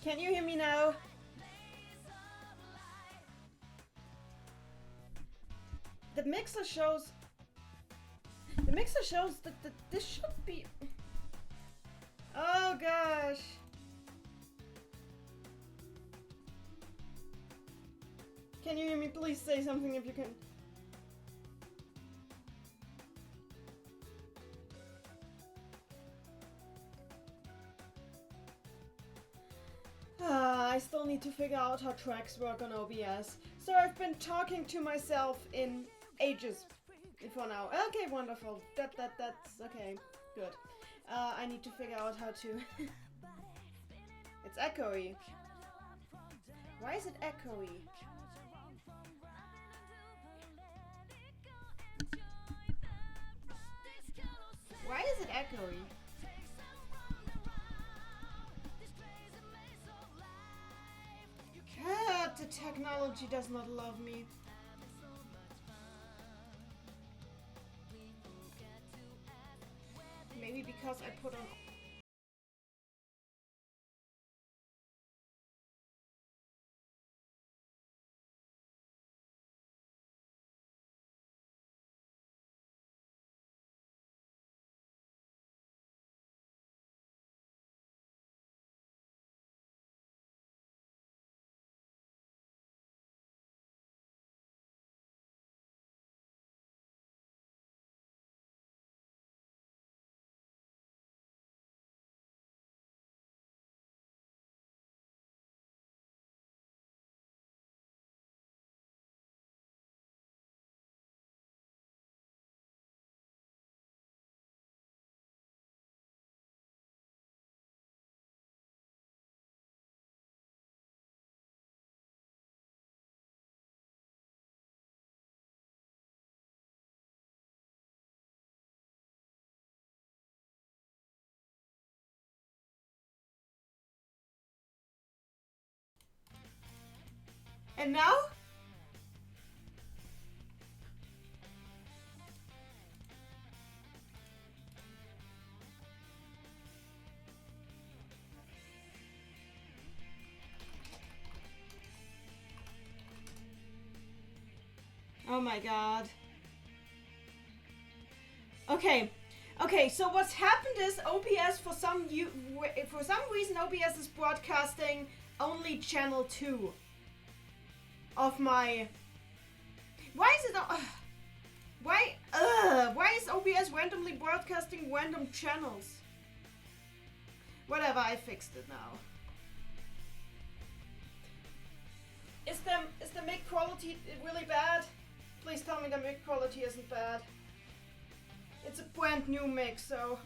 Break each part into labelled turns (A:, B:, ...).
A: Can you hear me now? The mixer shows that this should be... Oh gosh. Can you hear me? Please say something if you can. I still need to figure out how tracks work on OBS. So I've been talking to myself in ages for now. Okay, wonderful. That's okay. Good. I need to figure out how to... It's echoey. Why is it echoey? Why is it echoey? The technology does not love me. Maybe because I put on... And now? Oh my god. Okay, so what's happened is OBS for some reason OBS is broadcasting only channel 2 of my... Why is it why is OBS randomly broadcasting random channels? Whatever, I fixed it now. Is the mic quality really bad? Please tell me the mic quality isn't bad. It's a brand new mic, so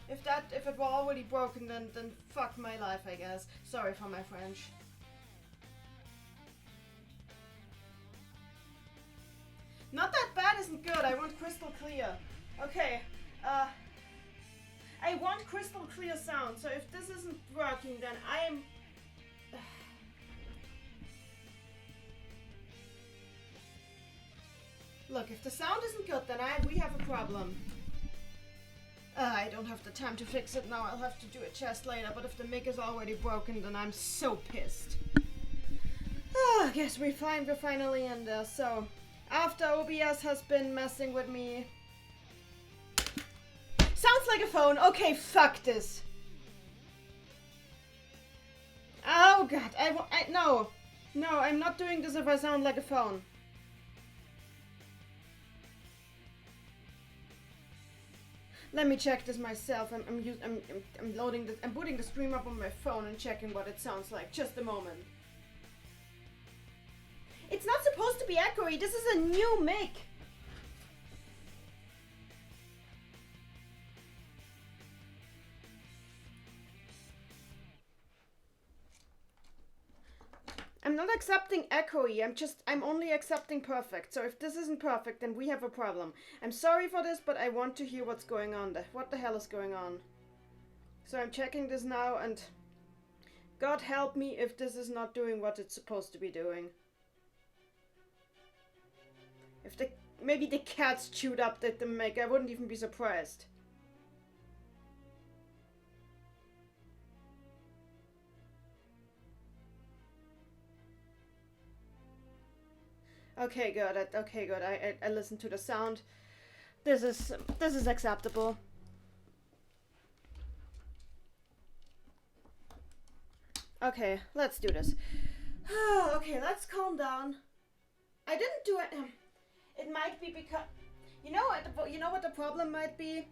A: if it were already broken, then fuck my life, I guess. Sorry for my French. Not that bad isn't good. I want crystal clear. Okay. I want crystal clear sound. So if this isn't working, then I am... Look, if the sound isn't good, then we have a problem. I don't have the time to fix it now. I'll have to do a test later. But if the mic is already broken, then I'm so pissed. I guess we're finally in there. So, after OBS has been messing with me... Sounds like a phone. Okay, fuck this. Oh god, no. No, I'm not doing this if I sound like a phone. Let me check this myself. I'm putting the stream up on my phone and checking what it sounds like. Just a moment. It's not supposed to be echoey. This is a new mic. I'm not accepting echoey, I'm only accepting perfect. So if this isn't perfect, then we have a problem. I'm sorry for this, but I want to hear what's going on. What the hell is going on? So I'm checking this now, and God help me if this is not doing what it's supposed to be doing. If maybe the cats chewed up the mic, I wouldn't even be surprised. Okay, good. Okay, good. I listened to the sound. This is acceptable. Okay, let's do this. Okay, let's calm down. I didn't do it. It might be because you know what the problem might be.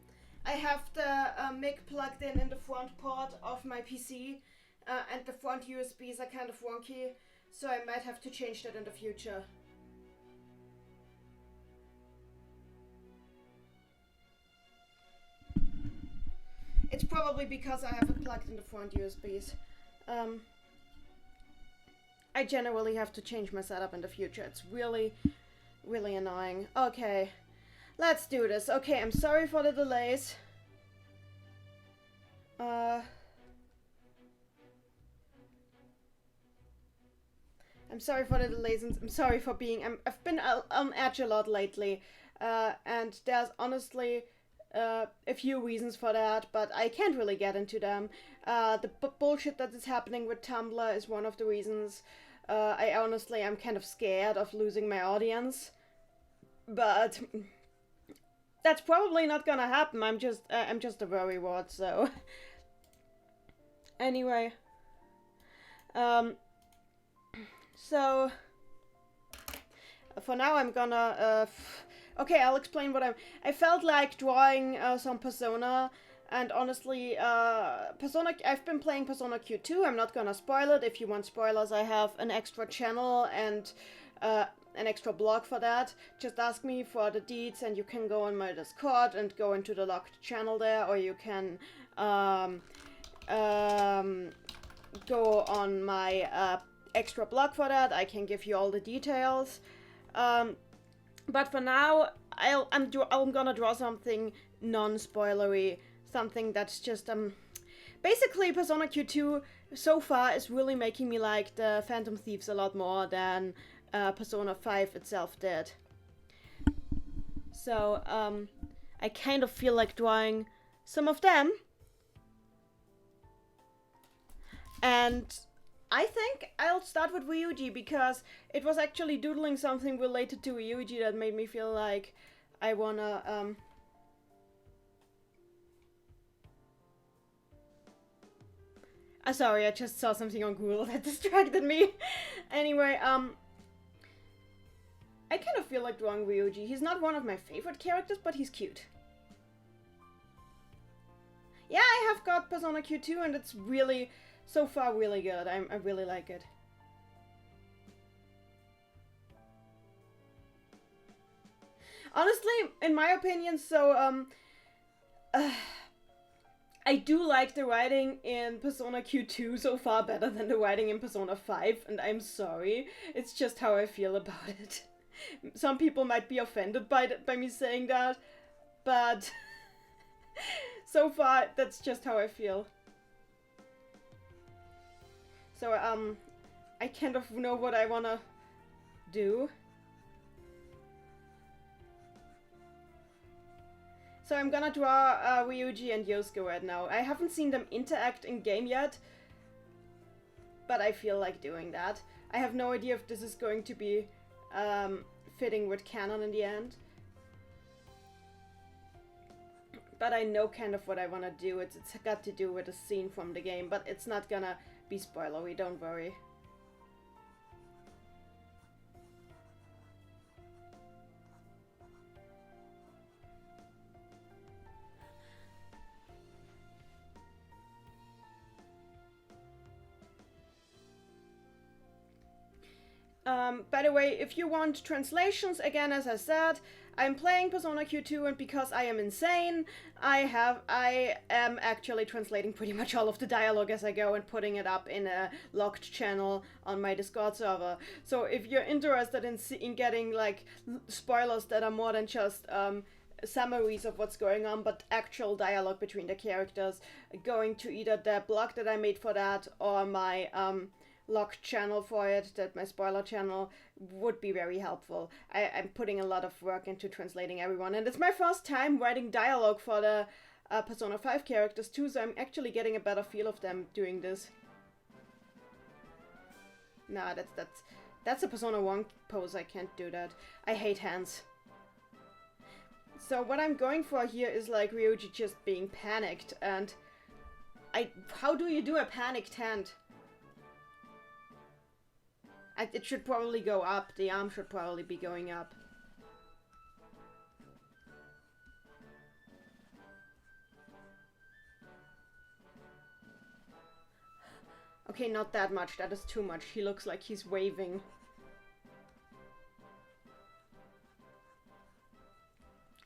A: I have the mic plugged in the front port of my PC, and the front USBs are kind of wonky, so I might have to change that in the future. It's probably because I have it plugged in the front USBs. I generally have to change my setup in the future. It's really, really annoying. Okay, let's do this. Okay, I'm sorry for the delays. I'm sorry for the delays and I'm sorry for being... I've been on edge a lot lately. And there's honestly a few reasons for that, but I can't really get into them. The bullshit that is happening with Tumblr is one of the reasons. I'm kind of scared of losing my audience. But that's probably not gonna happen. I'm just a worrywart, so... Anyway. So... For now I'm gonna... Okay, I'll explain what I felt like drawing some Persona, and honestly, I've been playing Persona Q2, I'm not gonna spoil it. If you want spoilers, I have an extra channel and an extra blog for that. Just ask me for the deets and you can go on my Discord and go into the locked channel there, or you can go on my extra blog for that. I can give you all the details. But for now, I'm gonna draw something non-spoilery, something that's just basically Persona Q2 so far is really making me like the Phantom Thieves a lot more than Persona 5 itself did. So I kind of feel like drawing some of them, and I think I'll start with Ryuji because it was actually doodling something related to Ryuji that made me feel like I wanna sorry, I just saw something on Google that distracted me. Anyway, I kind of feel like drawing Ryuji. He's not one of my favorite characters, but he's cute. Yeah, I have got Persona Q2 and it's really... so far, really good. I really like it. Honestly, in my opinion, so, I do like the writing in Persona Q2 so far better than the writing in Persona 5, and I'm sorry. It's just how I feel about it. Some people might be offended by me saying that, but so far, that's just how I feel. So, I kind of know what I wanna do. So I'm gonna draw Ryuji and Yosuke right now. I haven't seen them interact in game yet, but I feel like doing that. I have no idea if this is going to be fitting with canon in the end. But I know kind of what I wanna do. It's got to do with a scene from the game, but it's not gonna be spoilery, don't worry. By the way, if you want translations, again, as I said, I'm playing Persona Q2, and because I am insane, I am actually translating pretty much all of the dialogue as I go and putting it up in a locked channel on my Discord server. So if you're interested in getting like spoilers that are more than just summaries of what's going on, but actual dialogue between the characters, going to either the blog that I made for that or my locked channel for it, that my spoiler channel, would be very helpful. I'm putting a lot of work into translating everyone, and it's my first time writing dialogue for the Persona 5 characters too, so I'm actually getting a better feel of them doing this. Nah, That's a Persona 1 pose, I can't do that. I hate hands. So what I'm going for here is like Ryuji just being panicked, and how do you do a panicked hand? It should probably go up, the arm should probably be going up. Okay, not that much, that is too much. He looks like he's waving.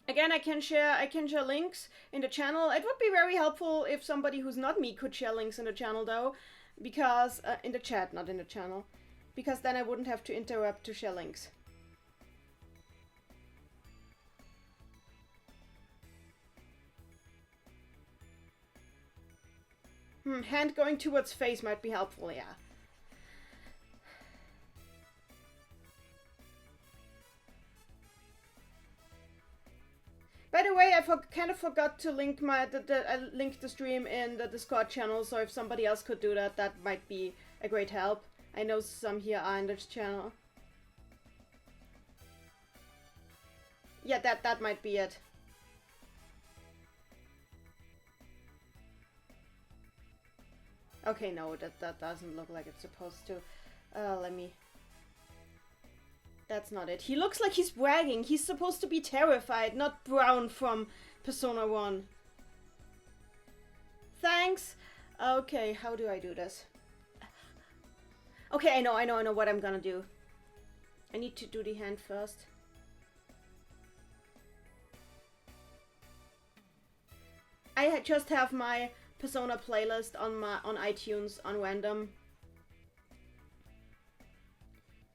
A: Again, I can share links in the channel. It would be very helpful if somebody who's not me could share links in the channel though, because in the chat, not in the channel, because then I wouldn't have to interrupt to share links. Hand going towards face might be helpful, yeah. By the way, I kind of forgot to link I linked the stream in the Discord channel, so if somebody else could do that, that might be a great help. I know some here are in this channel. Yeah, that might be it. Okay, no, that doesn't look like it's supposed to. Let me... That's not it. He looks like he's bragging. He's supposed to be terrified, not Brown from Persona 1. Thanks! Okay, how do I do this? Okay, I know what I'm gonna do. I need to do the hand first. I just have my Persona playlist on iTunes on random.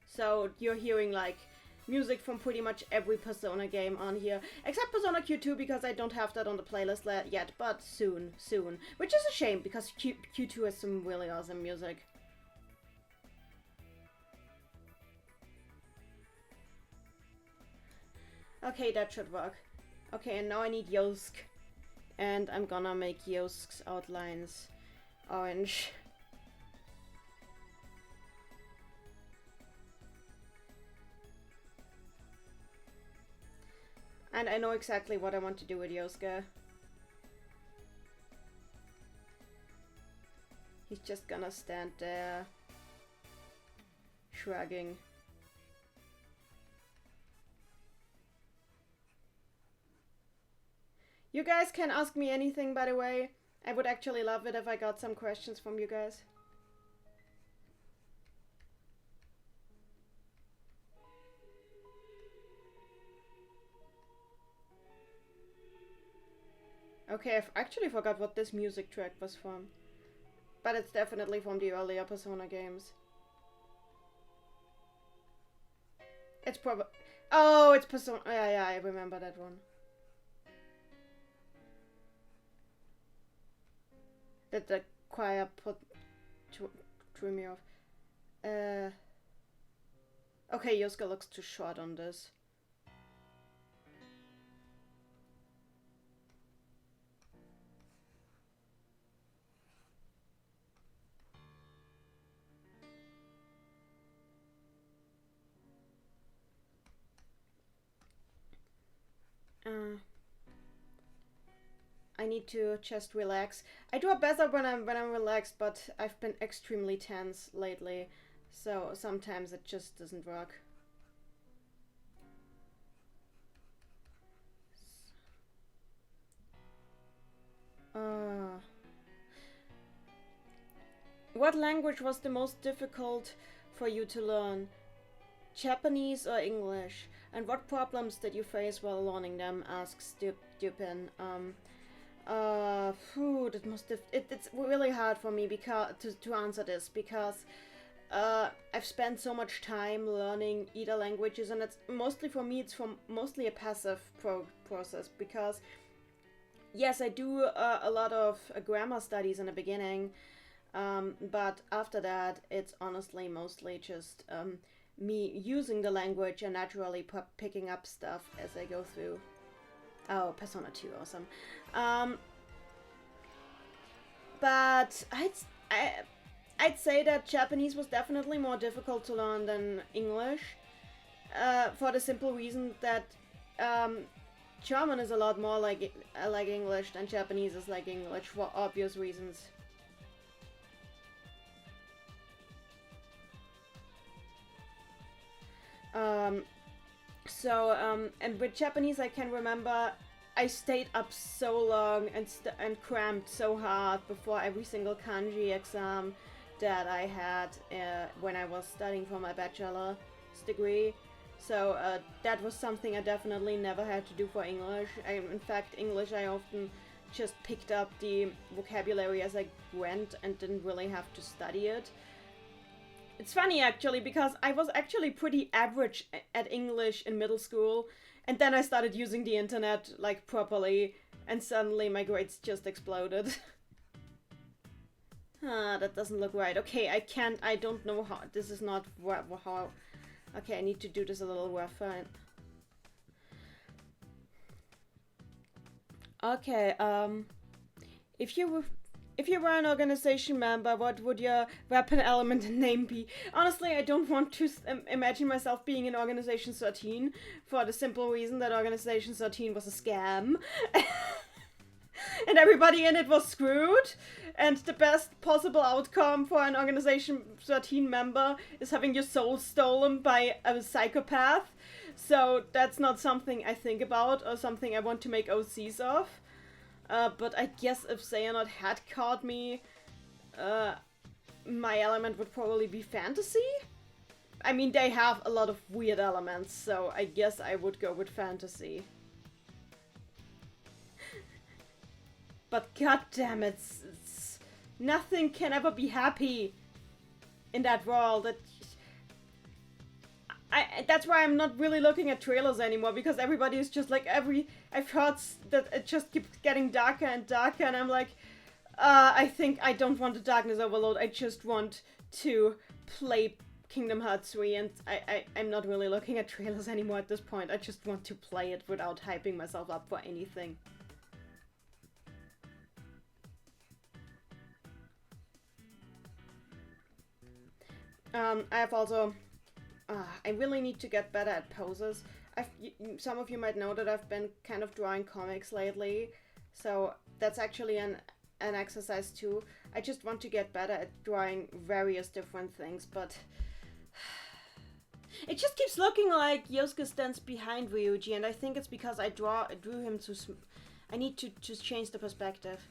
A: So you're hearing like music from pretty much every Persona game on here, except Persona Q2 because I don't have that on the playlist yet, but soon, which is a shame because Q2 has some really awesome music. Okay, that should work. Okay, and now I need Yosuke. And I'm gonna make Yosuke's outlines orange. And I know exactly what I want to do with Yosuke. He's just gonna stand there, shrugging. You guys can ask me anything, by the way. I would actually love it if I got some questions from you guys. Okay, I actually forgot what this music track was from. But it's definitely from the earlier Persona games. It's probably... Oh, it's Persona... Yeah, I remember that one. That the choir threw me off. Okay, Yosuke looks too short on this. I need to just relax. I do it better when I'm relaxed, but I've been extremely tense lately, so sometimes it just doesn't work. What language was the most difficult for you to learn? Japanese or English? And what problems did you face while learning them? Asks Dupin. It must have. It's really hard for me to answer this because I've spent so much time learning either languages, and it's mostly for me. It's mostly a passive process because yes, I do a lot of grammar studies in the beginning, but after that, it's honestly mostly just me using the language and naturally picking up stuff as I go through. Oh, Persona 2, awesome. But I I'd say that Japanese was definitely more difficult to learn than English, for the simple reason that German is a lot more like English than Japanese is like English for obvious reasons. And with Japanese, I can remember I stayed up so long and crammed so hard before every single kanji exam that I had when I was studying for my bachelor's degree. So that was something I definitely never had to do for English. In fact, English I often just picked up the vocabulary as I went and didn't really have to study it. It's funny actually, because I was actually pretty average at English in middle school, and then I started using the internet like properly, and suddenly my grades just exploded. That doesn't look right. Okay, I don't know how, this is not how, okay, I need to do this a little rougher. Okay, if you were an organization member, what would your weapon element and name be? Honestly, I don't want to imagine myself being in Organization 13 for the simple reason that Organization 13 was a scam. And everybody in it was screwed. And the best possible outcome for an Organization 13 member is having your soul stolen by a psychopath. So that's not something I think about or something I want to make OCs of. But I guess if Xehanort had caught me, my element would probably be fantasy? I mean, they have a lot of weird elements, so I guess I would go with fantasy. But goddammit, nothing can ever be happy in that world. That's why I'm not really looking at trailers anymore, because everybody is just like I've heard that it just keeps getting darker and darker, and I'm like, I think I don't want the darkness overload, I just want to play Kingdom Hearts 3, and I'm not really looking at trailers anymore at this point. I just want to play it without hyping myself up for anything. I've also... I really need to get better at poses. Some of you might know that I've been kind of drawing comics lately, so that's actually an exercise too. I just want to get better at drawing various different things, but it just keeps looking like Yosuke stands behind Ryuji, and I think it's because I drew him too I need to just change the perspective.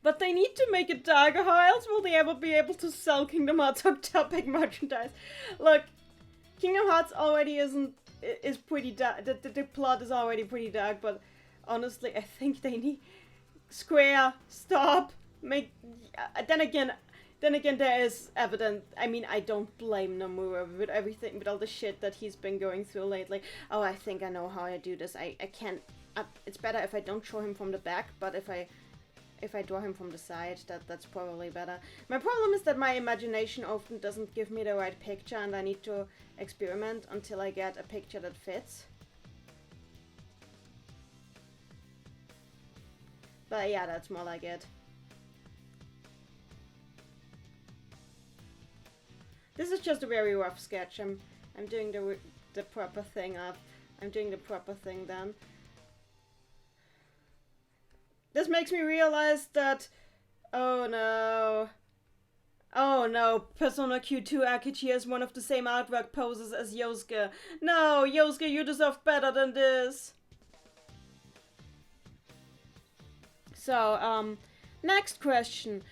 A: But they need to make it darker, how else will they ever be able to sell Kingdom Hearts Hot Topic merchandise? Look, Kingdom Hearts already is pretty dark, the plot is already pretty dark, but honestly, I think they need... Square, stop, make... Then again, there is evident. I mean, I don't blame Nomura with everything, with all the shit that he's been going through lately. Oh, I think I know how I do this. I can't... it's better if I don't show him from the back, but if I draw him from the side, that's probably better. My problem is that my imagination often doesn't give me the right picture, and I need to experiment until I get a picture that fits. But yeah, that's more like it. This is just a very rough sketch. I'm doing the proper thing up. I'm doing the proper thing then. This makes me realize that... Oh no. Oh no, Persona Q2 Akechi has one of the same artwork poses as Yosuke. No, Yosuke, you deserve better than this. So, next question.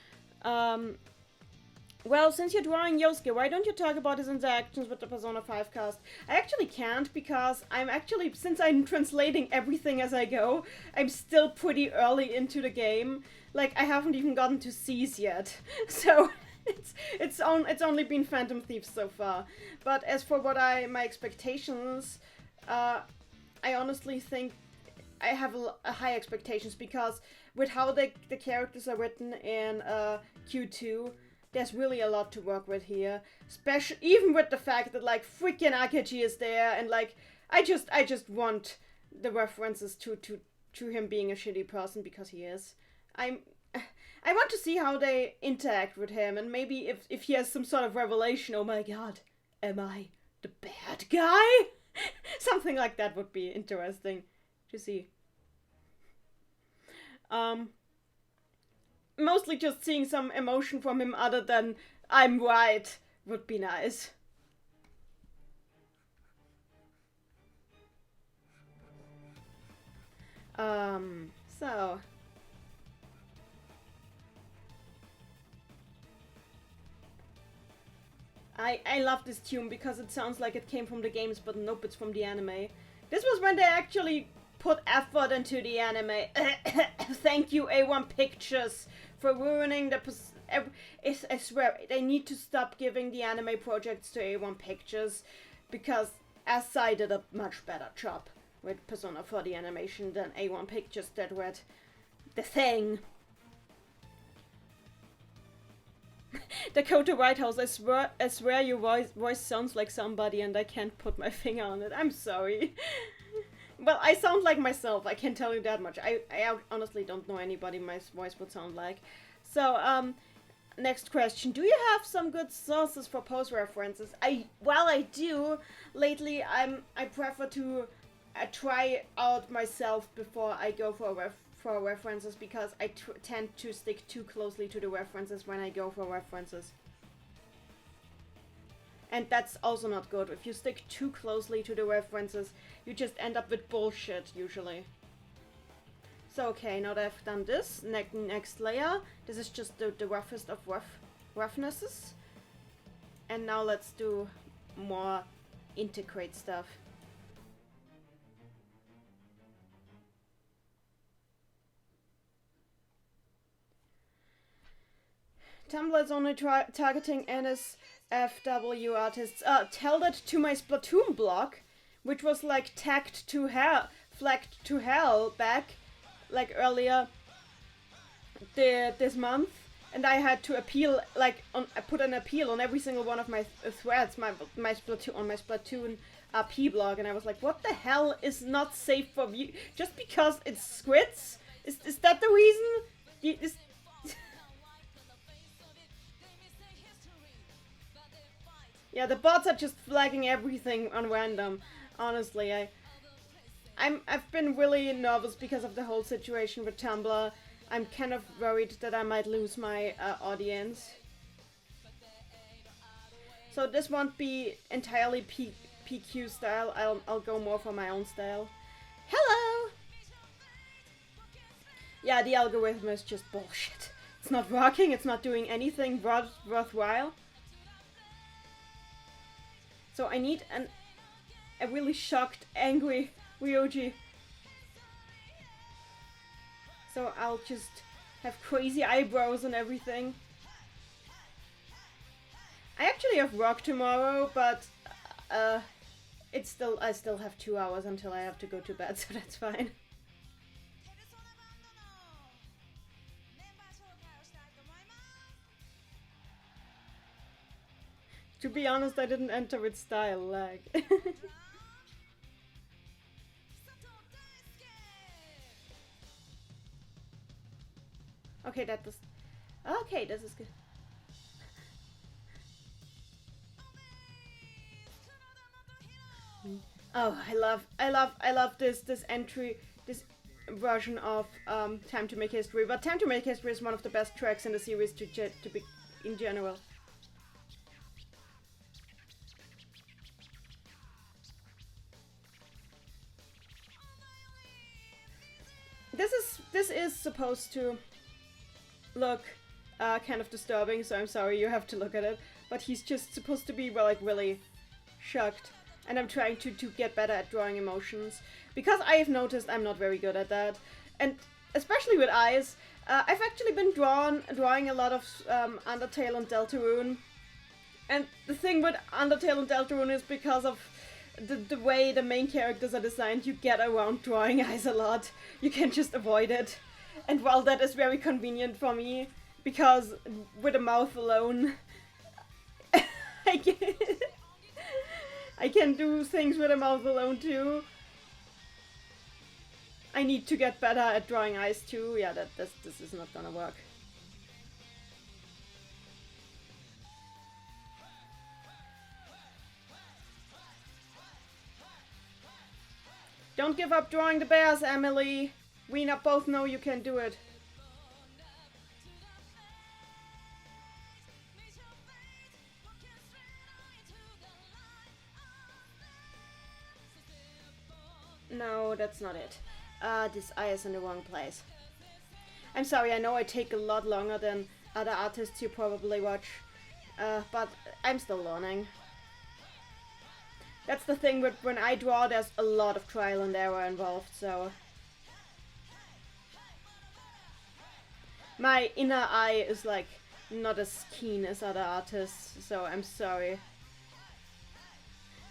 A: Well, since you're drawing Yosuke, why don't you talk about his interactions with the Persona 5 cast? I actually can't, because since I'm translating everything as I go, I'm still pretty early into the game. Like, I haven't even gotten to C's yet. So, it's only been Phantom Thieves so far. But as for my expectations, I honestly think I have a high expectations, because with how the characters are written in Q2, there's really a lot to work with here, especially even with the fact that like freaking Akechi is there, and like I just want the references to to him being a shitty person, because he is. I want to see how they interact with him, and maybe if he has some sort of revelation, oh my god, am I the bad guy? Something like that would be interesting to see. Mostly just seeing some emotion from him other than I'm right would be nice. So I love this tune because it sounds like it came from the games, but nope, it's from the anime. This was when they actually put effort into the anime. Thank you, A1 Pictures, for ruining the... I swear, they need to stop giving the anime projects to A1 Pictures, because SI did a much better job with Persona 4 the animation than A1 Pictures did with The Thing. Dakota Whitehouse, I swear your voice sounds like somebody and I can't put my finger on it. I'm sorry. Well, I sound like myself, I can tell you that much. I honestly don't know anybody my voice would sound like. So, next question. Do you have some good sources for post references? Well, I do. Lately, I prefer to try out myself before I go for references, because I tend to stick too closely to the references when I go for references. And that's also not good. If you stick too closely to the references, you just end up with bullshit, usually. So, okay, now that I've done this, next layer. This is just the roughest of roughnesses. And now let's do more integrate stuff. Tumblr is only targeting NSFW artists. Tell that to my Splatoon blog, which was like flagged to hell back, like earlier this month, and I had to appeal, I put an appeal on every single one of my threads, my Splatoon RP blog, and I was like, what the hell is not safe for you? Just because it's squids? Is that the reason? Yeah, the bots are just flagging everything on random. Honestly, I've been really nervous because of the whole situation with Tumblr. I'm kind of worried that I might lose my audience. So this won't be entirely PQ style. I'll go more for my own style. Hello! Yeah, the algorithm is just bullshit. It's not working. It's not doing anything worthwhile. So I need a really shocked, angry Ryoji. So I'll just have crazy eyebrows and everything. I actually have work tomorrow, but I still have 2 hours until I have to go to bed, so that's fine. To be honest, I didn't enter with style, like. Okay, that was... Okay, this is good. Oh, I love this entry, this version of Time to Make History. But Time to Make History is one of the best tracks in the series to be in general. This is supposed to look kind of disturbing, so I'm sorry you have to look at it. But he's just supposed to be, well, like, really shocked. And I'm trying to get better at drawing emotions. Because I have noticed I'm not very good at that. And especially with eyes. I've actually been drawing a lot of Undertale and Deltarune. And the thing with Undertale and Deltarune is because of the way the main characters are designed, you get around drawing eyes a lot. You can just avoid it. And while that is very convenient for me, because with a mouth alone, I can do things with a mouth alone too. I need to get better at drawing eyes too. Yeah, this is not gonna work. Don't give up drawing the bears, Emily. We both know you can do it. No, that's not it. This eye is in the wrong place. I'm sorry, I know I take a lot longer than other artists you probably watch, but I'm still learning. That's the thing with when I draw, there's a lot of trial and error involved, so... My inner eye is like not as keen as other artists, so I'm sorry.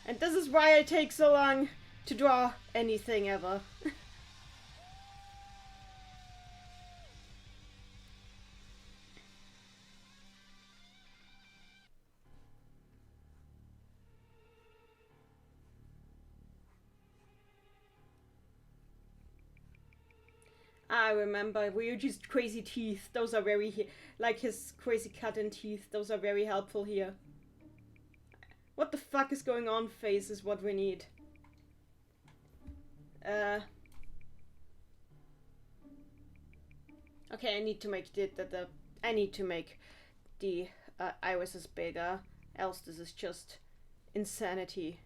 A: And this is why I take so long to draw anything ever. I remember Ryuji's crazy teeth. Those are very, like his crazy cut in teeth. Those are very helpful here. What the fuck is going on? Face is what we need. Okay, I need to make I need to make the irises bigger. Else this is just insanity.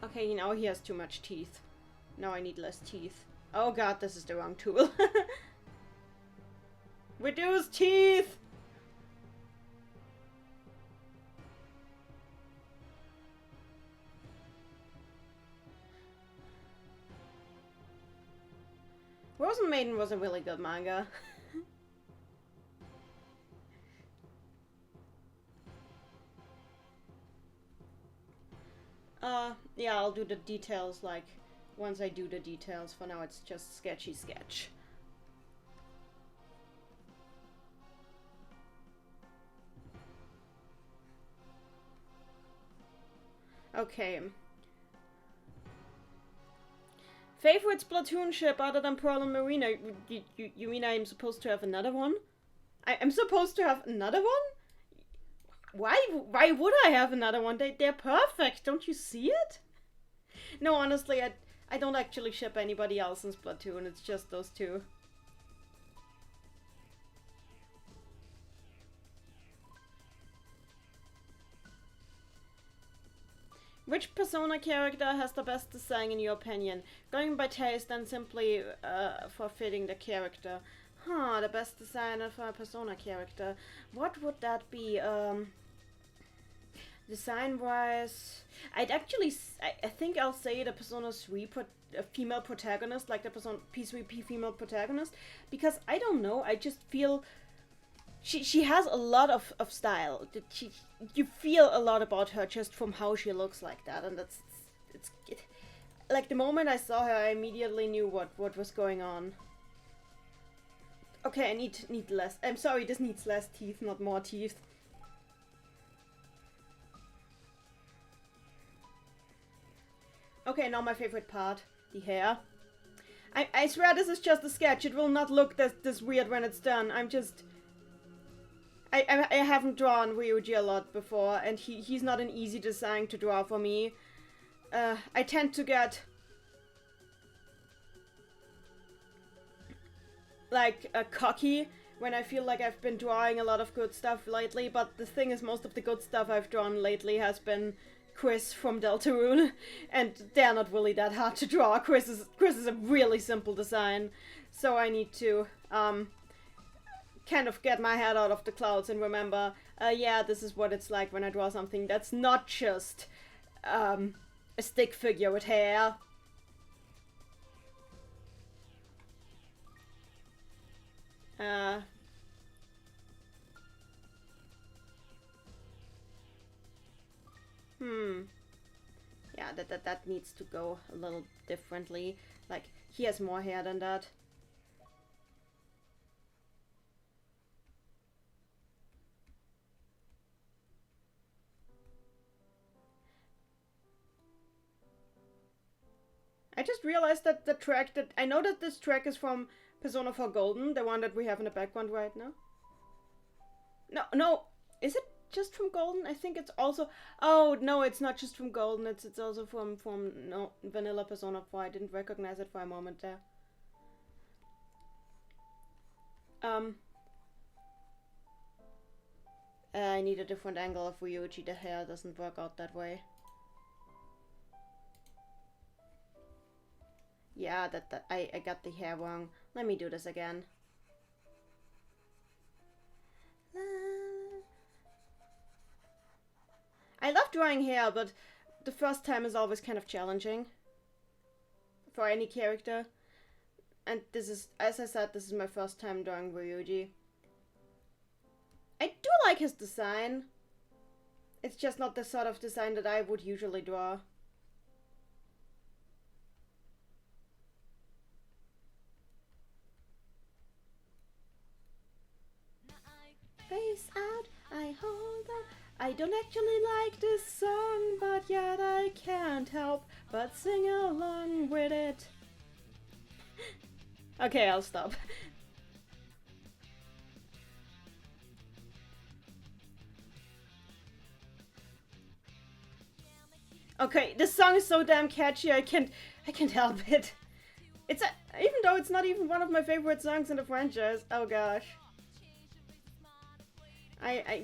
A: Okay, you know he has too much teeth. Now I need less teeth. Oh god, this is the wrong tool. Reduce teeth! Frozen Maiden was a really good manga. Yeah, I'll do the details, like, once I do the details. For now, it's just sketchy sketch. Okay. Favorite Splatoon ship other than Pearl and Marina? You mean I'm supposed to have another one? I'm supposed to have another one? Why would I have another one? They're perfect, don't you see it? No, honestly, I don't actually ship anybody else in Splatoon, it's just those two. Which Persona character has the best design in your opinion? Going by taste and simply for fitting the character. Huh, the best designer for a Persona character. What would that be? Design-wise, I think I'll say the Persona 3 female protagonist, like the Persona P3P female protagonist, because I don't know, I just feel she has a lot of style. You feel a lot about her just from how she looks like that, and it's like the moment I saw her, I immediately knew what was going on. Okay, I need less. I'm sorry, this needs less teeth, not more teeth. Okay, now my favorite part, the hair. I swear this is just a sketch. It will not look this weird when it's done. I haven't drawn Ryuji a lot before, and he's not an easy design to draw for me. I tend to get like cocky when I feel like I've been drawing a lot of good stuff lately, but the thing is, most of the good stuff I've drawn lately has been Chris from Deltarune, and they're not really that hard to draw. Chris is a really simple design, so I need to kind of get my head out of the clouds and remember, yeah, this is what it's like when I draw something that's not just a stick figure with hair. that needs to go a little differently. Like, he has more hair than that. I just realized that the track that... I know that this track is from Persona 4 Golden, the one that we have in the background right now. No, is it just from Golden? I think it's also... Oh, no, it's not just from Golden, it's also from no, Vanilla Persona 4. I didn't recognize it for a moment there. I need a different angle of Ryuji. The hair doesn't work out that way. Yeah, I got the hair wrong. Let me do this again. I love drawing hair, but the first time is always kind of challenging for any character. And this is, as I said, this is my first time drawing Ryuji. I do like his design. It's just not the sort of design that I would usually draw. Face out, I hold on. I don't actually like this song, but yet I can't help but sing along with it. Okay, I'll stop. Okay, this song is so damn catchy, I can't help it. It's even though it's not even one of my favorite songs in the franchise. Oh gosh.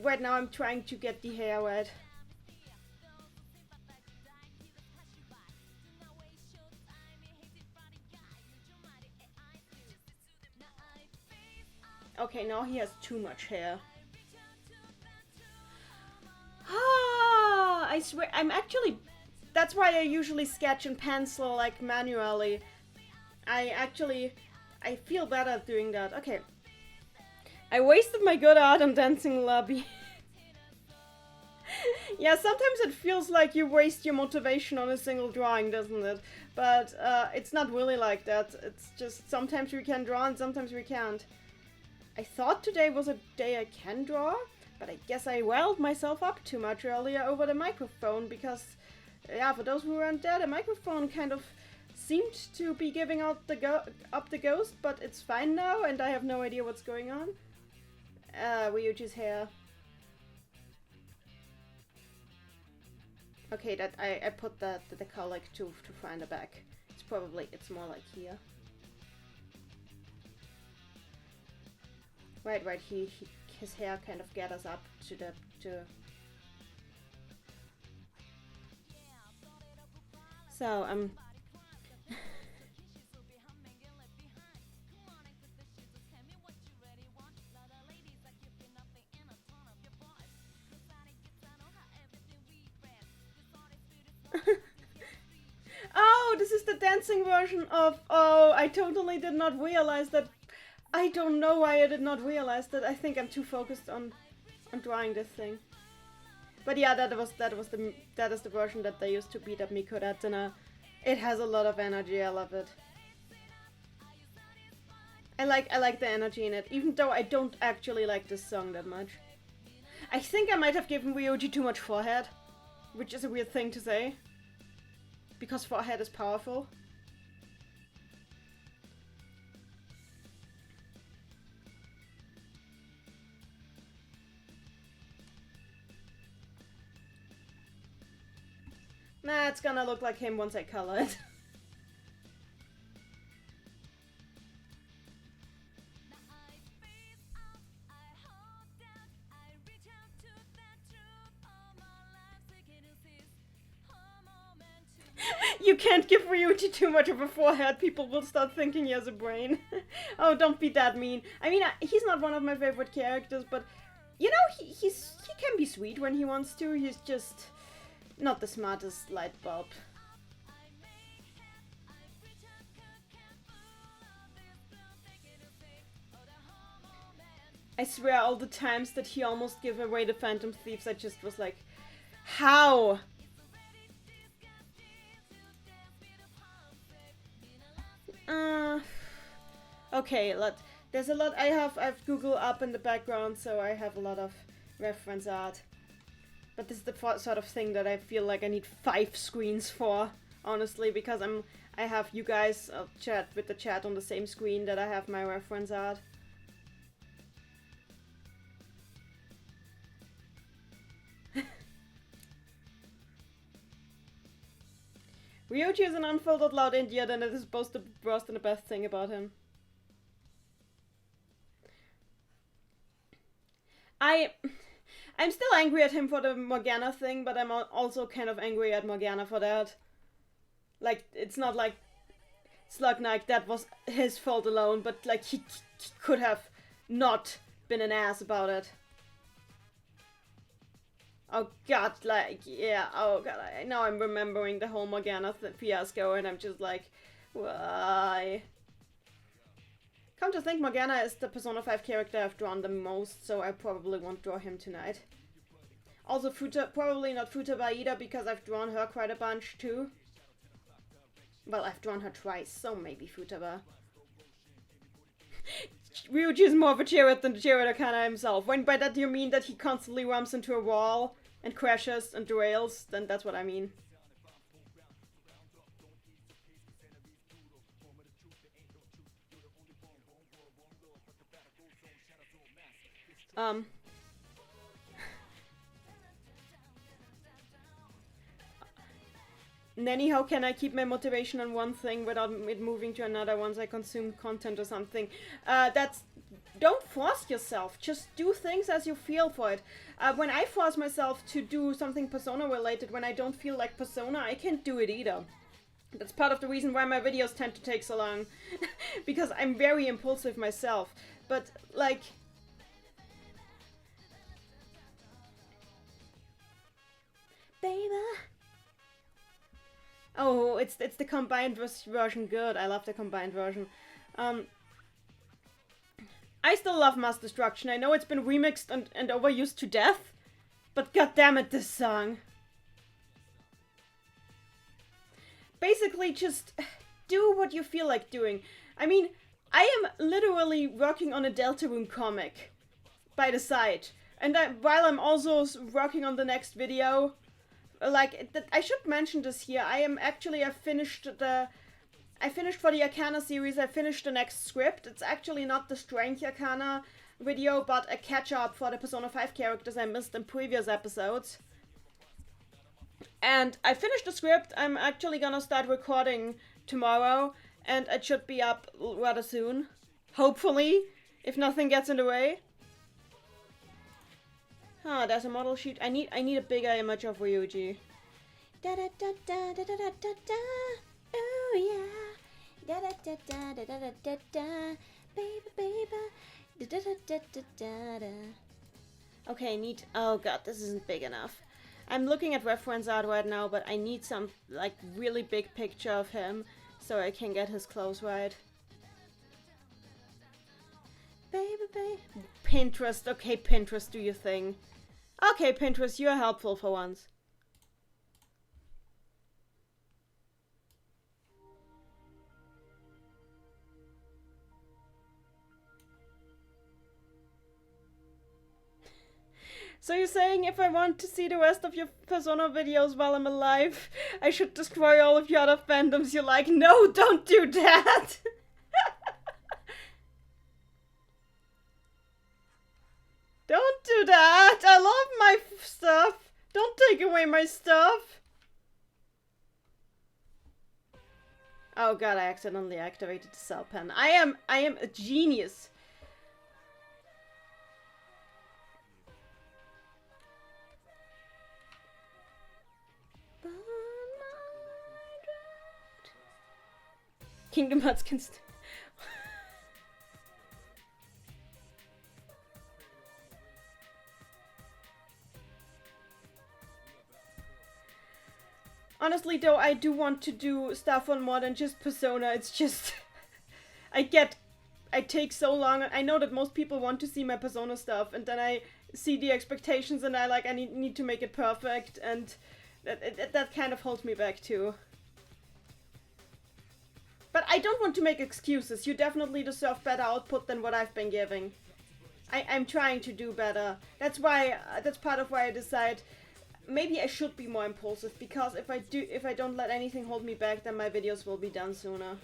A: Right now I'm trying to get the hair wet. Okay, now he has too much hair. Ah, I swear, I'm actually... That's why I usually sketch in pencil, like, manually. I feel better doing that. Okay. I wasted my good art on Dancing Lobby. Yeah, sometimes it feels like you waste your motivation on a single drawing, doesn't it? But it's not really like that. It's just sometimes we can draw and sometimes we can't. I thought today was a day I can draw, but I guess I riled myself up too much earlier over the microphone because, yeah, for those who weren't there, the microphone kind of seemed to be giving out up the ghost, but it's fine now and I have no idea what's going on. Ryuji's hair. Okay, that I put the color to find the back. It's more like here. Right, his hair kind of gathers up to So, Oh, this is the dancing version of... Oh, I totally did not realize that. I don't know why I did not realize that. I think I'm too focused on drawing this thing. But yeah, that is the version that they used to beat up Miko Datsuna. It has a lot of energy. I love it. I like the energy in it, even though I don't actually like this song that much. I think I might have given Ryuji too much forehead, which is a weird thing to say. Because forehead is powerful. Nah, it's gonna look like him once I color it. You can't give Ryuji too much of a forehead, people will start thinking he has a brain. Oh, don't be that mean. I mean, he's not one of my favorite characters, but, you know, he can be sweet when he wants to, he's just not the smartest light bulb. I swear all the times that he almost gave away the Phantom Thieves, I just was like, how? Okay, there's a lot. I've Google up in the background, so I have a lot of reference art. But this is the sort of thing that I feel like I need 5 screens for, honestly, because I have you guys chat with the chat on the same screen that I have my reference art. Ryoji is an unfolded loud India, then it is supposed to be worse than the best thing about him. I'm still angry at him for the Morgana thing, but I'm also kind of angry at Morgana for that. Like, it's not like Slug Knight, that was his fault alone, but like, he could have not been an ass about it. Oh god, like, yeah, oh god, now I'm remembering the whole Morgana fiasco, and I'm just like, why? Come to think, Morgana is the Persona 5 character I've drawn the most, so I probably won't draw him tonight. Also, probably not Futaba either, because I've drawn her quite a bunch too. Well, I've drawn her twice, so maybe Futaba. Ryuji is more of a Jared than Jared Akana himself. When by that you mean that he constantly runs into a wall and crashes and derails, then that's what I mean. Neni, how can I keep my motivation on one thing without it moving to another once I consume content or something? Don't force yourself. Just do things as you feel for it. When I force myself to do something Persona related when I don't feel like Persona, I can't do it either. That's part of the reason why my videos tend to take so long. Because I'm very impulsive myself. But, like... Baby... Oh, it's the combined version good. I love the combined version. I still love Mass Destruction. I know it's been remixed and overused to death, but goddammit, this song. Basically, just do what you feel like doing. I mean, I am literally working on a Deltarune comic by the side. And while I'm also working on the next video... Like, I should mention this here. I finished for the Arcana series, I finished the next script. It's actually not the Strength Arcana video, but a catch-up for the Persona 5 characters I missed in previous episodes. And I finished the script. I'm actually gonna start recording tomorrow, and it should be up rather soon. Hopefully, if nothing gets in the way. Ah, there's a model sheet. I need a bigger image of Ryuji. Da da da da da da da da. Oh yeah. Da da da da da da da da. Baby baby. Da da da da da da. Okay, need. Oh god, this isn't big enough. I'm looking at reference art right now, but I need some like really big picture of him so I can get his clothes right. Baby baby. Pinterest. Okay, Pinterest, do your thing. Okay, Pinterest, you're helpful for once. So you're saying if I want to see the rest of your Persona videos while I'm alive, I should destroy all of your other fandoms? You're like, no, don't do that! Don't do that! I love my stuff! Don't take away my stuff! Oh god, I accidentally activated the cell pen. I am a genius. Kingdom Hearts can Honestly though, I do want to do stuff on more than just Persona. It's just... I take so long. I know that most people want to see my Persona stuff, and then I see the expectations and I need to make it perfect, and that kind of holds me back too. But I don't want to make excuses. You definitely deserve better output than what I've been giving. I'm trying to do better. That's why, that's part of why I decide maybe I should be more impulsive, because if I don't let anything hold me back, then my videos will be done sooner.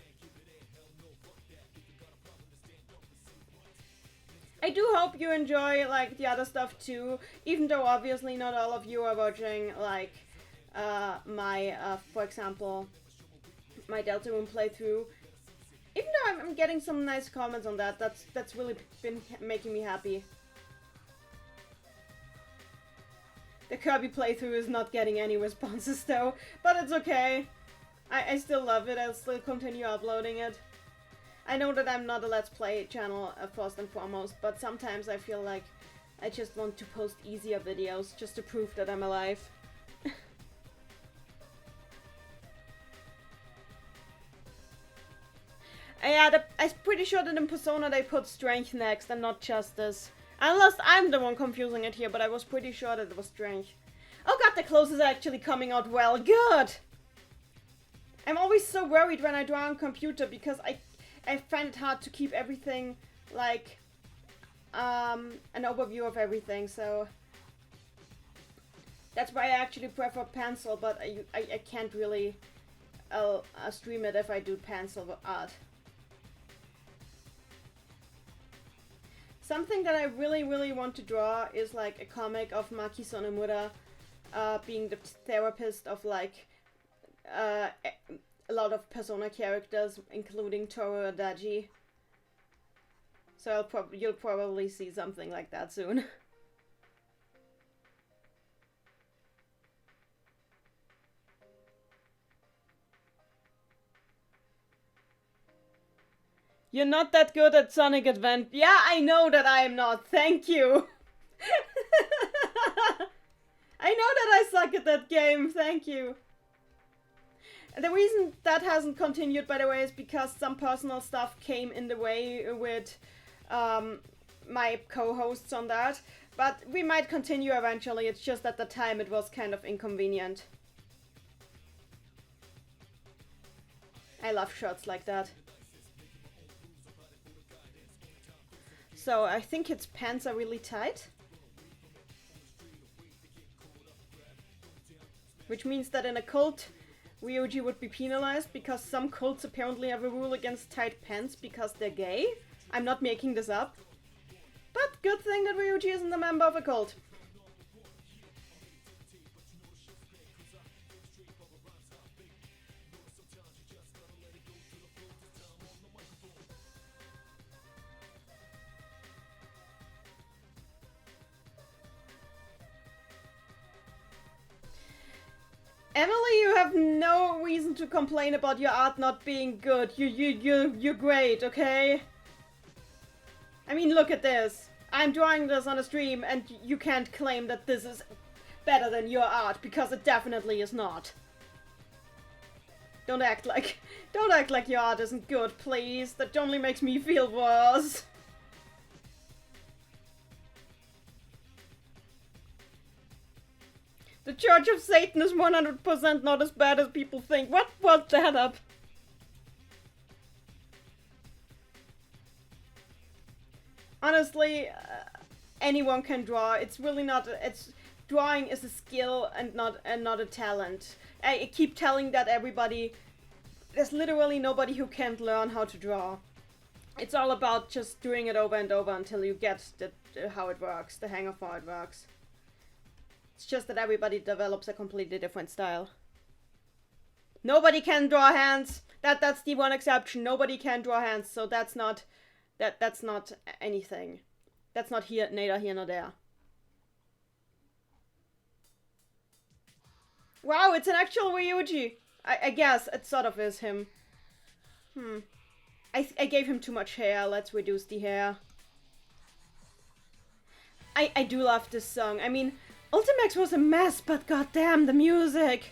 A: I do hope you enjoy, like, the other stuff too, even though obviously not all of you are watching, like, my, for example, my Deltarune playthrough. Even though I'm getting some nice comments on that, that's really been making me happy. The Kirby playthrough is not getting any responses though, but it's okay. I still love it, I'll still continue uploading it. I know that I'm not a Let's Play channel first and foremost, but sometimes I feel like I just want to post easier videos just to prove that I'm alive. Yeah, I'm pretty sure that in Persona they put Strength next and not Justice. Unless I'm the one confusing it here, but I was pretty sure that it was Strength. Oh god, the clothes is actually coming out well. Good! I'm always so worried when I draw on computer because I find it hard to keep everything, like, an overview of everything, so... That's why I actually prefer pencil, but I can't really stream it if I do pencil art. Something that I really, really want to draw is like a comic of Maki Sonomura being the therapist of like a lot of Persona characters, including Toru Adachi. So you'll probably see something like that soon. You're not that good at Sonic Advent. Yeah, I know that I am not. Thank you. I know that I suck at that game. Thank you. The reason that hasn't continued, by the way, is because some personal stuff came in the way with my co-hosts on that. But we might continue eventually. It's just at the time it was kind of inconvenient. I love shirts like that. So I think its pants are really tight. Which means that in a cult, Ryoji would be penalized because some cults apparently have a rule against tight pants because they're gay. I'm not making this up. But good thing that Ryoji isn't a member of a cult. Emily, you have no reason to complain about your art not being good. You're great, okay? I mean, look at this. I'm drawing this on a stream and you can't claim that this is better than your art, because it definitely is not. Don't act like your art isn't good, please. That only makes me feel worse. The Church of Satan is 100% not as bad as people think. What brought that up? Honestly, anyone can draw. It's really not. Drawing is a skill and not a talent. I keep telling that everybody. There's literally nobody who can't learn how to draw. It's all about just doing it over and over until you get how it works, the hang of how it works. It's just that everybody develops a completely different style. Nobody can draw hands. That's the one exception. Nobody can draw hands, so that's not anything. That's not here, neither here nor there. Wow, it's an actual Ryuji. I guess it sort of is him. I gave him too much hair. Let's reduce the hair. I do love this song. I mean, Ultimax was a mess, but goddamn the music!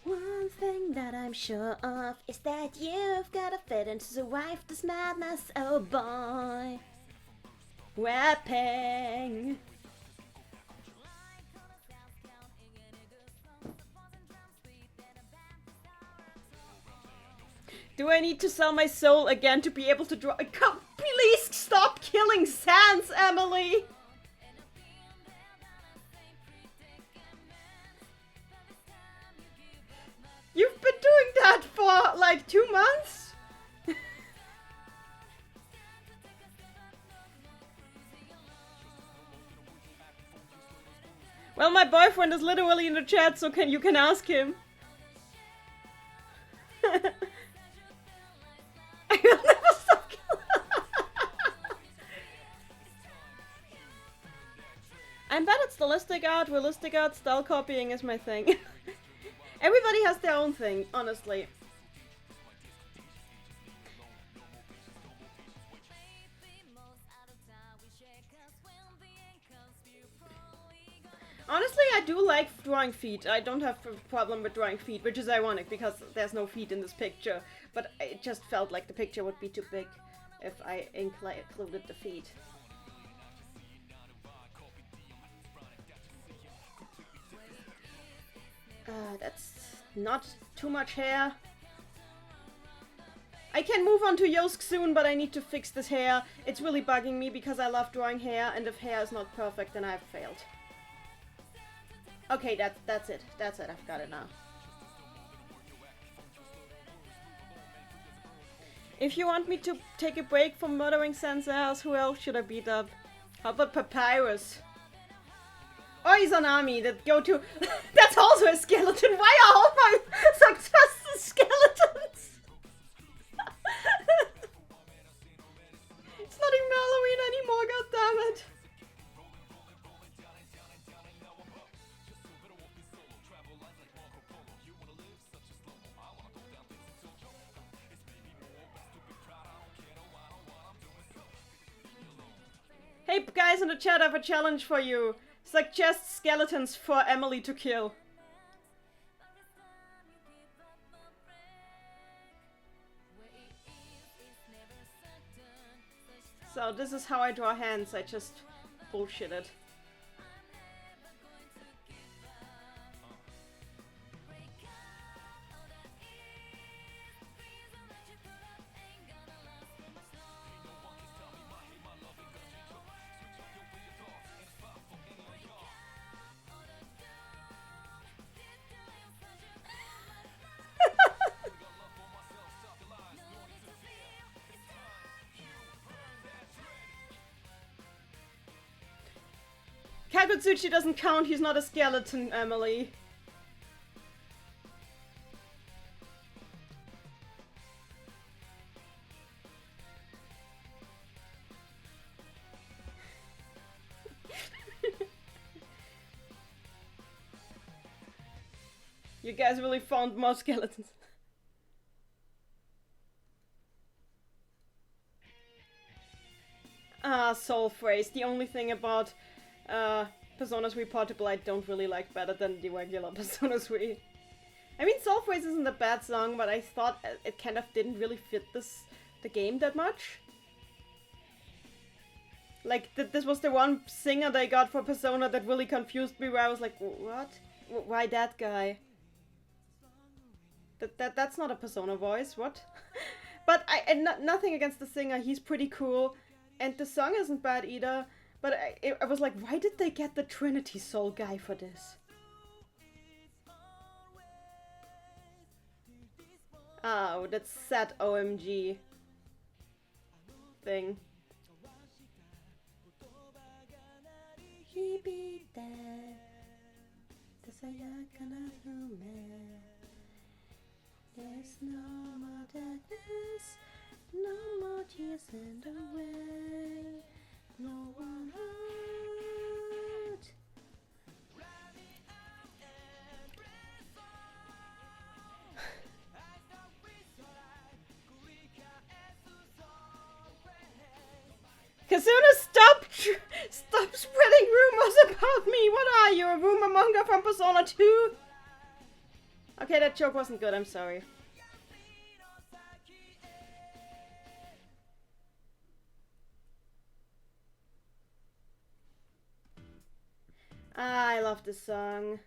A: One thing that I'm sure of is that you've gotta fit in to survive this madness, oh boy. Rapping. Do I need to sell my soul again to be able to draw? Please stop killing Sans, Emily! You've been doing that for like 2 months? Well, my boyfriend is literally in the chat, so you can ask him. I will never stop killing. I'm bad at stylistic art, realistic art, style copying is my thing. Everybody has their own thing, honestly. Honestly, I do like drawing feet. I don't have a problem with drawing feet, which is ironic because there's no feet in this picture. But it just felt like the picture would be too big if I included the feet. That's not too much hair. I can move on to Yosk soon, but I need to fix this hair. It's really bugging me because I love drawing hair, and if hair is not perfect, then I've failed. Okay, that's it. That's it. I've got it now. If you want me to take a break from murdering Sansars, who else should I beat up? How about Papyrus? Or Izanami, that go to... That's also a skeleton! Why are all my successes skeletons? It's not even Halloween anymore, goddammit! Hey guys in the chat, I have a challenge for you. Suggest skeletons for Emily to kill. So this is how I draw hands, I just bullshitted. Kakutsuchi doesn't count, he's not a skeleton, Emily. You guys really found more skeletons. Ah, Soul Phrase. The only thing about Persona 3 Portable I don't really like better than the regular Persona 3. I mean, Soul Phrase isn't a bad song, but I thought it kind of didn't really fit the game that much. Like, this was the one singer they got for Persona that really confused me, where I was like, what? Why that guy? That's not a Persona voice, what? But nothing against the singer, he's pretty cool. And the song isn't bad either. But I was like, why did they get the Trinity Soul guy for this? Oh, that's sad OMG thing. There's no more darkness, no more tears in the way, no one hurt. Kazuna, stop spreading rumors about me! What are you, a rumor monger from Persona 2? Okay, that joke wasn't good, I'm sorry. Ah, I love this song.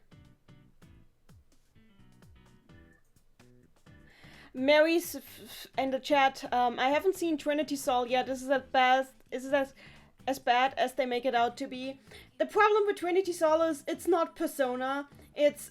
A: Mary's in the chat. I haven't seen Trinity Soul yet. Is it as bad as they make it out to be? The problem with Trinity Soul is it's not Persona. It's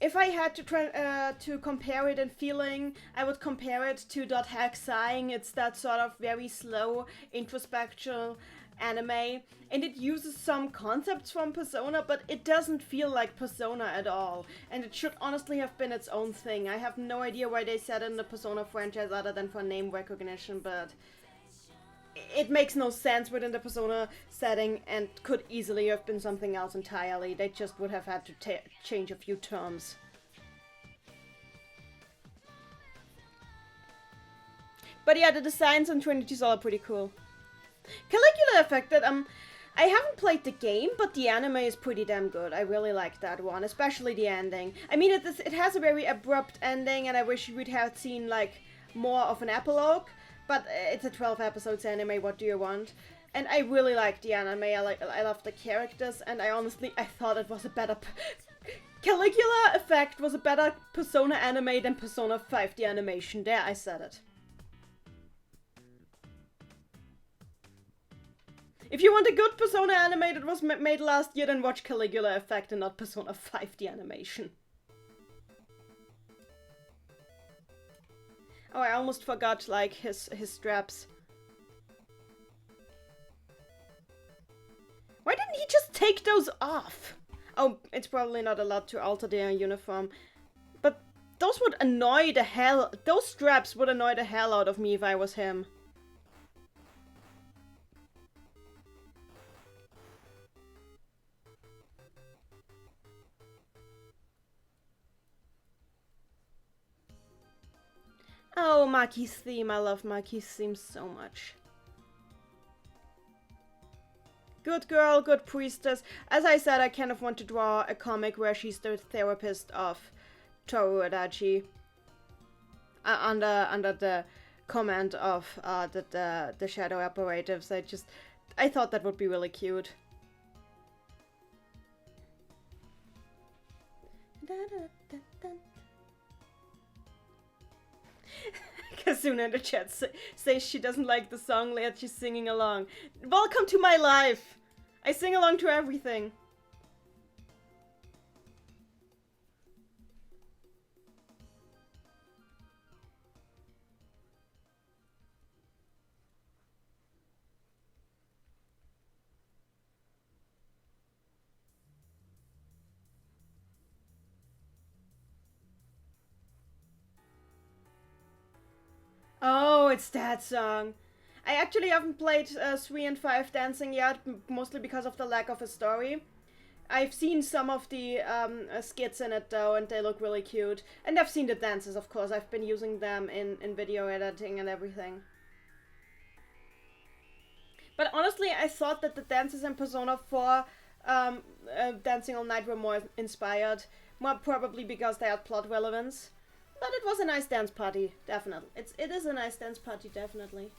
A: if I had to compare it in feeling, I would compare it to .hack Sighing. It's that sort of very slow introspectional anime, and it uses some concepts from Persona, but it doesn't feel like Persona at all, and it should honestly have been its own thing. I have no idea why they set it in the Persona franchise other than for name recognition, but it makes no sense within the Persona setting and could easily have been something else entirely. They just would have had to change a few terms. But yeah, the designs on Trinity Soul are pretty cool. Caligula Affected, I haven't played the game, but the anime is pretty damn good. I really like that one, especially the ending. I mean, it has a very abrupt ending, and I wish we'd have seen, like, more of an epilogue, but it's a 12 episodes anime, what do you want? And I really like the anime, I love the characters, and I thought it was a better... Caligula Effect was a better Persona anime than Persona 5, the animation. There, I said it. If you want a good Persona anime that was made last year, then watch Caligula Effect and not Persona 5, the animation. Oh, I almost forgot, like, his straps. Why didn't he just take those off? Oh, it's probably not allowed to alter their uniform. But those would annoy the hell... Those straps would annoy the hell out of me if I was him. Oh, Maki's theme. I love Maki's theme so much. Good girl, good priestess. As I said, I kind of want to draw a comic where she's the therapist of Toru Adachi. Under the command of the shadow operatives. I thought that would be really cute. Kazuna in the chat says she doesn't like the song, yet she's singing along. Welcome to my life! I sing along to everything. Oh, it's that song. I actually haven't played 3 and 5 dancing yet, mostly because of the lack of a story. I've seen some of the skits in it though, and they look really cute. And I've seen the dances, of course. I've been using them in video editing and everything. But honestly, I thought that the dances in Persona 4 Dancing All Night were more inspired. More probably because they had plot relevance. But it was a nice dance party, definitely. It is a nice dance party, definitely.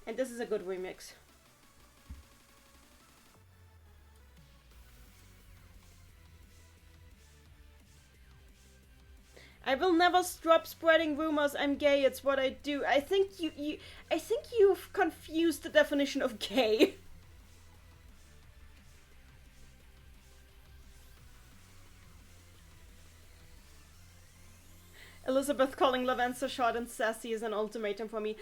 A: And this is a good remix. I will never stop spreading rumors. I'm gay. It's what I do. I think you've confused the definition of gay. Elizabeth calling Lavenza short and sassy is an ultimatum for me.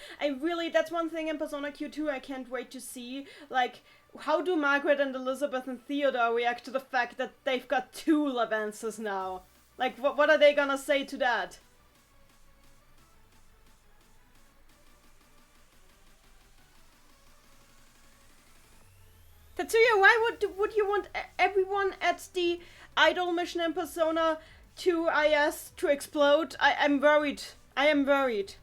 A: That's one thing in Persona Q2 I can't wait to see. Like, how do Margaret and Elizabeth and Theodore react to the fact that they've got 2 Lavenzas now? Like, what are they gonna say to that? Tetsuya, why would you want everyone at the idol mission in Persona 2 IS to explode? I'm worried. I am worried.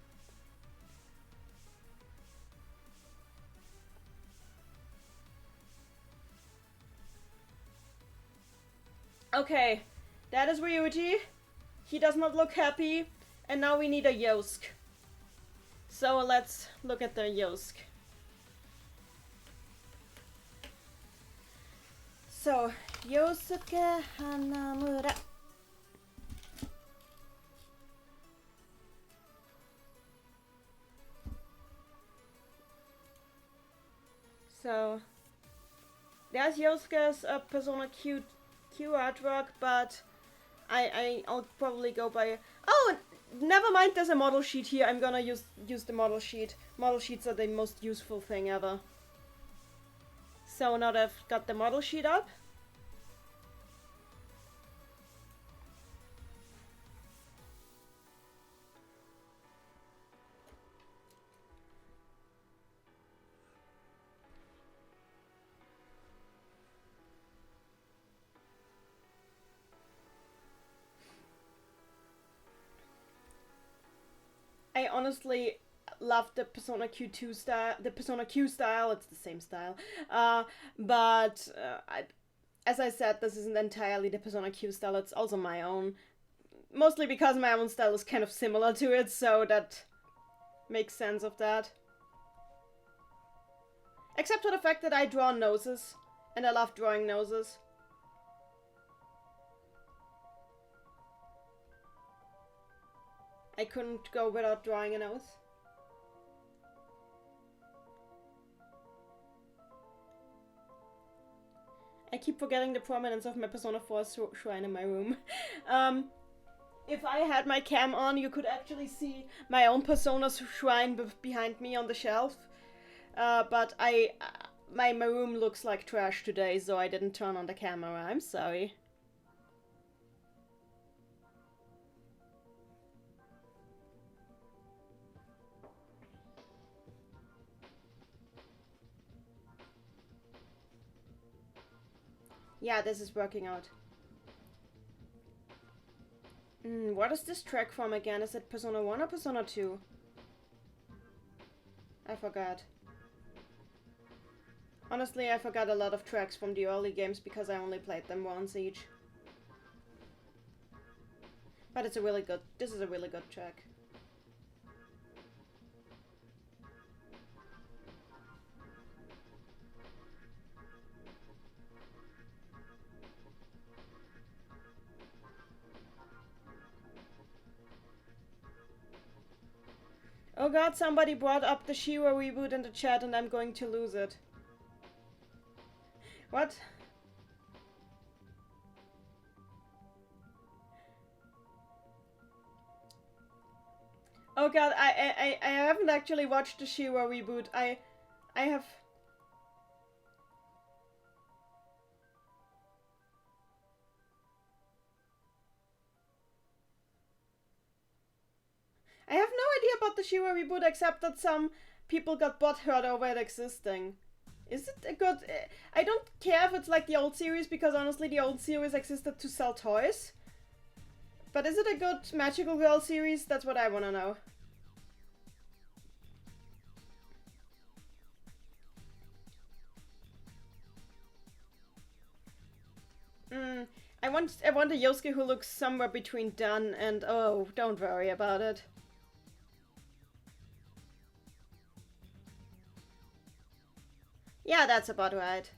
A: Okay, that is Ryuji. He does not look happy, and now we need a Yosuke. So let's look at the Yosuke. So, Yosuke Hanamura. So, there's Yosuke's Persona Q artwork, but I'll probably go by... Oh, never mind, there's a model sheet here. I'm gonna use the model sheet. Model sheets are the most useful thing ever. So now that I've got the model sheet up, I honestly love the Persona Q2 style. The Persona Q style, it's the same style. But as I said, this isn't entirely the Persona Q style, it's also my own. Mostly because my own style is kind of similar to it, so that makes sense of that. Except for the fact that I draw noses, and I love drawing noses. I couldn't go without drawing a nose. I keep forgetting the prominence of my Persona 4 shrine in my room. If I had my cam on, you could actually see my own Persona shrine behind me on the shelf. But my room looks like trash today, so I didn't turn on the camera. I'm sorry. Yeah, this is working out. What is this track from again? Is it Persona 1 or Persona 2? I forgot. Honestly, I forgot a lot of tracks from the early games because I only played them once each. But it's a really good... This is a really good track. Oh god, somebody brought up the Shira reboot in the chat and I'm going to lose it. What? Oh god, I haven't actually watched the Shira reboot. I have... I have no idea about the Shira reboot except that some people got butthurt over it existing. Is it a good... I don't care if it's like the old series because honestly the old series existed to sell toys. But is it a good Magical Girl series? That's what I wanna know. I want a Yosuke who looks somewhere between done and oh, don't worry about it. Yeah, that's about right.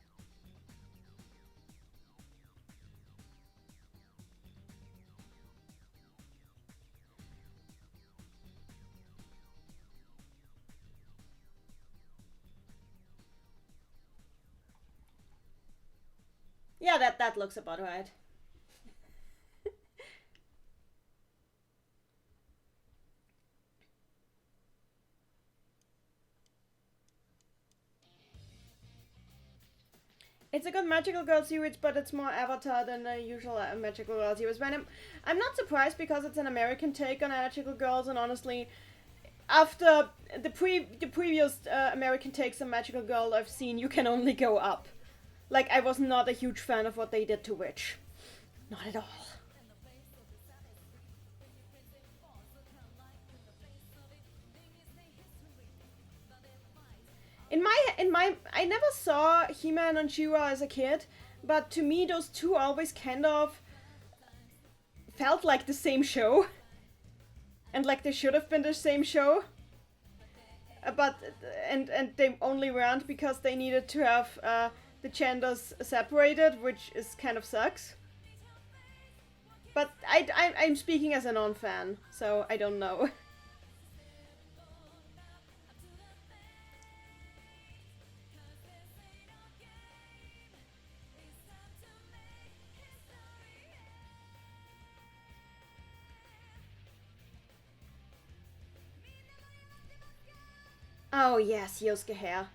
A: Yeah, that looks about right. It's a good Magical Girl series, but it's more Avatar than the usual Magical Girl series. When I'm not surprised because it's an American take on Magical Girls, and honestly, after the previous American takes on Magical Girl I've seen, you can only go up. Like, I was not a huge fan of what they did to Witch. Not at all. I never saw He-Man and She-Ra as a kid, but to me those two always kind of felt like the same show. And like they should have been the same show. But, and they only weren't because they needed to have the genders separated, which is kind of sucks. But I'm speaking as a non-fan, so I don't know. Oh yes, Yosuke hair.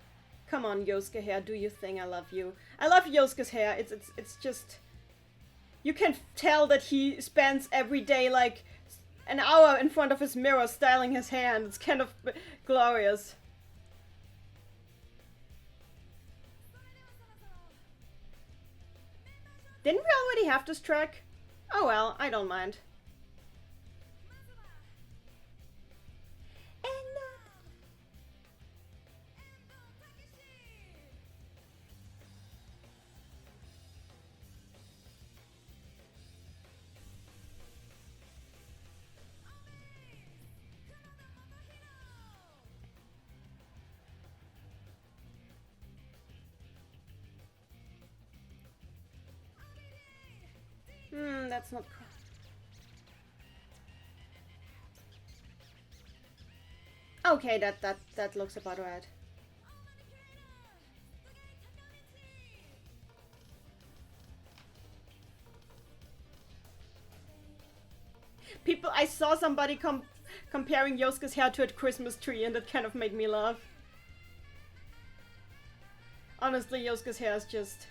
A: Come on, Yosuke hair, do your thing. I love you. I love Yosuke's hair. It's just, you can tell that he spends every day like an hour in front of his mirror styling his hair, and it's kind of glorious. Didn't we already have this track? Oh well, I don't mind. That's not. Okay, that looks about right. People, I saw somebody comparing Yosuke's hair to a Christmas tree, and that kind of made me laugh. Honestly, Yosuke's hair is just.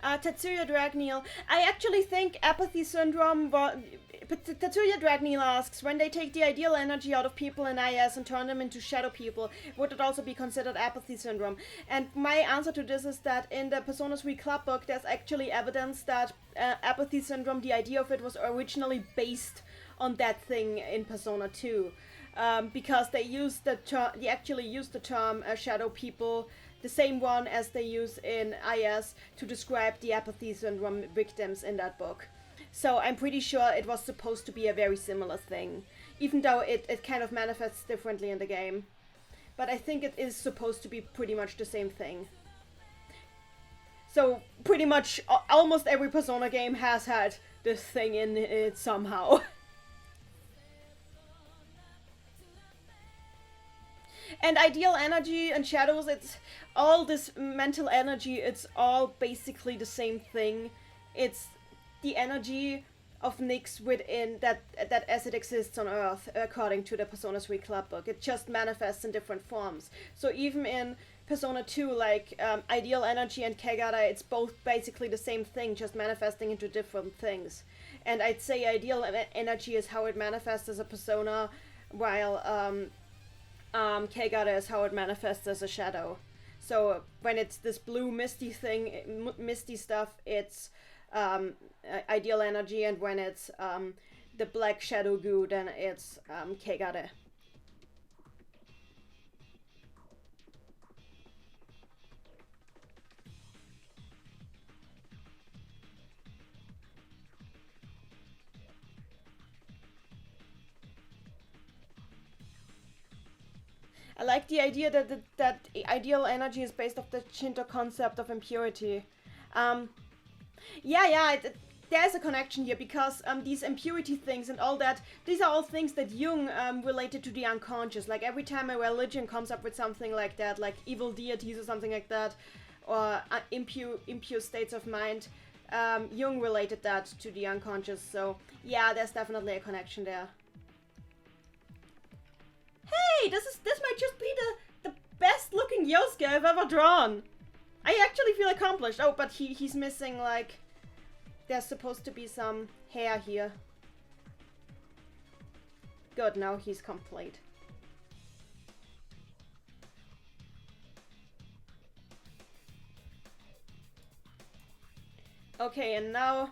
A: Tetsuya Dragneel. I actually think apathy syndrome. Tetsuya Dragneel asks, when they take the ideal energy out of people in IS and turn them into shadow people, would it also be considered apathy syndrome? And my answer to this is that in the Persona 3 club book, there's actually evidence that apathy syndrome, the idea of it, was originally based on that thing in Persona 2. Because they actually used the term shadow people, the same one as they use in IS to describe the apathy syndrome victims in that book. So I'm pretty sure it was supposed to be a very similar thing, even though it kind of manifests differently in the game. But I think it is supposed to be pretty much the same thing. So pretty much almost every Persona game has had this thing in it somehow. And ideal energy and shadows, it's all this mental energy, it's all basically the same thing. It's the energy of Nyx within that as it exists on Earth, according to the Persona 3 club book. It just manifests in different forms. So even in Persona 2, like ideal energy and Kegara, it's both basically the same thing, just manifesting into different things. And I'd say ideal energy is how it manifests as a persona, while Kegara is how it manifests as a shadow. So when it's this blue misty thing, misty stuff, it's ideal energy, and when it's the black shadow goo, then it's Kegare. I like the idea that ideal energy is based off the Shinto concept of impurity. There's a connection here, because these impurity things and all that, these are all things that Jung related to the unconscious. Like every time a religion comes up with something like that, like evil deities or something like that, or impure states of mind, Jung related that to the unconscious. So yeah, there's definitely a connection there. Hey, this might just be the best looking Yosuke I've ever drawn. I actually feel accomplished. Oh, but he's missing, like, there's supposed to be some hair here. Good, now he's complete. Okay, and now...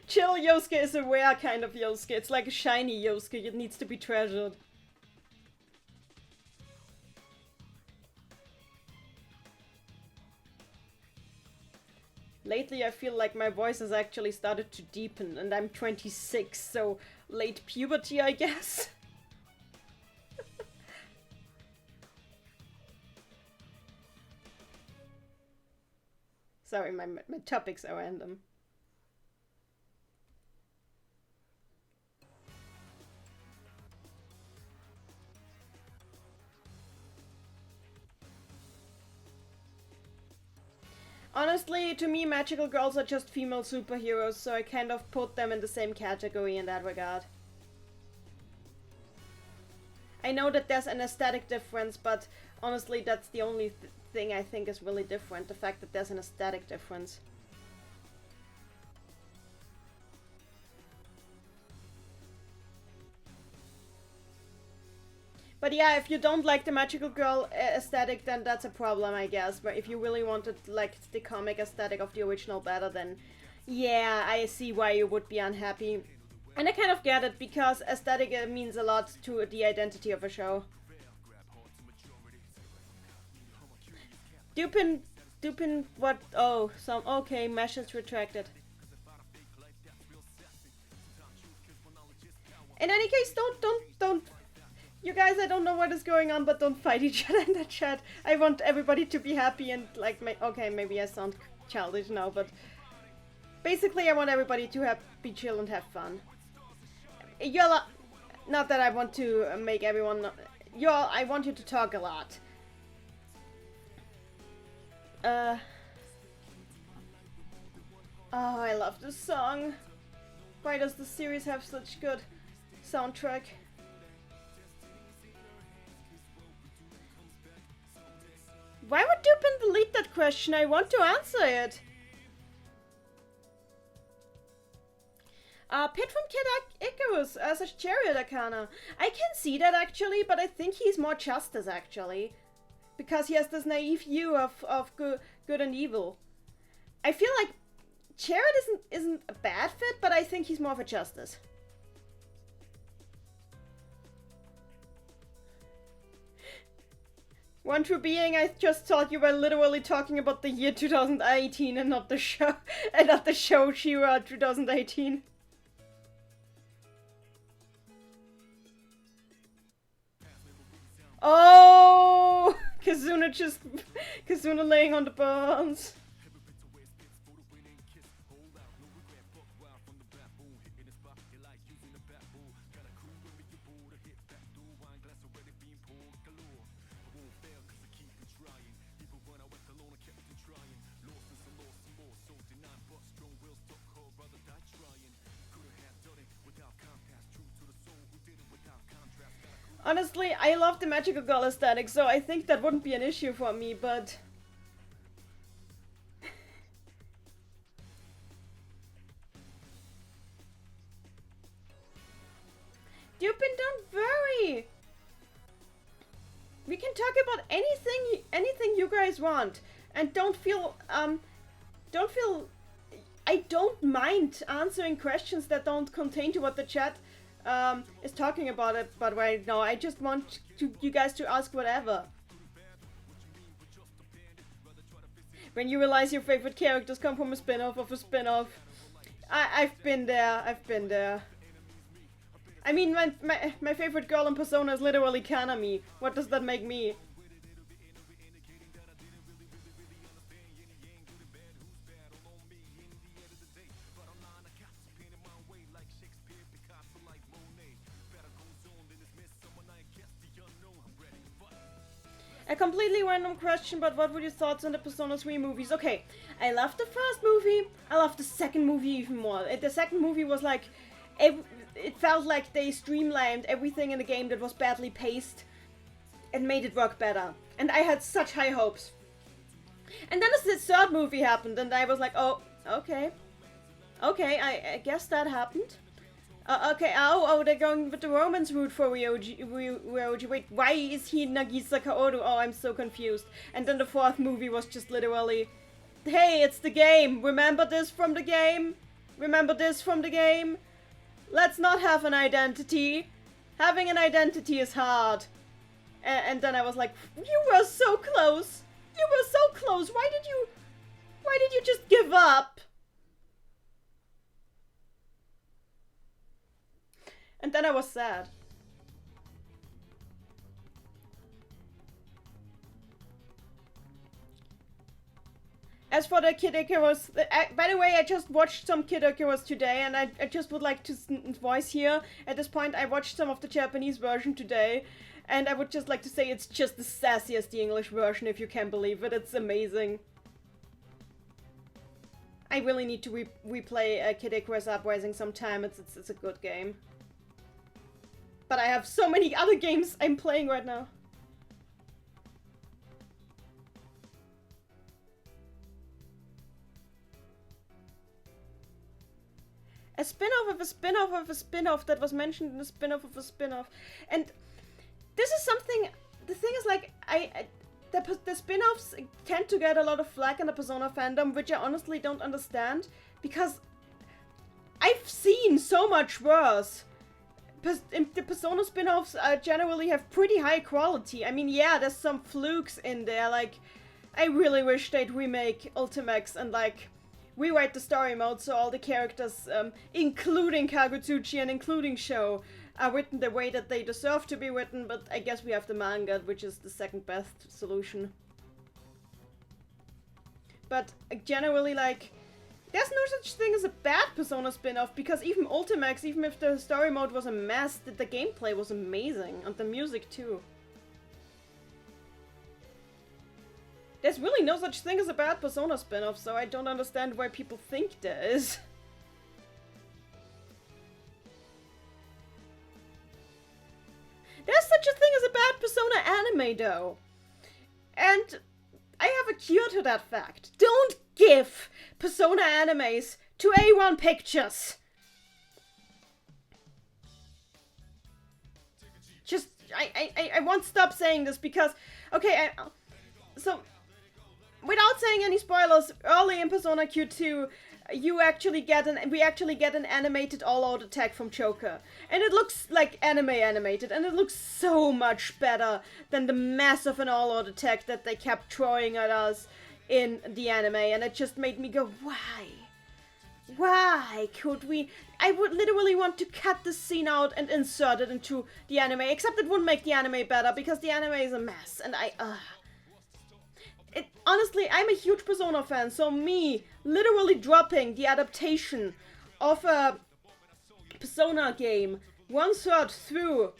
A: Chill Yosuke is a rare kind of Yosuke. It's like a shiny Yosuke. It needs to be treasured. Lately I feel like my voice has actually started to deepen, and I'm 26, so late puberty, I guess. Sorry, my topics are random. Honestly, to me, magical girls are just female superheroes, so I kind of put them in the same category in that regard. I know that there's an aesthetic difference, but honestly, that's the only thing I think is really different, the fact that there's an aesthetic difference. But yeah, if you don't like the magical girl aesthetic, then that's a problem, I guess. But if you really wanted like the comic aesthetic of the original better, then yeah, I see why you would be unhappy. And I kind of get it, because aesthetic means a lot to the identity of a show. Dupin, what? Oh, okay, mesh is retracted. In any case, don't. You guys, I don't know what is going on, but don't fight each other in the chat. I want everybody to be happy and like, okay, maybe I sound childish now, but basically I want everybody to be chill and have fun. Not that I want to make everyone, I want you to talk a lot. Oh, I love this song. Why does the series have such good soundtrack? Why would Dupin delete that question? I want to answer it. Pit from Kid Icarus as a Chariot Arcana. I can see that actually, but I think he's more Justice actually. Because he has this naive view of good and evil. I feel like Chariot isn't a bad fit, but I think he's more of a Justice. One true being, I just thought you were literally talking about the year 2018 and not the show, and not the show She-Ra 2018. Oh, Kazuna laying on the bones. Honestly, I love the magical girl aesthetic, so I think that wouldn't be an issue for me, but... Dupin, don't worry! We can talk about anything you guys want. And don't feel, I don't mind answering questions that don't contain to what the chat is talking about it, but right now I just want you guys to ask whatever. When you realize your favorite characters come from a spin-off of a spin-off. I've been there. I mean, my favorite girl in Persona is literally Kanami. What does that make me? A completely random question, but what were your thoughts on the Persona 3 movies? Okay, I loved the first movie. I loved the second movie even more. The second movie was like... It felt like they streamlined everything in the game that was badly paced and made it work better. And I had such high hopes. And then the third movie happened and I was like, oh, okay. Okay, I guess that happened. Okay, they're going with the romance route for Ryoji. Wait, why is he Nagisa Kaoru? Oh, I'm so confused. And then the fourth movie was just literally, hey, it's the game. Remember this from the game? Remember this from the game? Let's not have an identity. Having an identity is hard. And then I was like, you were so close. You were so close. Why did you just give up? And then I was sad. As for the Kid Icarus, by the way, I just watched some Kid Icarus today, and I just would like to voice here, at this point, I watched some of the Japanese version today, and I would just like to say it's just as sassy as the English version, if you can believe it. It's amazing. I really need to replay Kid Icarus Uprising sometime. It's a good game. But I have so many other games I'm playing right now. A spin-off of a spin-off of a spin-off that was mentioned in a spin-off of a spin-off. And this is something... The thing is, like, the spin-offs tend to get a lot of flack in the Persona fandom, which I honestly don't understand. Because I've seen so much worse. The Persona spin-offs generally have pretty high quality. I mean, yeah, there's some flukes in there. Like, I really wish they'd remake Ultimax and, like... rewrite the story mode so all the characters, including Kagutsuchi and including Sho, are written the way that they deserve to be written, but I guess we have the manga, which is the second best solution. But generally, like, there's no such thing as a bad Persona spin-off, because even Ultimax, even if the story mode was a mess, the gameplay was amazing, and the music too. There's really no such thing as a bad Persona spin-off, so I don't understand why people think there is. There's such a thing as a bad Persona anime, though. And I have a cure to that fact. Don't give Persona animes to A1 Pictures. Just, I won't stop saying this because, okay, so... Without saying any spoilers, early in Persona Q2, we actually get an animated all-out attack from Choker. And it looks like animated, and it looks so much better than the mess of an all-out attack that they kept throwing at us in the anime, and it just made me go, why? Why could we? I would literally want to cut this scene out and insert it into the anime, except it wouldn't make the anime better, because the anime is a mess, and honestly, I'm a huge Persona fan, so me literally dropping the adaptation of a Persona game 1/3 through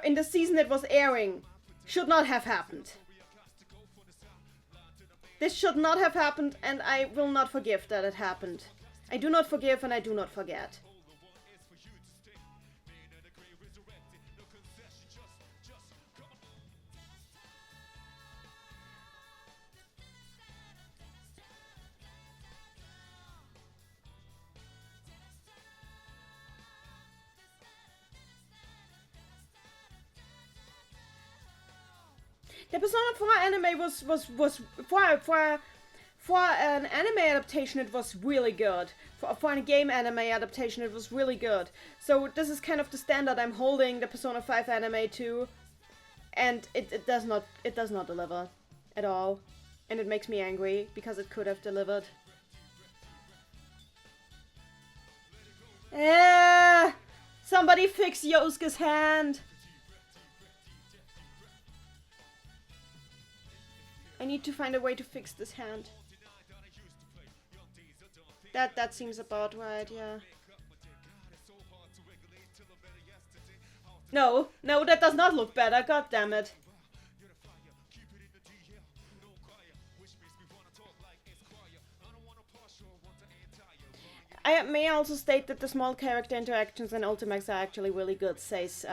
A: in the season it was airing should not have happened. This should not have happened, and I will not forgive that it happened. I do not forgive and I do not forget. The Persona 4 anime was for an anime adaptation it was really good. For a game anime adaptation it was really good. So this is kind of the standard I'm holding the Persona 5 anime to, and it does not deliver at all, and it makes me angry because it could have delivered. Somebody fix Yosuke's hand. I need to find a way to fix this hand. That seems about right, yeah. No, that does not look better, god damn it. I may also state that the small character interactions in Ultimax are actually really good, says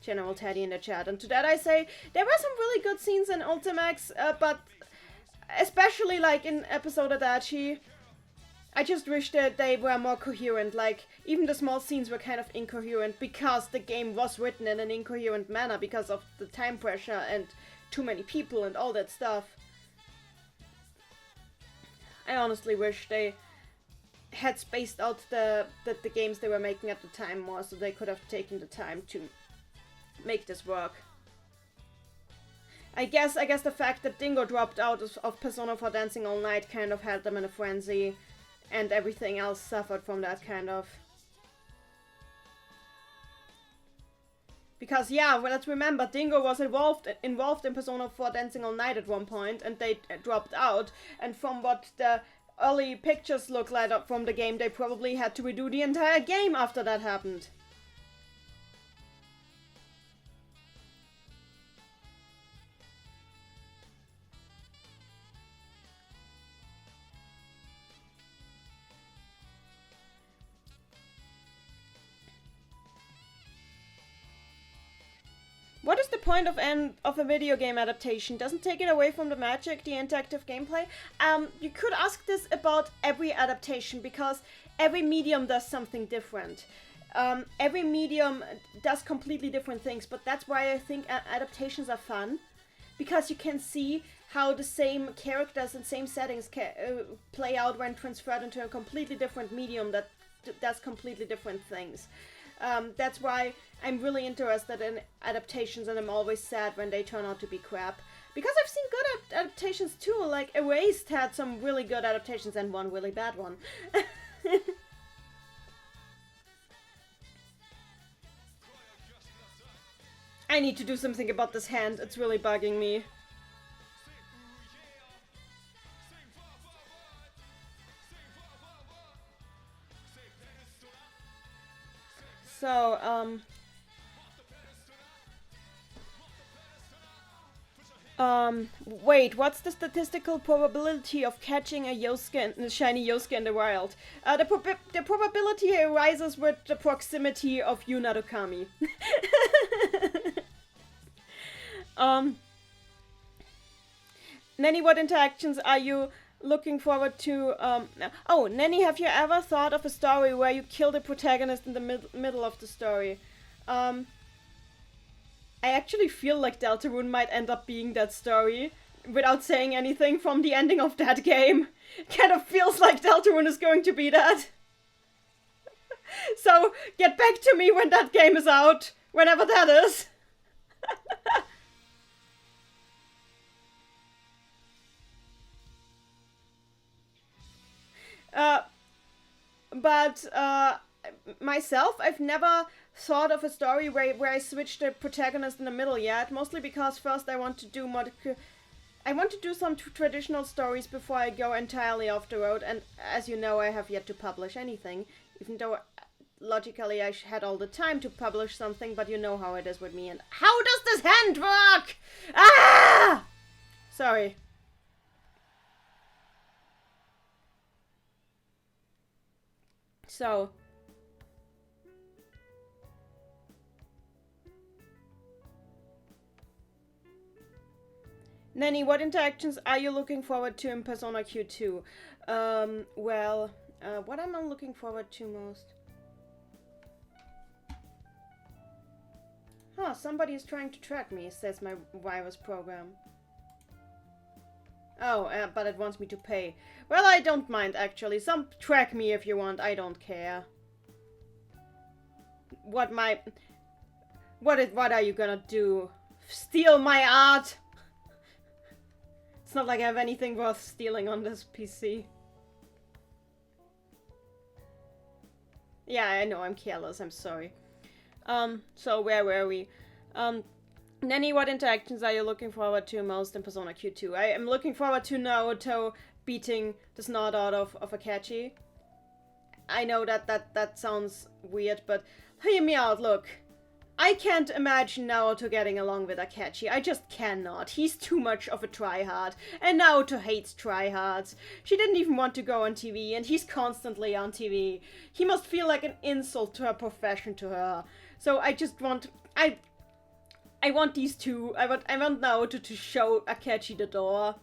A: General Teddy in the chat. And to that I say, there were some really good scenes in Ultimax, but especially like in episode Adachi, I just wish that they were more coherent. Like, even the small scenes were kind of incoherent because the game was written in an incoherent manner because of the time pressure and too many people and all that stuff. I honestly wish they had spaced out the games they were making at the time more, so they could have taken the time to make this work. I guess the fact that Dingo dropped out of Persona 4 Dancing All Night kind of had them in a frenzy, and everything else suffered from that kind of. Because yeah, well, let's remember, Dingo was involved in Persona 4 Dancing All Night at one point, and they dropped out. And from what the early pictures look like from the game, they probably had to redo the entire game after that happened. What is the point of a video game adaptation? Doesn't take it away from the magic, the interactive gameplay? You could ask this about every adaptation, because every medium does something different. Every medium does completely different things, but that's why I think adaptations are fun, because you can see how the same characters and same settings play out when transferred into a completely different medium that does completely different things. That's why I'm really interested in adaptations, and I'm always sad when they turn out to be crap. Because I've seen good adaptations too, like Erased had some really good adaptations and one really bad one. I need to do something about this hand, it's really bugging me. So, wait, what's the statistical probability of catching a shiny Yosuke in the wild? The probability arises with the proximity of Yu Narukami. Neni, what interactions are you looking forward to? Oh, Neni, have you ever thought of a story where you kill the protagonist in the middle of the story? I actually feel like Deltarune might end up being that story, without saying anything from the ending of that game. Kind of feels like Deltarune is going to be that. So, get back to me when that game is out, whenever that is. But myself, I've never thought of a story where I switch the protagonist in the middle yet, mostly because first I want to do some traditional stories before I go entirely off the road, and as you know, I have yet to publish anything, even though logically I had all the time to publish something, but you know how it is with me. And how does this hand work? Ah! Sorry. So, Neni, what interactions are you looking forward to in Persona Q2? What am I looking forward to most? Huh, somebody is trying to track me, says my virus program. Oh, but it wants me to pay. Well, I don't mind, actually. Some track me if you want, I don't care. What are you gonna do? Steal my art? It's not like I have anything worth stealing on this PC. Yeah, I know, I'm careless, I'm sorry. So where were we? Neni, what interactions are you looking forward to most in Persona Q2? I am looking forward to Naoto beating the snot out of Akechi. I know that sounds weird, but hear me out, look. I can't imagine Naoto getting along with Akechi. I just cannot. He's too much of a tryhard. And Naoto hates tryhards. She didn't even want to go on TV, and he's constantly on TV. He must feel like an insult to her profession to her. So I just want... I want these two. I want Naoto to show Akechi the door.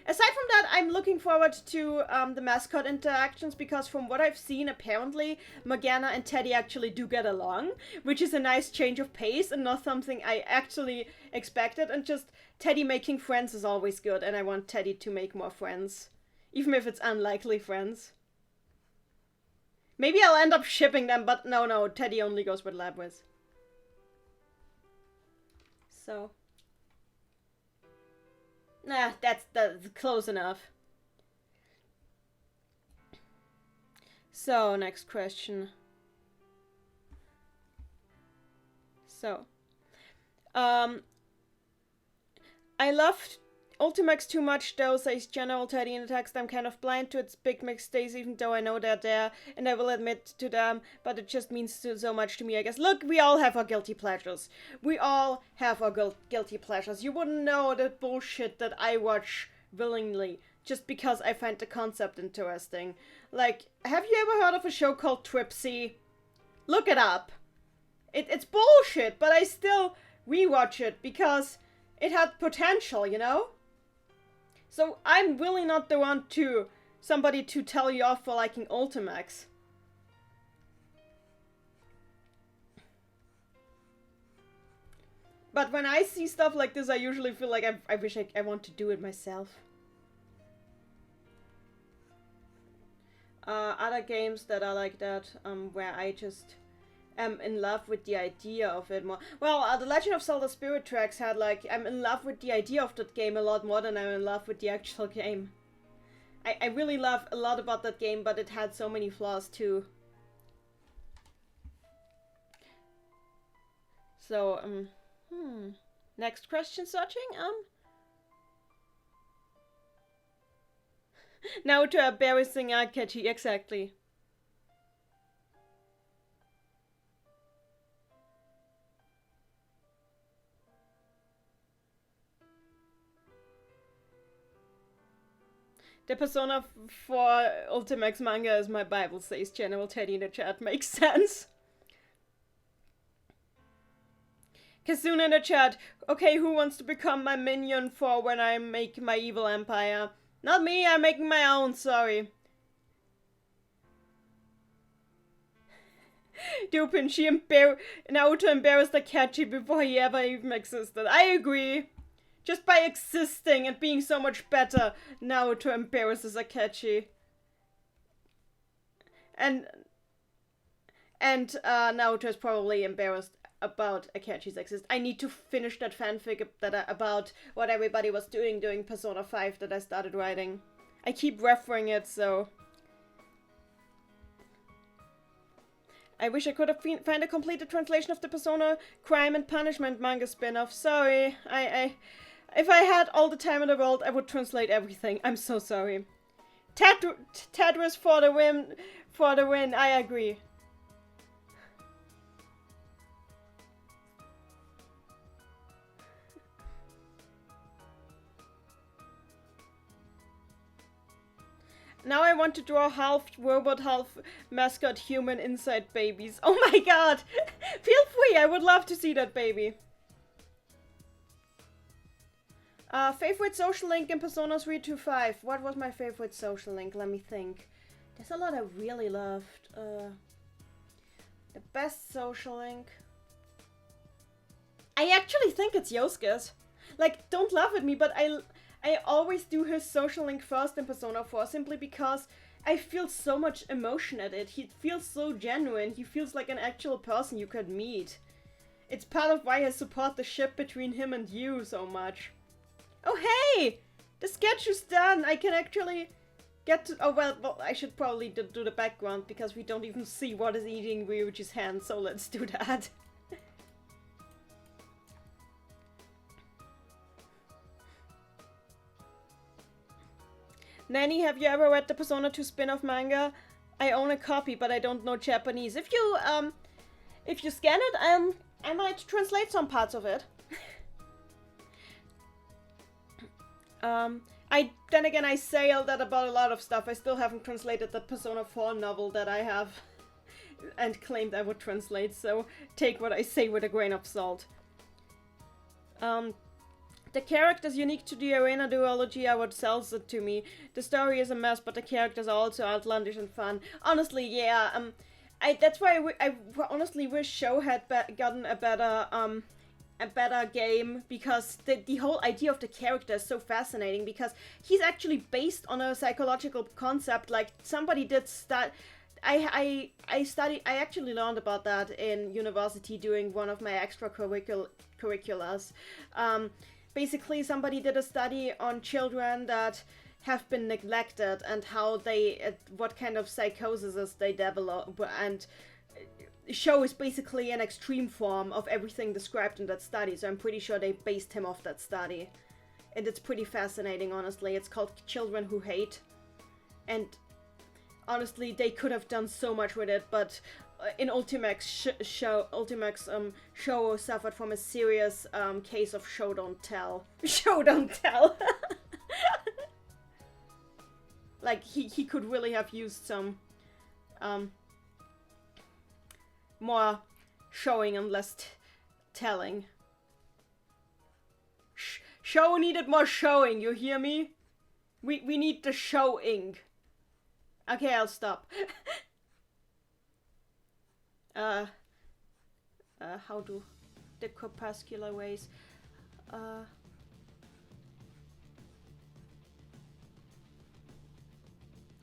A: Aside from that, I'm looking forward to the mascot interactions, because from what I've seen, apparently Morgana and Teddy actually do get along, which is a nice change of pace and not something I actually expected, and just Teddy making friends is always good, and I want Teddy to make more friends, even if it's unlikely friends. Maybe I'll end up shipping them, but no, Teddy only goes with Labwiz. So... Nah, that's close enough. So, next question. So, um, I loved Ultimax too much though, says General Teddy in the text. I'm kind of blind to its big mix days, even though I know they're there, and I will admit to them, but it just means so much to me, I guess. Look, we all have our guilty pleasures. We all have our guilty pleasures. You wouldn't know the bullshit that I watch willingly, just because I find the concept interesting. Like, have you ever heard of a show called Tripsy? Look it up. It's bullshit, but I still rewatch it because it had potential, you know? So I'm really not the one to somebody to tell you off for liking Ultimax. But when I see stuff like this, I usually feel like I wish I want to do it myself. Other games that are like that, where I just am in love with the idea of it more. Well, The Legend of Zelda Spirit Tracks had like, I'm in love with the idea of that game a lot more than I'm in love with the actual game. I really love a lot about that game, but it had so many flaws too. So, next question searching, Now to embarrassing catchy, exactly. The Persona 4 Ultimax manga is my Bible, says General Teddy in the chat. Makes sense. Kazuna in the chat. Okay, who wants to become my minion for when I make my evil empire? Not me, I'm making my own, sorry. Dupin, Naruto embarrassed Akechi before he ever even existed. I agree. Just by existing and being so much better, Naruto embarrasses Akechi. And Naruto is probably embarrassed about Akechi's existence. I need to finish that fanfic about what everybody was doing during Persona 5 that I started writing. I keep referring it, so... I wish I could have find a completed translation of the Persona Crime and Punishment manga spin-off. Sorry, if I had all the time in the world, I would translate everything. I'm so sorry. Tetris for the win, I agree. Now I want to draw half robot, half mascot human inside babies. Oh my god! Feel free, I would love to see that baby. Favorite social link in Persona 3 to 5. What was my favorite social link? Let me think. There's a lot I really loved. The best social link. I actually think it's Yosuke's. Like, don't laugh at me, but I always do his social link first in Persona 4 simply because I feel so much emotion at it. He feels so genuine. He feels like an actual person you could meet. It's part of why I support the ship between him and you so much. Oh hey! The sketch is done! I can actually get to... Oh well, I should probably do the background because we don't even see what is eating Ryuji's hand, so let's do that. Neni, have you ever read the Persona 2 spin-off manga? I own a copy, but I don't know Japanese. If you scan it, I might translate some parts of it. Then again, I say all that about a lot of stuff. I still haven't translated the Persona 4 novel that I have and claimed I would translate, so take what I say with a grain of salt. The characters unique to the arena duology are what sells it to me. The story is a mess, but the characters are also outlandish and fun. Honestly, yeah, that's why I honestly wish Sho had gotten a better game, because the whole idea of the character is so fascinating, because he's actually based on a psychological concept. Like, somebody did I actually learned about that in university doing one of my extracurriculars. Basically, somebody did a study on children that have been neglected and how what kind of psychosis they develop, and show is basically an extreme form of everything described in that study, so I'm pretty sure they based him off that study. And it's pretty fascinating, honestly. It's called Children Who Hate. And honestly, they could have done so much with it, but in Ultimax show suffered from a serious case of show don't tell. Show don't tell. Like he could really have used some more showing and less telling. Show needed more showing, you hear me? We need the showing. Okay, I'll stop. How do the corpuscular ways?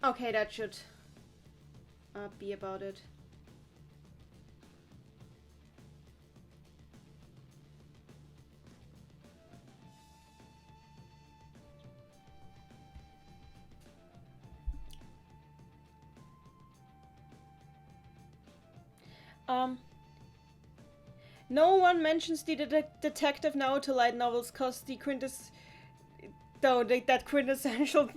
A: Okay, that should be about it. No one mentions the detective now to light novels cause the that quintessential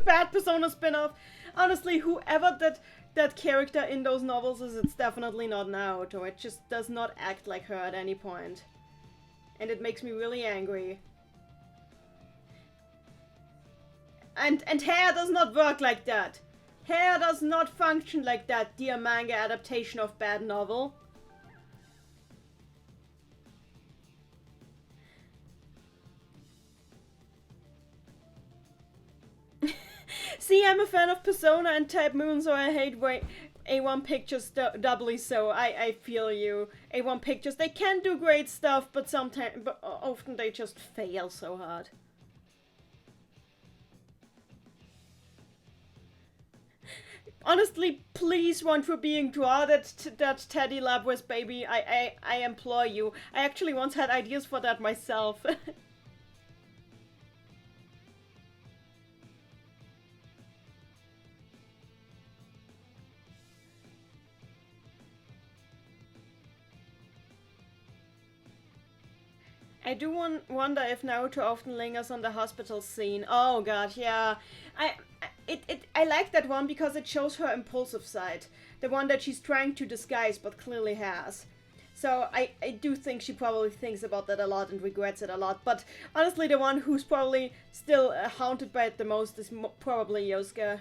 A: bad Persona spin-off. Honestly, whoever that character in those novels is, it's definitely not Naoto. It just does not act like her at any point. And it makes me really angry. And hair does not work like that. Hair does not function like that, dear manga adaptation of bad novel. See, I'm a fan of Persona and Type Moon, so I hate A1 Pictures doubly so. I feel you. A1 Pictures, they can do great stuff, but often they just fail so hard. Honestly, please, one for being draw that Teddy Labwest baby. I implore you. I actually once had ideas for that myself. I do wonder if Naruto often lingers on the hospital scene. Oh god, yeah. I like that one because it shows her impulsive side. The one that she's trying to disguise but clearly has. So I do think she probably thinks about that a lot and regrets it a lot. But honestly, the one who's probably still haunted by it the most is probably Yosuke.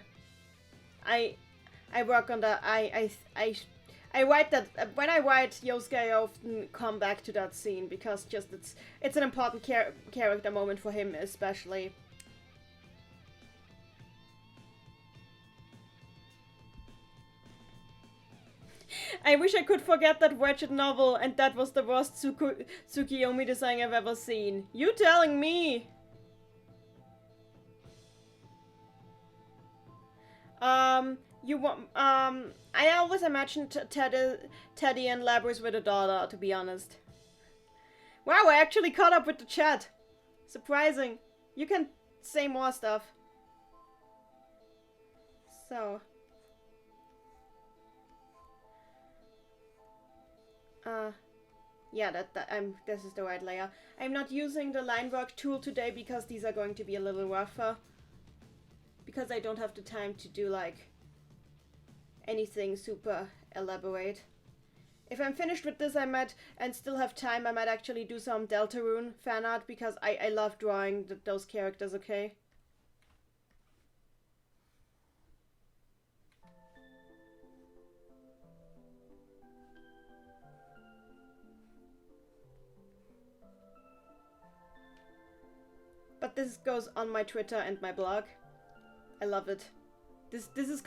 A: I work on that. I write that when I write Yosuke, I often come back to that scene because just it's an important character moment for him especially. I wish I could forget that wretched novel, and that was the worst Tsukiyomi design I've ever seen. You telling me? I always imagined Teddy and Labris with a daughter, to be honest. Wow, I actually caught up with the chat. Surprising. You can say more stuff. So. Yeah, this is the right layer. I'm not using the line work tool today because these are going to be a little rougher. Because I don't have the time to do, like, anything super elaborate. If I'm finished with this, and still have time, I might actually do some Deltarune fan art because I love drawing those characters, okay? But this goes on my Twitter and my blog. I love it. This has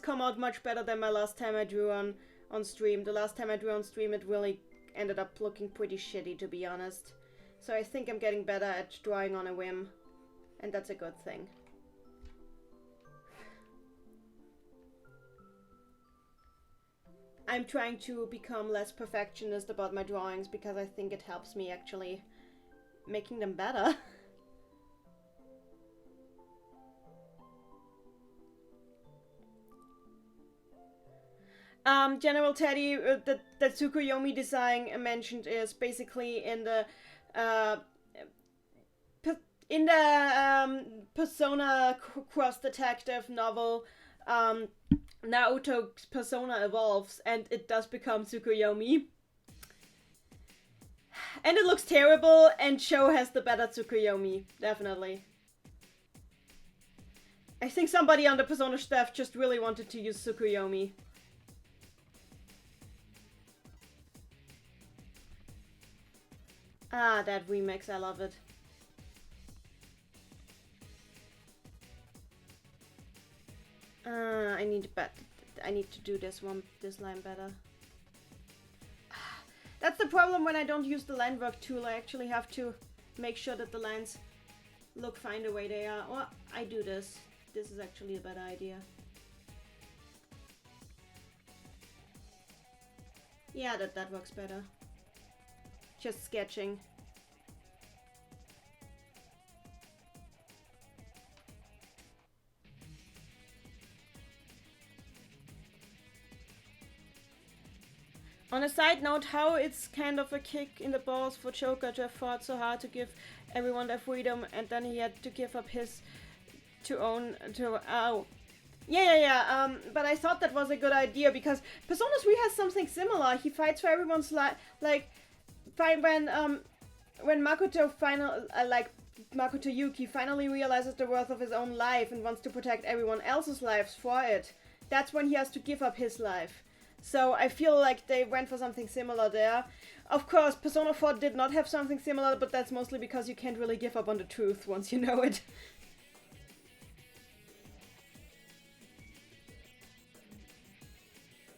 A: come out much better than my last time I drew on stream. The last time I drew on stream, it really ended up looking pretty shitty, to be honest. So I think I'm getting better at drawing on a whim, and that's a good thing. I'm trying to become less perfectionist about my drawings because I think it helps me actually making them better. General Teddy, the Tsukuyomi design mentioned is basically in the Persona Cross Detective novel. Naoto's persona evolves and it does become Tsukuyomi. And it looks terrible, and Sho has the better Tsukuyomi, definitely. I think somebody on the Persona staff just really wanted to use Tsukuyomi. Ah, that remix, I love it. I need to do this line better. That's the problem when I don't use the line work tool. I actually have to make sure that the lines look fine the way they are. Or I do this. This is actually a better idea. Yeah, that works better. Just sketching. On a side note, how it's kind of a kick in the balls for Joker to have fought so hard to give everyone their freedom, and then he had to give up his Yeah. But I thought that was a good idea because Persona 3 has something similar. He fights for everyone's when Makoto Makoto Yuki finally realizes the worth of his own life and wants to protect everyone else's lives for it. That's when he has to give up his life. So I feel like they went for something similar there. Of course, Persona 4 did not have something similar, but that's mostly because you can't really give up on the truth once you know it.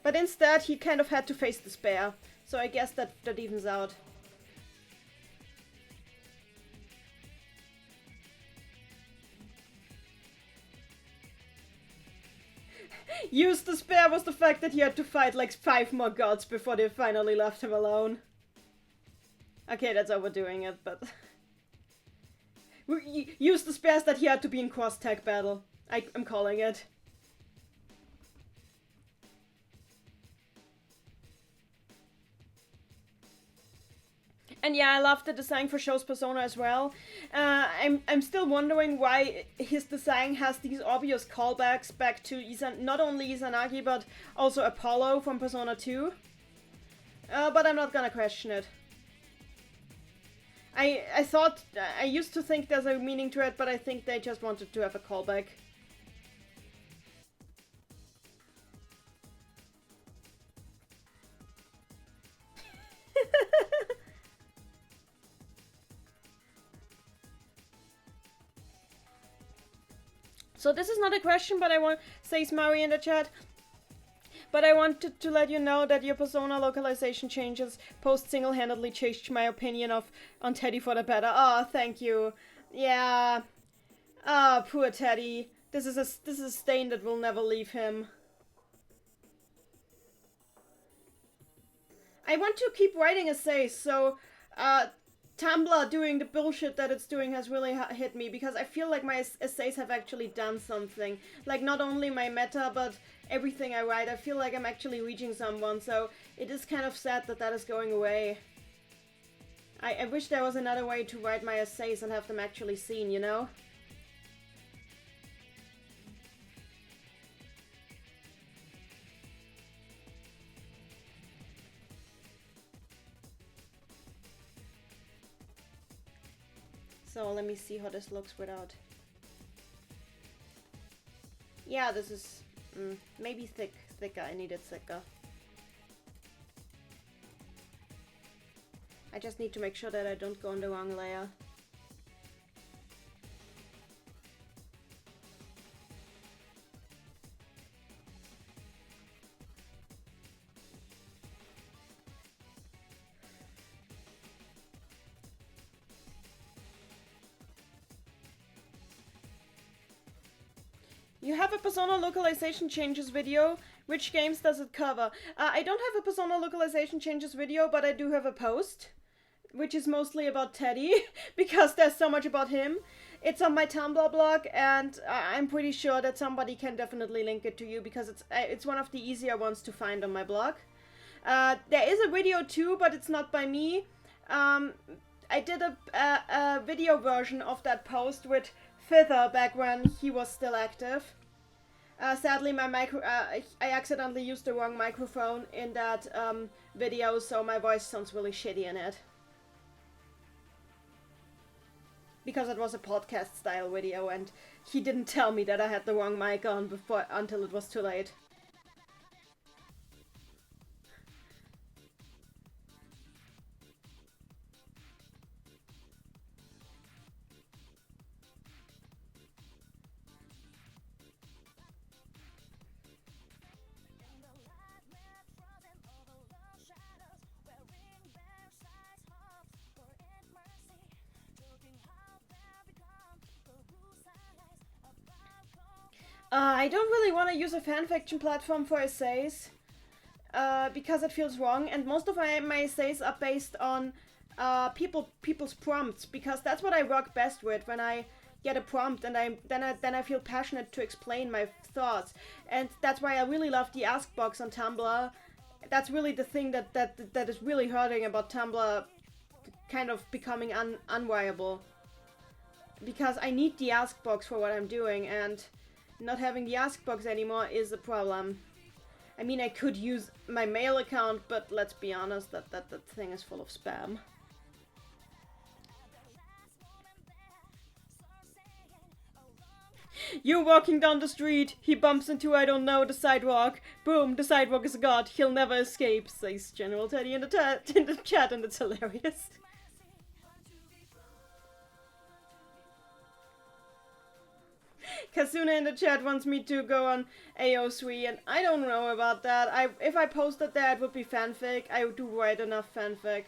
A: But instead, he kind of had to face despair. So I guess that evens out. Use despair was the fact that he had to fight like 5 more gods before they finally left him alone. Okay, that's overdoing it, but... Use despair is that he had to be in cross-tag battle. I'm calling it. And yeah, I love the design for Sho's persona as well. I'm still wondering why his design has these obvious callbacks back to not only Izanagi but also Apollo from Persona 2. But I'm not gonna question it. I used to think there's a meaning to it, but I think they just wanted to have a callback. So this is not a question, but I want, says Mari in the chat, but I wanted to let you know that your persona localization changes post single-handedly changed my opinion on Teddy for the better. Oh, thank you. Yeah. Ah, oh, poor Teddy. This is a stain that will never leave him. I want to keep writing essays, so Tumblr doing the bullshit that it's doing has really hit me, because I feel like my essays have actually done something. Like, not only my meta, but everything I write. I feel like I'm actually reaching someone, so it is kind of sad that that is going away. I wish there was another way to write my essays and have them actually seen, you know? So let me see how this looks without. Yeah, this is maybe thicker. I need it thicker. I just need to make sure that I don't go on the wrong layer. You have a Persona localization changes video. Which games does it cover? I don't have a Persona localization changes video, but I do have a post, which is mostly about Teddy, because there's so much about him. It's on my Tumblr blog, and I'm pretty sure that somebody can definitely link it to you because it's one of the easier ones to find on my blog. There is a video too, but it's not by me. I did a video version of that post with Fither back when he was still active. Sadly, I accidentally used the wrong microphone in that video, so my voice sounds really shitty in it. Because it was a podcast style video, and he didn't tell me that I had the wrong mic on until it was too late. I don't really want to use a fanfiction platform for essays, because it feels wrong, and most of my essays are based on people's prompts, because that's what I work best with, when I get a prompt and then I feel passionate to explain my thoughts, and that's why I really love the ask box on Tumblr. That's really the thing that is really hurting about Tumblr kind of becoming unviable, because I need the ask box for what I'm doing, and not having the ask box anymore is a problem. I mean, I could use my mail account, but let's be honest, that thing is full of spam. You're walking down the street, he bumps into, I don't know, the sidewalk. Boom, the sidewalk is a god, he'll never escape, says General Teddy in the chat, and it's hilarious. Kasuna in the chat wants me to go on AO3, and I don't know about that. If I posted there, it would be fanfic. I do write enough fanfic.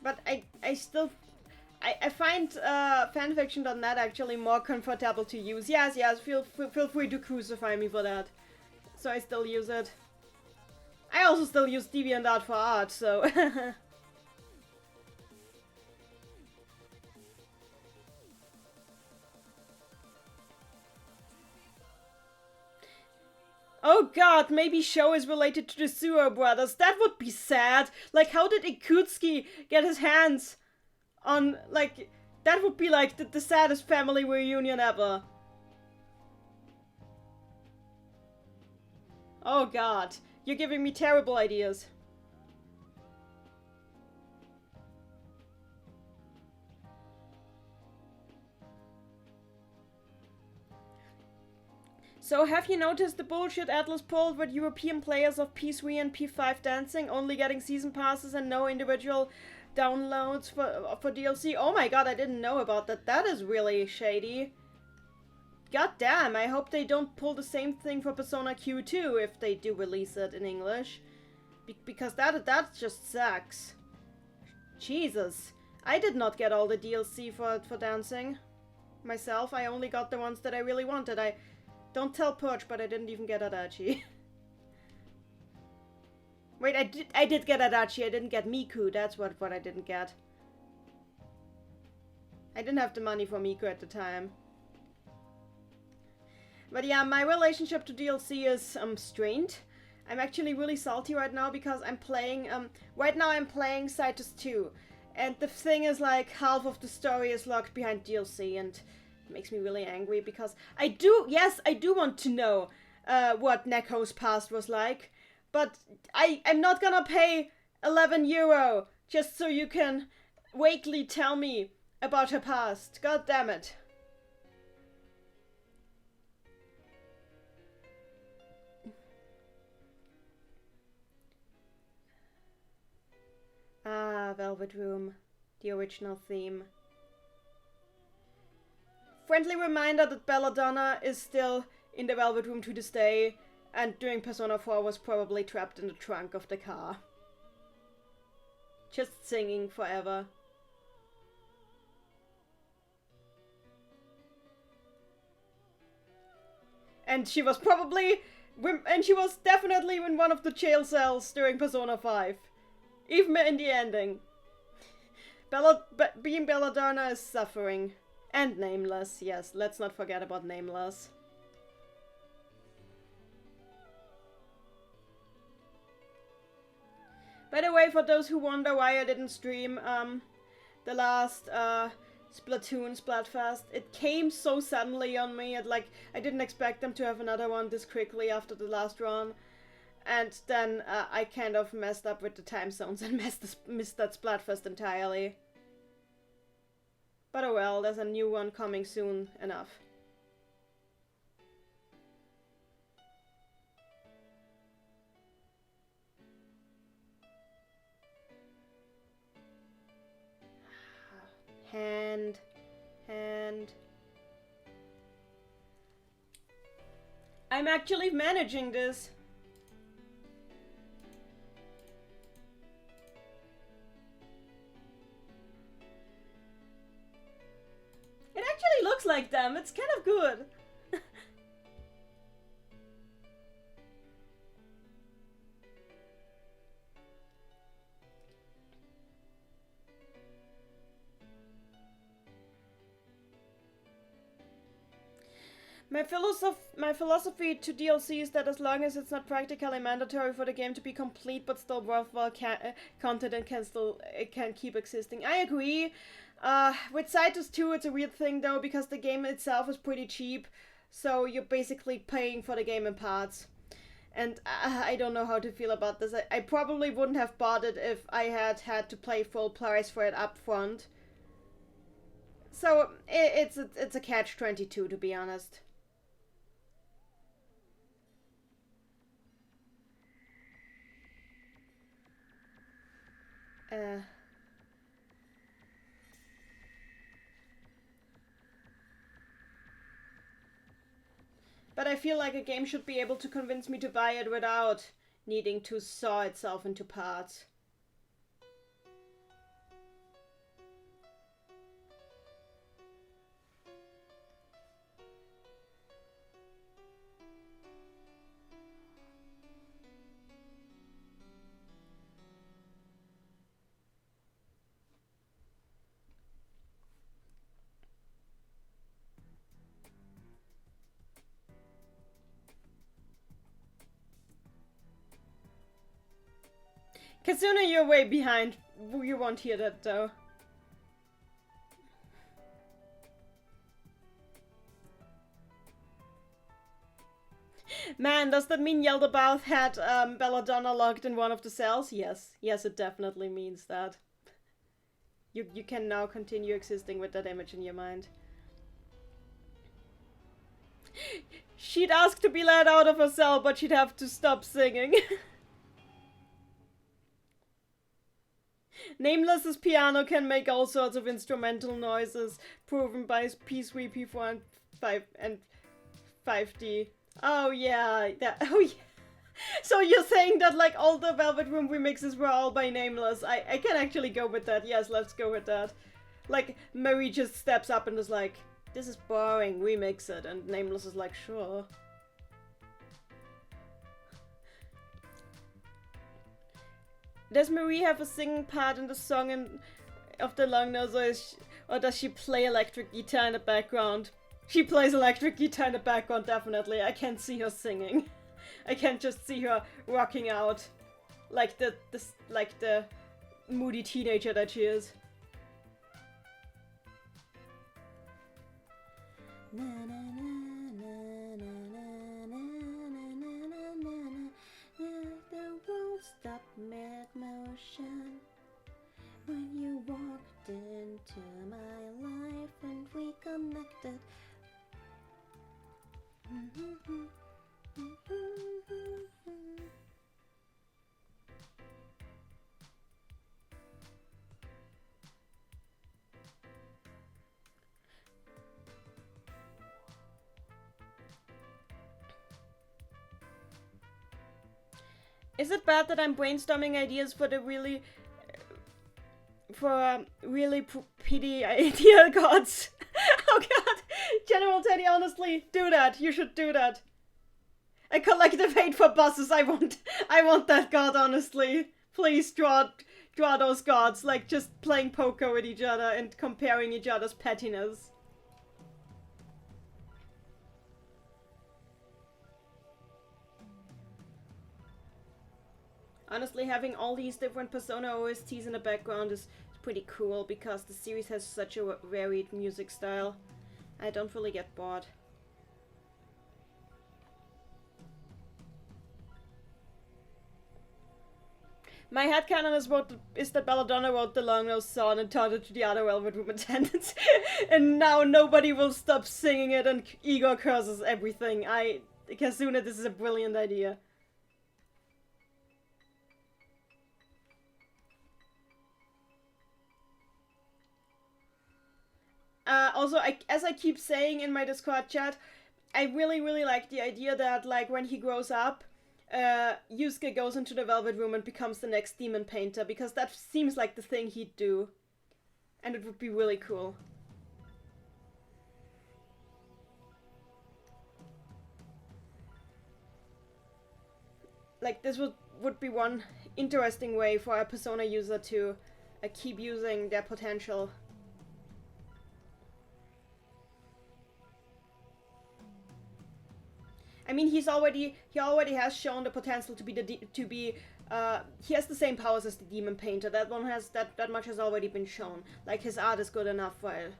A: But I still... I find fanfiction.net actually more comfortable to use. Yes, feel free to crucify me for that. So I still use it. I also still use DeviantArt for art, so... Oh god, maybe Sho is related to the Suo brothers. That would be sad. Like, how did Ikutsuki get his hands on, like... That would be like the saddest family reunion ever. Oh god. You're giving me terrible ideas. So have you noticed the bullshit Atlas pulled with European players of P3 and P5 dancing only getting season passes and no individual downloads for DLC? Oh my god, I didn't know about that. That is really shady. God damn, I hope they don't pull the same thing for Persona Q2 if they do release it in English. Because that just sucks. Jesus. I did not get all the DLC for dancing myself. I only got the ones that I really wanted. Don't tell Purge, but I didn't even get Adachi. Wait, I did get Adachi. I didn't get Miku. That's what I didn't get. I didn't have the money for Miku at the time. But yeah, my relationship to DLC is strained. I'm actually really salty right now because I'm playing, right now I'm playing Citus 2. And the thing is, like, half of the story is locked behind DLC, and it makes me really angry because I do want to know what Neko's past was like. But I'm not gonna pay €11 just so you can vaguely tell me about her past. God damn it. Ah, Velvet Room. The original theme. Friendly reminder that Belladonna is still in the Velvet Room to this day, and during Persona 4 was probably trapped in the trunk of the car. Just singing forever. And she was probably And she was definitely in one of the jail cells during Persona 5. Even in the ending. Being Belladonna is suffering. And Nameless, yes, let's not forget about Nameless. By the way, for those who wonder why I didn't stream the last Splatoon Splatfest, it came so suddenly on me. I didn't expect them to have another one this quickly after the last run. And then I kind of messed up with the time zones and missed that Splatfest entirely. But oh well, there's a new one coming soon enough. Hand. I'm actually managing this. It actually looks like them. It's kind of good. My philosophy to DLC is that as long as it's not practically mandatory for the game to be complete but still worthwhile content and can keep existing. I agree. With Citus 2 it's a weird thing though because the game itself is pretty cheap, so you're basically paying for the game in parts. And I don't know how to feel about this. I probably wouldn't have bought it if I had to pay full price for it up front. So it's a catch-22 to be honest. But I feel like a game should be able to convince me to buy it without needing to saw itself into parts. Kazuna, you're way behind. You won't hear that though. Man, does that mean Yeldabaoth had Belladonna locked in one of the cells? Yes. Yes, it definitely means that. You can now continue existing with that image in your mind. She'd ask to be let out of her cell, but she'd have to stop singing. Nameless's piano can make all sorts of instrumental noises, proven by P3, P4, and 5D. Oh yeah, oh yeah. So you're saying that like all the Velvet Room remixes were all by Nameless? I can actually go with that. Yes, let's go with that. Like Marie just steps up and is like, "This is boring. Remix it," and Nameless is like, "Sure." Does Marie have a singing part in the song of the long nose, or does she play electric guitar in the background? She plays electric guitar in the background, definitely. I can't see her singing. I can't just see her rocking out like the moody teenager that she is. Stop mid-motion when you walked into my life and we connected. Is it bad that I'm brainstorming ideas for really PD idea gods? Oh god! General Teddy, honestly, do that. You should do that. A collective hate for bosses. I want that god, honestly. Please draw those gods, like just playing poker with each other and comparing each other's pettiness. Honestly, having all these different Persona OSTs in the background is pretty cool because the series has such a varied music style. I don't really get bored. My headcanon is that Belladonna wrote the long-nosed song and taught it to the other Velvet Room attendants. And now nobody will stop singing it and Igor curses everything. Kazuna, this is a brilliant idea. Also, as I keep saying in my Discord chat, I really like the idea that, like, when he grows up, Yusuke goes into the Velvet Room and becomes the next demon painter, because that seems like the thing he'd do. And it would be really cool. Like, this would be one interesting way for a Persona user to keep using their potential. I mean, he already has shown the potential to be he has the same powers as the demon painter. That one has that much has already been shown. Like, his art is good enough for it.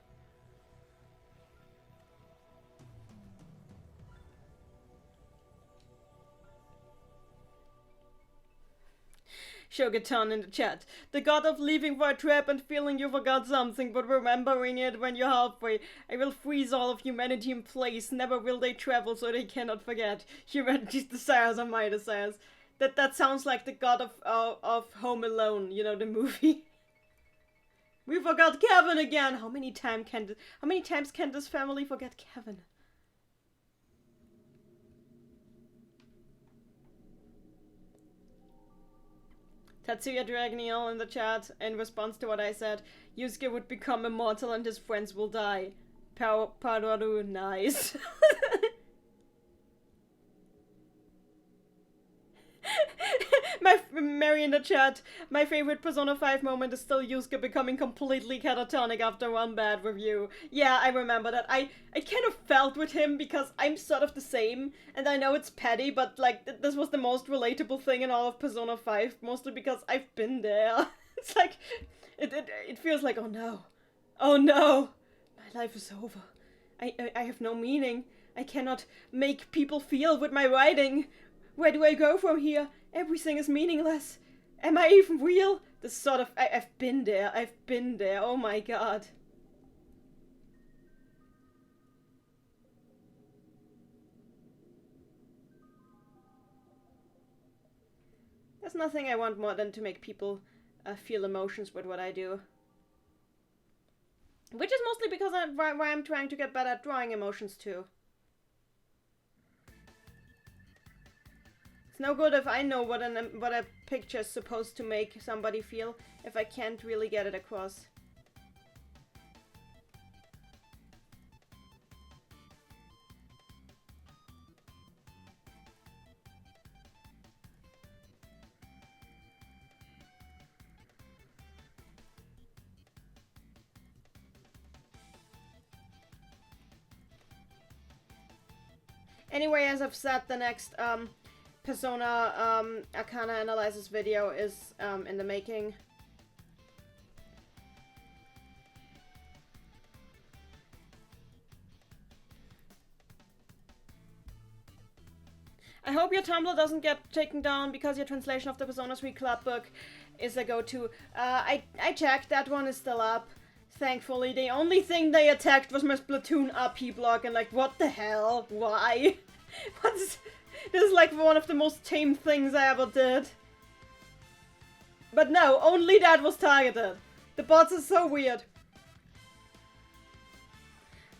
A: Shogaton in the chat. The god of leaving for a trap and feeling you forgot something, but remembering it when you're halfway. I will freeze all of humanity in place. Never will they travel, so they cannot forget. Humanity's desires are my desires. That sounds like the god of Home Alone, you know, the movie. We forgot Kevin again. How many times can this family forget Kevin? Tatsuya Dragneel in the chat, in response to what I said, Yusuke would become immortal and his friends will die. Pararu, nice. Mary in the chat, my favorite Persona 5 moment is still Yusuke becoming completely catatonic after one bad review. Yeah, I remember that. I kind of felt with him because I'm sort of the same, and I know it's petty, but like, this was the most relatable thing in all of Persona 5, mostly because I've been there. It's like, it feels like, oh no, my life is over. I have no meaning. I cannot make people feel with my writing. Where do I go from here? Everything is meaningless. Am I even real? This sort of... I've been there. Oh my god. There's nothing I want more than to make people feel emotions with what I do. Which is mostly because why I'm trying to get better at drawing emotions too. It's no good if I know what a picture is supposed to make somebody feel if I can't really get it across. Anyway, as I've said, the next Persona Arcana Analysis video is in the making. I hope your Tumblr doesn't get taken down because your translation of the Persona 3 club book is a go-to. I checked, that one is still up. Thankfully, the only thing they attacked was my Splatoon RP blog, and like, what the hell? Why? This is like one of the most tame things I ever did. But no, only that was targeted. The bots are so weird.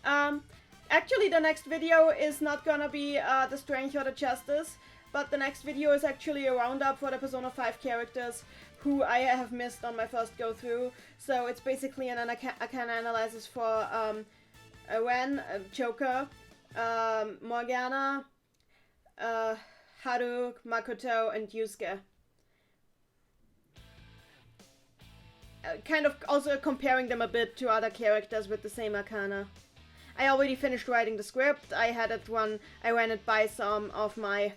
A: Actually, the next video is not gonna be the Strength or the Justice, but the next video is actually a roundup for the Persona 5 characters who I have missed on my first go-through. So it's basically an Arcana analysis for Ren, Joker, Morgana, Haru, Makoto, and Yusuke. Kind of also comparing them a bit to other characters with the same arcana. I already finished writing the script. I ran it by some of my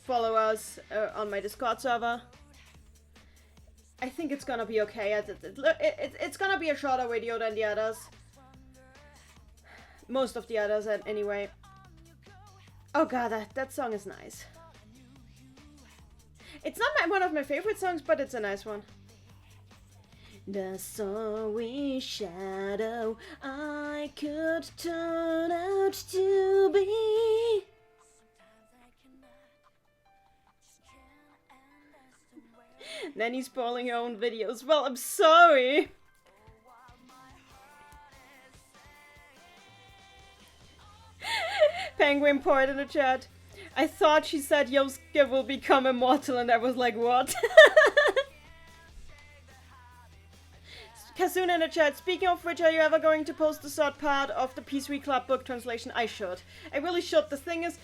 A: followers on my Discord server. I think it's gonna be okay. It's gonna be a shorter video than the others. Most of the others, anyway. Oh god, that song is nice. It's not one of my favorite songs, but it's a nice one. The sorry shadow I could turn out to be. Neni's spoiling her own videos. Well, I'm sorry. Penguin poured in the chat. I thought she said Yosuke will become immortal, and I was like, what? Kazuna in the chat. Speaking of which, are you ever going to post the third part of the P3 Club book translation? I should. I really should. The thing is,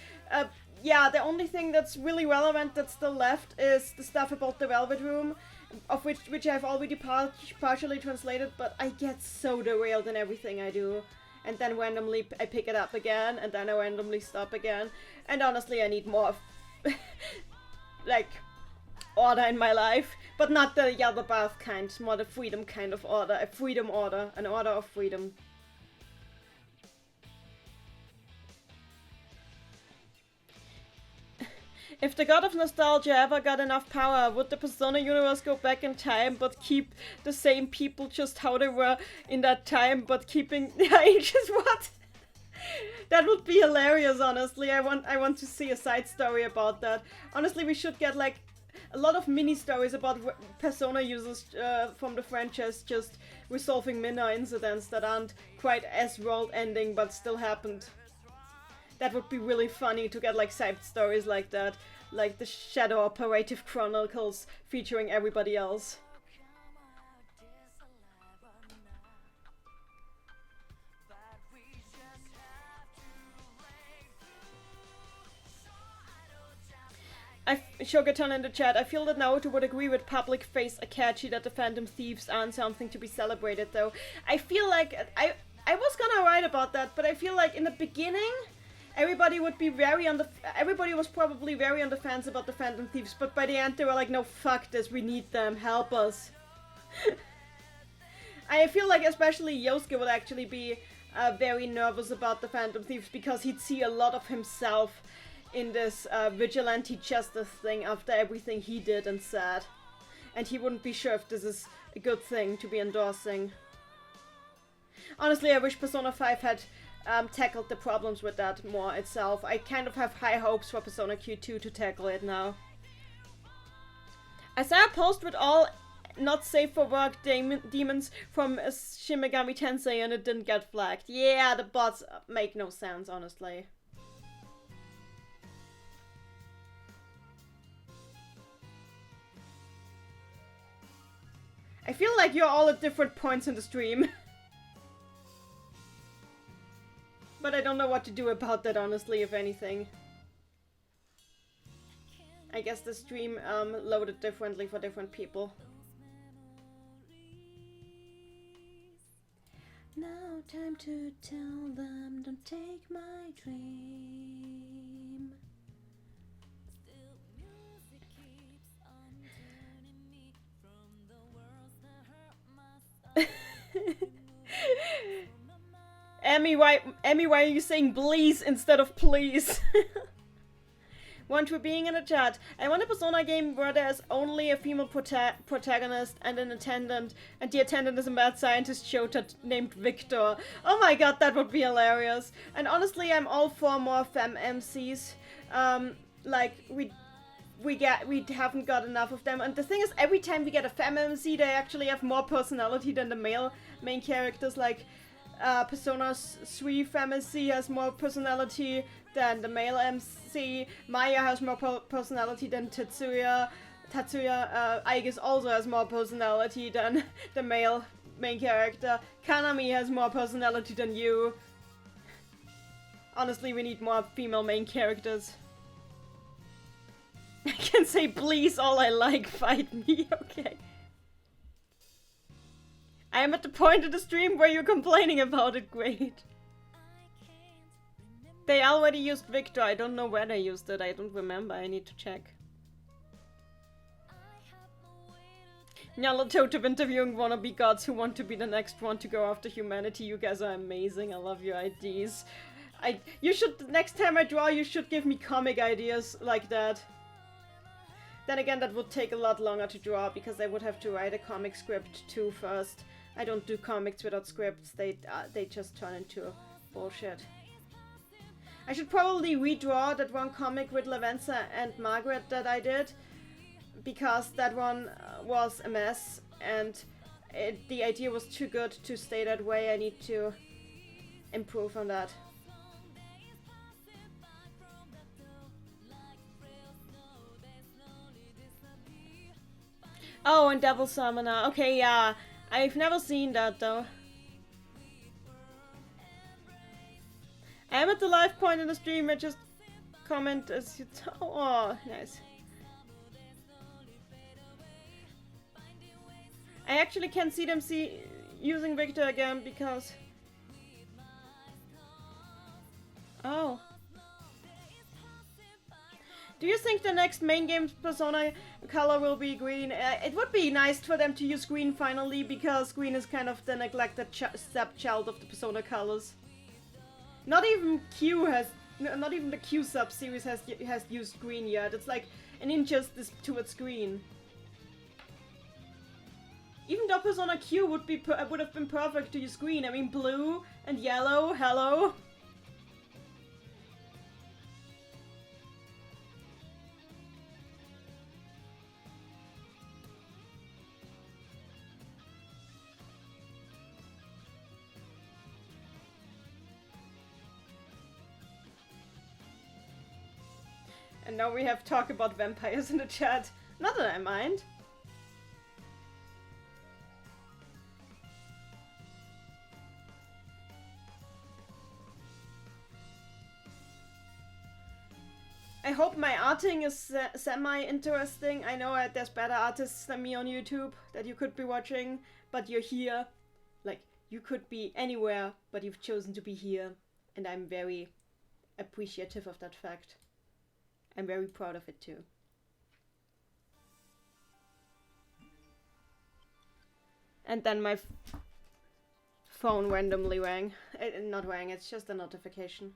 A: yeah, the only thing that's really relevant that's still left is the stuff about the Velvet Room, of which I've already partially translated, but I get so derailed in everything I do. And then randomly I pick it up again, and then I randomly stop again. And honestly, I need more, like, order in my life. But not the Yellow Bath kind, more the freedom kind of order. A freedom order, an order of freedom. If the god of nostalgia ever got enough power, would the Persona universe go back in time but keep the same people just how they were in that time but keeping their ages? What? That would be hilarious, honestly. I want to see a side story about that. Honestly, we should get like a lot of mini stories about Persona users from the franchise just resolving minor incidents that aren't quite as world ending but still happened. That would be really funny to get like side stories like that, like the Shadow Operative Chronicles featuring everybody else. Shogaton in the chat. I feel that Naoto would agree with public face Akachi that the Phantom Thieves aren't something to be celebrated, though. I feel like I was gonna write about that, but I feel like in the beginning everybody would be everybody was probably very on the fence about the Phantom Thieves, but by the end they were like, no, fuck this, we need them, help us. I feel like especially Yosuke would actually be very nervous about the Phantom Thieves because he'd see a lot of himself in this vigilante justice thing after everything he did and said. And he wouldn't be sure if this is a good thing to be endorsing. Honestly, I wish Persona 5 had tackled the problems with that more itself. I kind of have high hopes for Persona Q2 to tackle it now. I saw a post with all not safe for work demons from Shin Megami Tensei and it didn't get flagged. Yeah, the bots make no sense, honestly. I feel like you're all at different points in the stream. But I don't know what to do about that, honestly, if anything. I guess the stream loaded differently for different people. Now time to tell them, don't take my dream. Emmy, why are you saying please instead of please? Want for being in a chat. I want a Persona game where there's only a female protagonist and an attendant, and the attendant is a mad scientist Shota named Victor. Oh my god, that would be hilarious. And honestly, I'm all for more femme MCs. Like we haven't got enough of them, and the thing is, every time we get a femme MC, they actually have more personality than the male main characters. Like Persona 3 femme MC has more personality than the male MC. Maya has more personality than Tatsuya. Aigis also has more personality than the male main character. Kanami has more personality than you. Honestly, we need more female main characters. I can say please all I like, fight me, okay. I am at the point of the stream where you're complaining about it, great. They already used Victor, I don't know where they used it, I don't remember, I need to check. Nyarlathotep interviewing wannabe gods who want to be the next one to go after humanity. You guys are amazing, I love your ideas. You should, next time I draw, you should give me comic ideas like that. Then again, that would take a lot longer to draw because I would have to write a comic script too first. I don't do comics without scripts, they just turn into bullshit. I should probably redraw that one comic with Lavenza and Margaret that I did, because that one was a mess and the idea was too good to stay that way. I need to improve on that. Oh, and Devil Summoner. Okay, yeah. I've never seen that though. I am at the live point in the stream. I just comment as you oh, nice. I actually can see them using Victor again because... Oh. Do you think the next main game's Persona color will be green? It would be nice for them to use green finally, because green is kind of the neglected stepchild of the Persona colors. Not even not even the Q sub-series has used green yet. It's like an injustice towards green. Even though Persona Q would have been perfect to use green. I mean, blue and yellow, hello. And now we have talk about vampires in the chat. Not that I mind. I hope my arting is semi-interesting. I know there's better artists than me on YouTube that you could be watching, but you're here. Like, you could be anywhere, but you've chosen to be here. And I'm very appreciative of that fact. I'm very proud of it too. And then my phone randomly rang. Not rang, it's just a notification.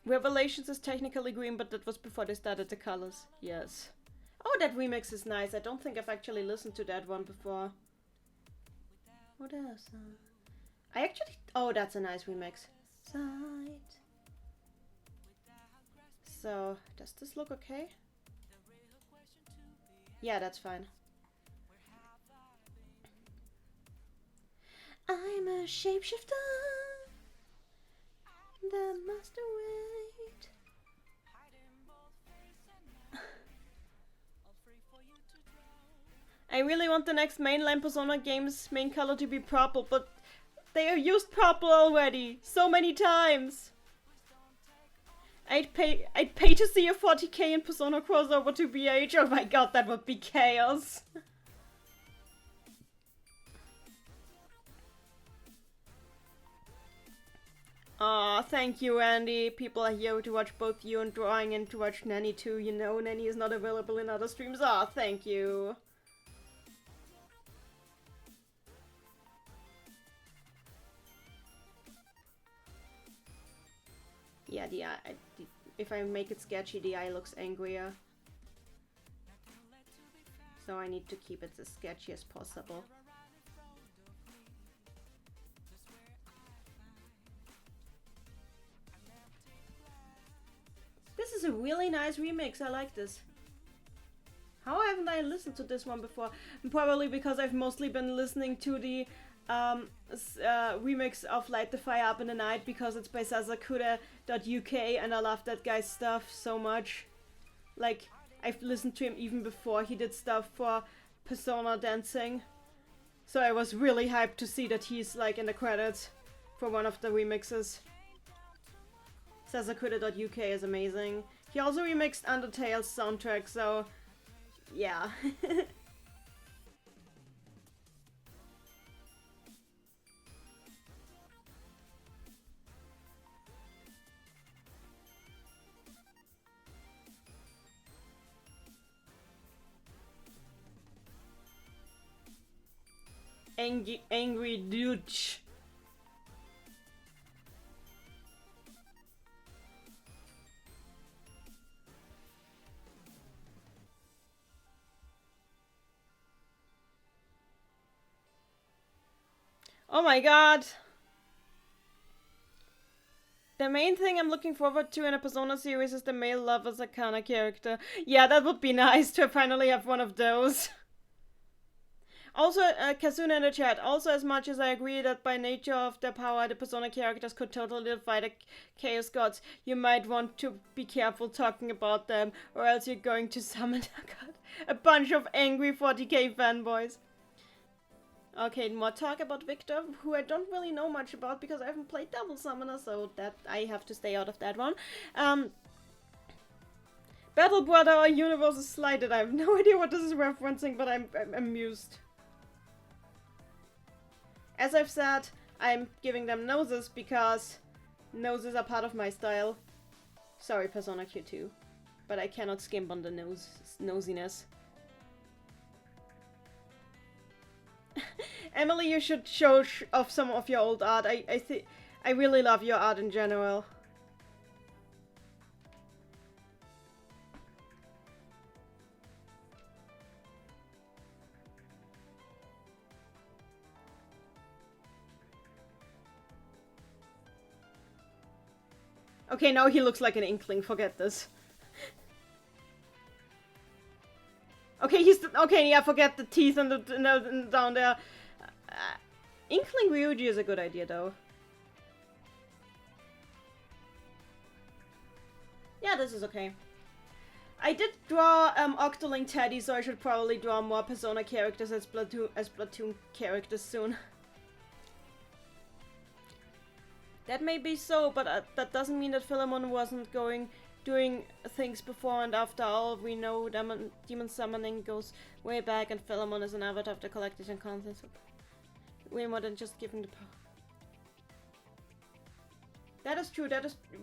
A: Revelations is technically green, but that was before they started the colors. Yes. Oh, that remix is nice. I don't think I've actually listened to that one before. What else? I actually... Oh, that's a nice remix. Sight. So, does this look okay? Yeah, that's fine. I'm a shapeshifter. The master weight. I really want the next mainline Persona game's main color to be purple, but they have used purple already so many times. I'd pay to see a 40k in Persona crossover to BH. Oh my god, that would be chaos. Aw, thank you, Andy. People are here to watch both you and Drawing and to watch Neni too. You know, Neni is not available in other streams. Aw, thank you. Yeah, if I make it sketchy, the eye looks angrier. So I need to keep it as sketchy as possible. This is a really nice remix, I like this. How haven't I listened to this one before? Probably because I've mostly been listening to the remix of Light the Fire Up in the Night because it's by Sazakura.uk and I love that guy's stuff so much. Like, I've listened to him even before he did stuff for Persona Dancing. So I was really hyped to see that he's like in the credits for one of the remixes. Sazakura.uk is amazing. He also remixed Undertale's soundtrack, so yeah. Angry douche. Oh my god! The main thing I'm looking forward to in a Persona series is the male lover Sakana character. Yeah, that would be nice to finally have one of those. Also, Kazuna in the chat, also as much as I agree that by nature of their power the Persona characters could totally defy the Chaos Gods, you might want to be careful talking about them, or else you're going to summon a bunch of angry 40k fanboys. Okay, more talk about Victor, who I don't really know much about because I haven't played Devil Summoner, so that I have to stay out of that one. Battle Brother or Universe is slighted. I have no idea what this is referencing, but I'm amused. As I've said, I'm giving them noses because noses are part of my style. Sorry, Persona Q2, but I cannot skimp on the nosiness. Emily, you should show off some of your old art. I really love your art in general. Okay, now he looks like an inkling. Forget this. Okay, okay. Yeah, forget the teeth and the down there. Inkling Ryuji is a good idea, though. Yeah, this is okay. I did draw Octoling Teddy, so I should probably draw more Persona characters as Splatoon characters soon. That may be so, but that doesn't mean that Philemon wasn't doing things before and after all. We know demon summoning goes way back, and Philemon is an avatar of the collectors and content. So way more than just giving the power. That is true.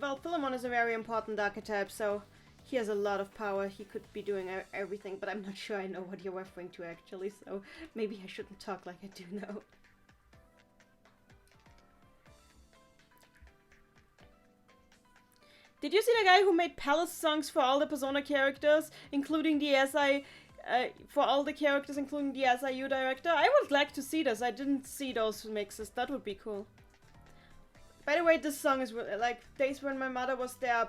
A: Well, Philemon is a very important archetype, so he has a lot of power. He could be doing everything, but I'm not sure I know what you're referring to actually, so maybe I shouldn't talk like I do know. Did you see the guy who made palace songs for all the Persona characters, including the for all the characters, including the SIU director? I would like to see this. I didn't see those mixes. That would be cool. By the way, this song is like Days When My Mother Was There.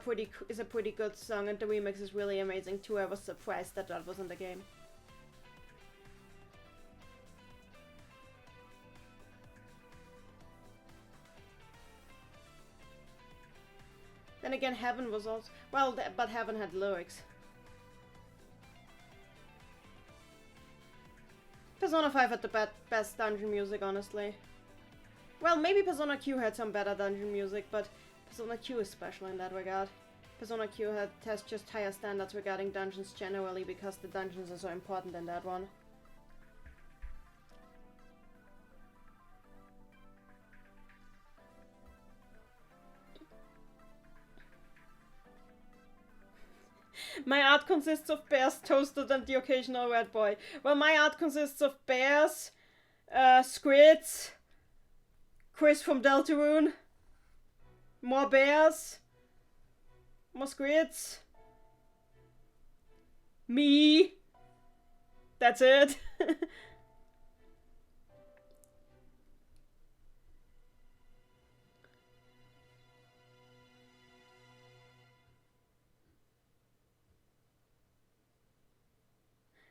A: Is a pretty good song, and the remix is really amazing too. I was surprised that that was in the game. Then again, Heaven was also... Well, but Heaven had lyrics. Persona 5 had the best dungeon music, honestly. Well, maybe Persona Q had some better dungeon music, but Persona Q is special in that regard. Persona Q has just higher standards regarding dungeons generally, because the dungeons are so important in that one. My art consists of bears, toasted, and the occasional red boy. Well, my art consists of bears, squids, Chris from Deltarune, more bears, more squids, me. That's it.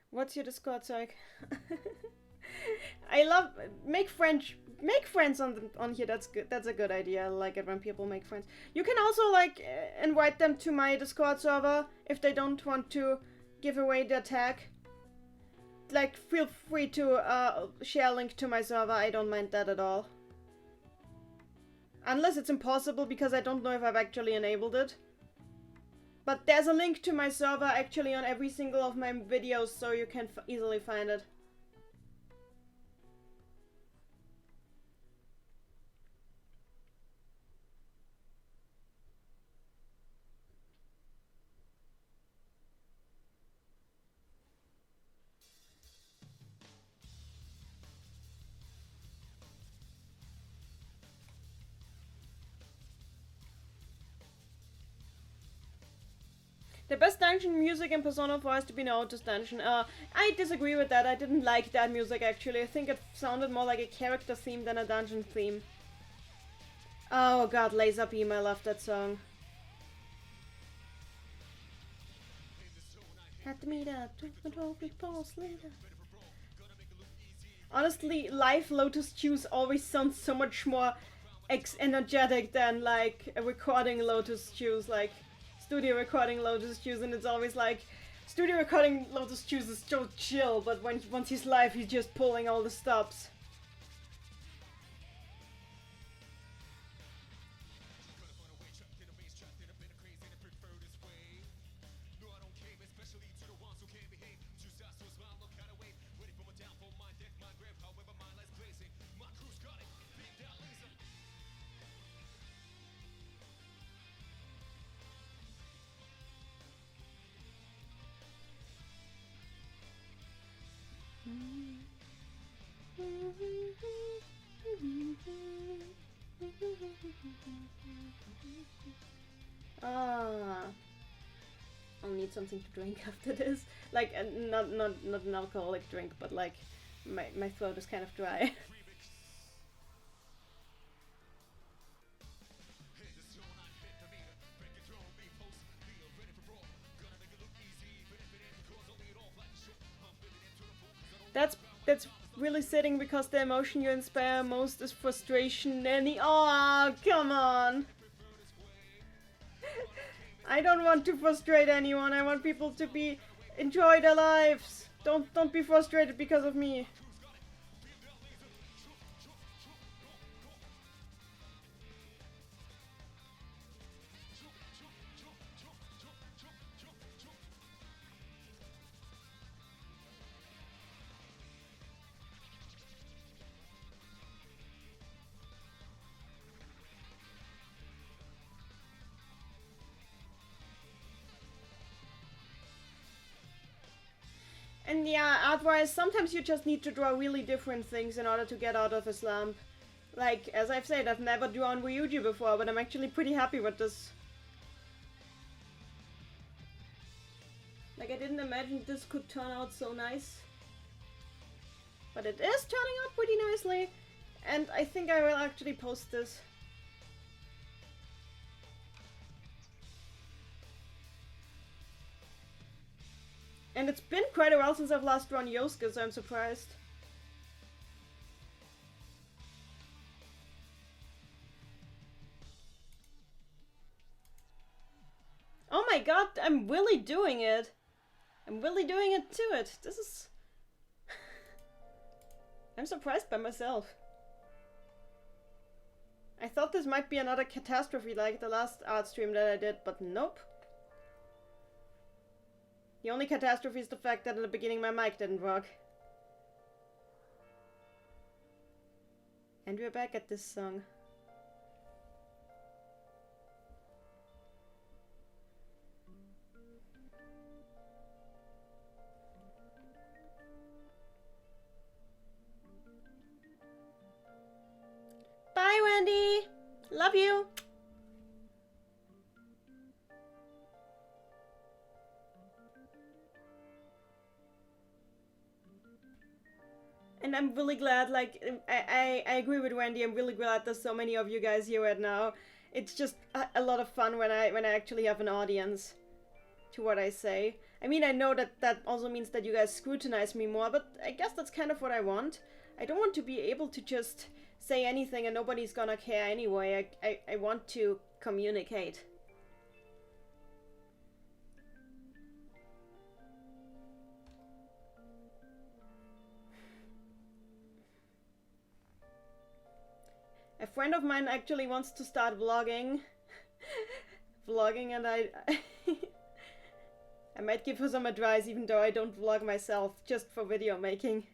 A: What's your Discord, Psych? I love... Make make friends on here. That's good. That's a good idea. I like it when people make friends. You can also like invite them to my Discord server if they don't want to give away their tag. Like, feel free to share a link to my server. I don't mind that at all. Unless it's impossible, because I don't know if I've actually enabled it. But there's a link to my server actually on every single of my videos, so you can easily find it. The best dungeon music in Persona 4 has to be an Otis dungeon. I disagree with that. I didn't like that music actually. I think it sounded more like a character theme than a dungeon theme. Oh god, Laser Beam, I love that song. Had to meet up, later. Honestly, live Lotus Juice always sounds so much more energetic than like a recording Lotus Juice, like studio recording Lotus Juice, and it's always like studio recording Lotus Juice is so chill, but once he's live, he's just pulling all the stops. I'll need something to drink after this. Like, not an alcoholic drink, but like, my throat is kind of dry. That's really sitting, because the emotion you inspire most is frustration, Neni. Oh, come on! I don't want to frustrate anyone. I want people to enjoy their lives. Don't be frustrated because of me. And yeah, art-wise, sometimes you just need to draw really different things in order to get out of a slump. Like, as I've said, I've never drawn Ryuji before, but I'm actually pretty happy with this. Like, I didn't imagine this could turn out so nice. But it is turning out pretty nicely, and I think I will actually post this. And it's been quite a while since I've last drawn Yosuke, so I'm surprised. Oh my god, I'm really doing it! I'm really doing it to it! This is... I'm surprised by myself. I thought this might be another catastrophe like the last art stream that I did, but nope. The only catastrophe is the fact that in the beginning my mic didn't work. And we're back at this song. Bye, Wendy! Love you! And I'm really glad, like, I agree with Wendy, I'm really glad there's so many of you guys here right now. It's just a lot of fun when I actually have an audience to what I say. I mean, I know that that also means that you guys scrutinize me more, but I guess that's kind of what I want. I don't want to be able to just say anything and nobody's gonna care anyway. I want to communicate. A friend of mine actually wants to start vlogging. Vlogging, and I might give her some advice even though I don't vlog myself, just for video making.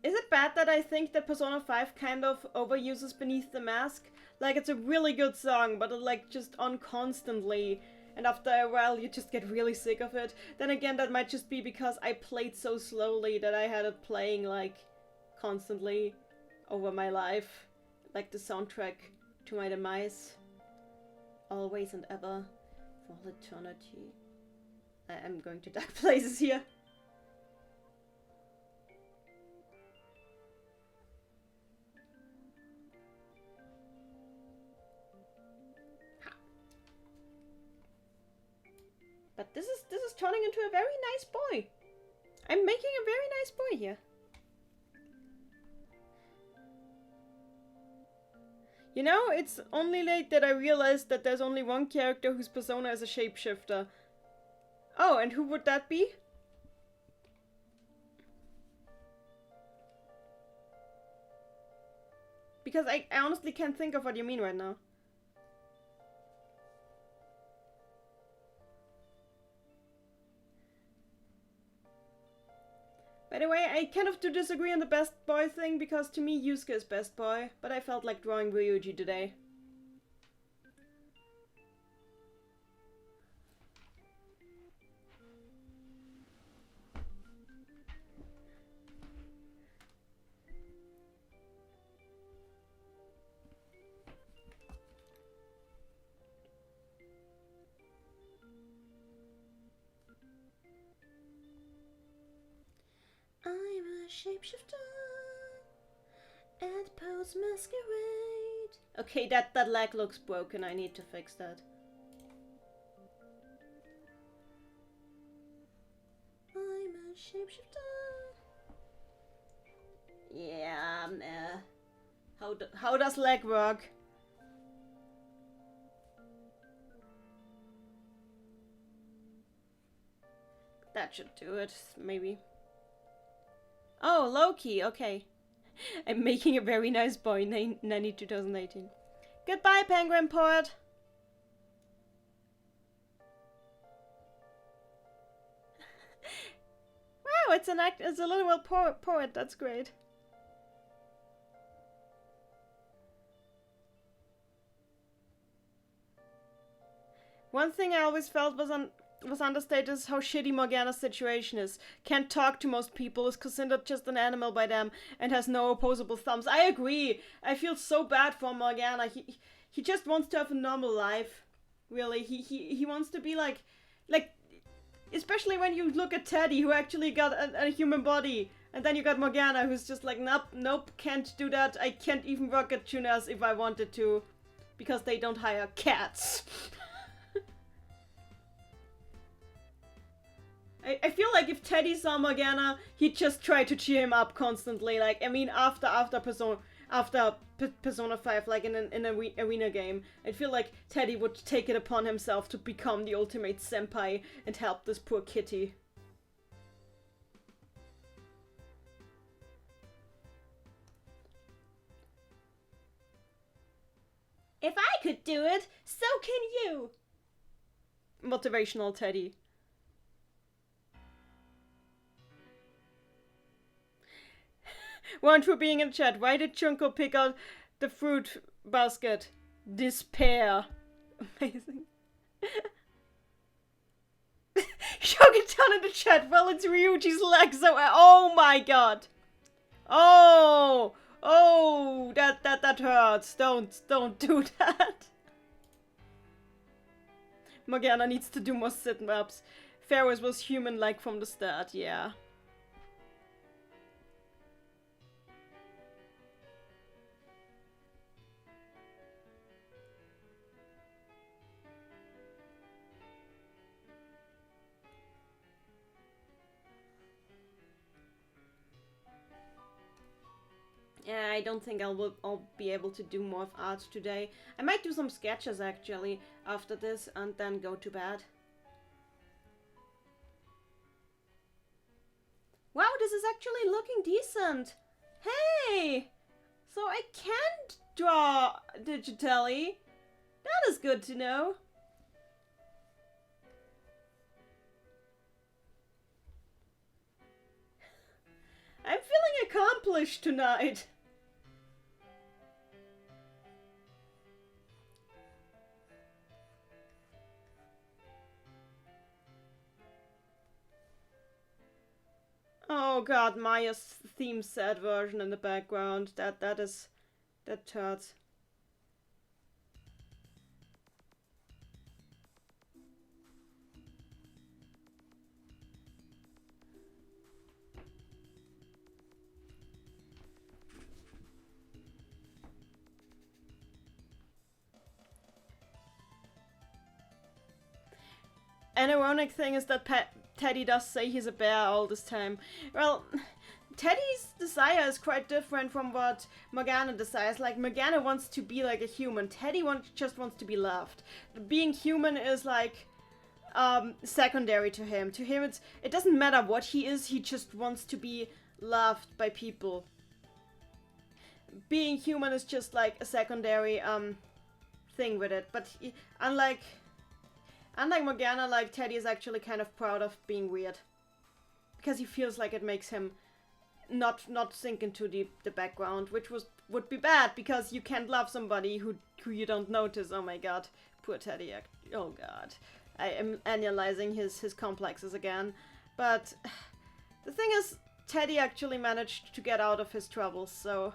A: Is it bad that I think that Persona 5 kind of overuses Beneath the Mask? Like, it's a really good song, but it like just on constantly, and after a while you just get really sick of it. Then again, that might just be because I played so slowly that I had it playing like constantly over my life. Like the soundtrack to my demise. Always and ever, for all eternity. I'm going to dark places here. But this is turning into a very nice boy. I'm making a very nice boy here. You know, it's only late that I realized that there's only one character whose persona is a shapeshifter. Oh, and who would that be? Because I honestly can't think of what you mean right now. By the way, I kind of do disagree on the best boy thing, because to me Yusuke is best boy, but I felt like drawing Ryuji today. I'm a shapeshifter and pose masquerade. Okay, that leg looks broken. I need to fix that. I'm a shapeshifter. Yeah, how does leg work? That should do it, maybe. Oh, Loki, okay. I'm making a very nice boy, Neni 2018. Goodbye, Penguin Poet! Wow, it's a literal poet, that's great. One thing I always felt was understated is how shitty Morgana's situation is. Can't talk to most people, is considered just an animal by them, and has no opposable thumbs. I agree. I feel so bad for Morgana. He just wants to have a normal life. Really, he wants to be like, especially when you look at Teddy, who actually got a human body, and then you got Morgana, who's just like, nope, can't do that. I can't even work at Tunas if I wanted to, because they don't hire cats. I feel like if Teddy saw Morgana, he'd just try to cheer him up constantly. Like, I mean, after Persona 5, like in an arena game, I feel like Teddy would take it upon himself to become the ultimate senpai and help this poor kitty. If I could do it, so can you! Motivational Teddy. One for being in chat. Why did Junko pick out the fruit basket? Despair. Amazing. Shogun-chan in the chat. Well, it's Ryuji's leg, so oh my god. Oh, that hurts. Don't do that. Morgana needs to do more sit-ups. Ferris was human-like from the start, yeah. Yeah, I don't think I'll be able to do more of art today. I might do some sketches actually after this and then go to bed. Wow, this is actually looking decent. Hey! So I can draw digitally. That is good to know. I'm feeling accomplished tonight. Oh god, Maya's theme sad version in the background. That hurts. An ironic thing is that Teddy does say he's a bear all this time. Well, Teddy's desire is quite different from what Morgana desires. Like, Morgana wants to be like a human. Teddy just wants to be loved. Being human is like secondary to him. To him, it doesn't matter what he is. He just wants to be loved by people. Being human is just like a secondary thing with it. But unlike Morgana, like, Teddy is actually kind of proud of being weird. Because he feels like it makes him not sink into the background, which would be bad, because you can't love somebody who you don't notice. Oh my god. Poor Teddy. Oh god. I am analyzing his complexes again. But the thing is, Teddy actually managed to get out of his troubles, so...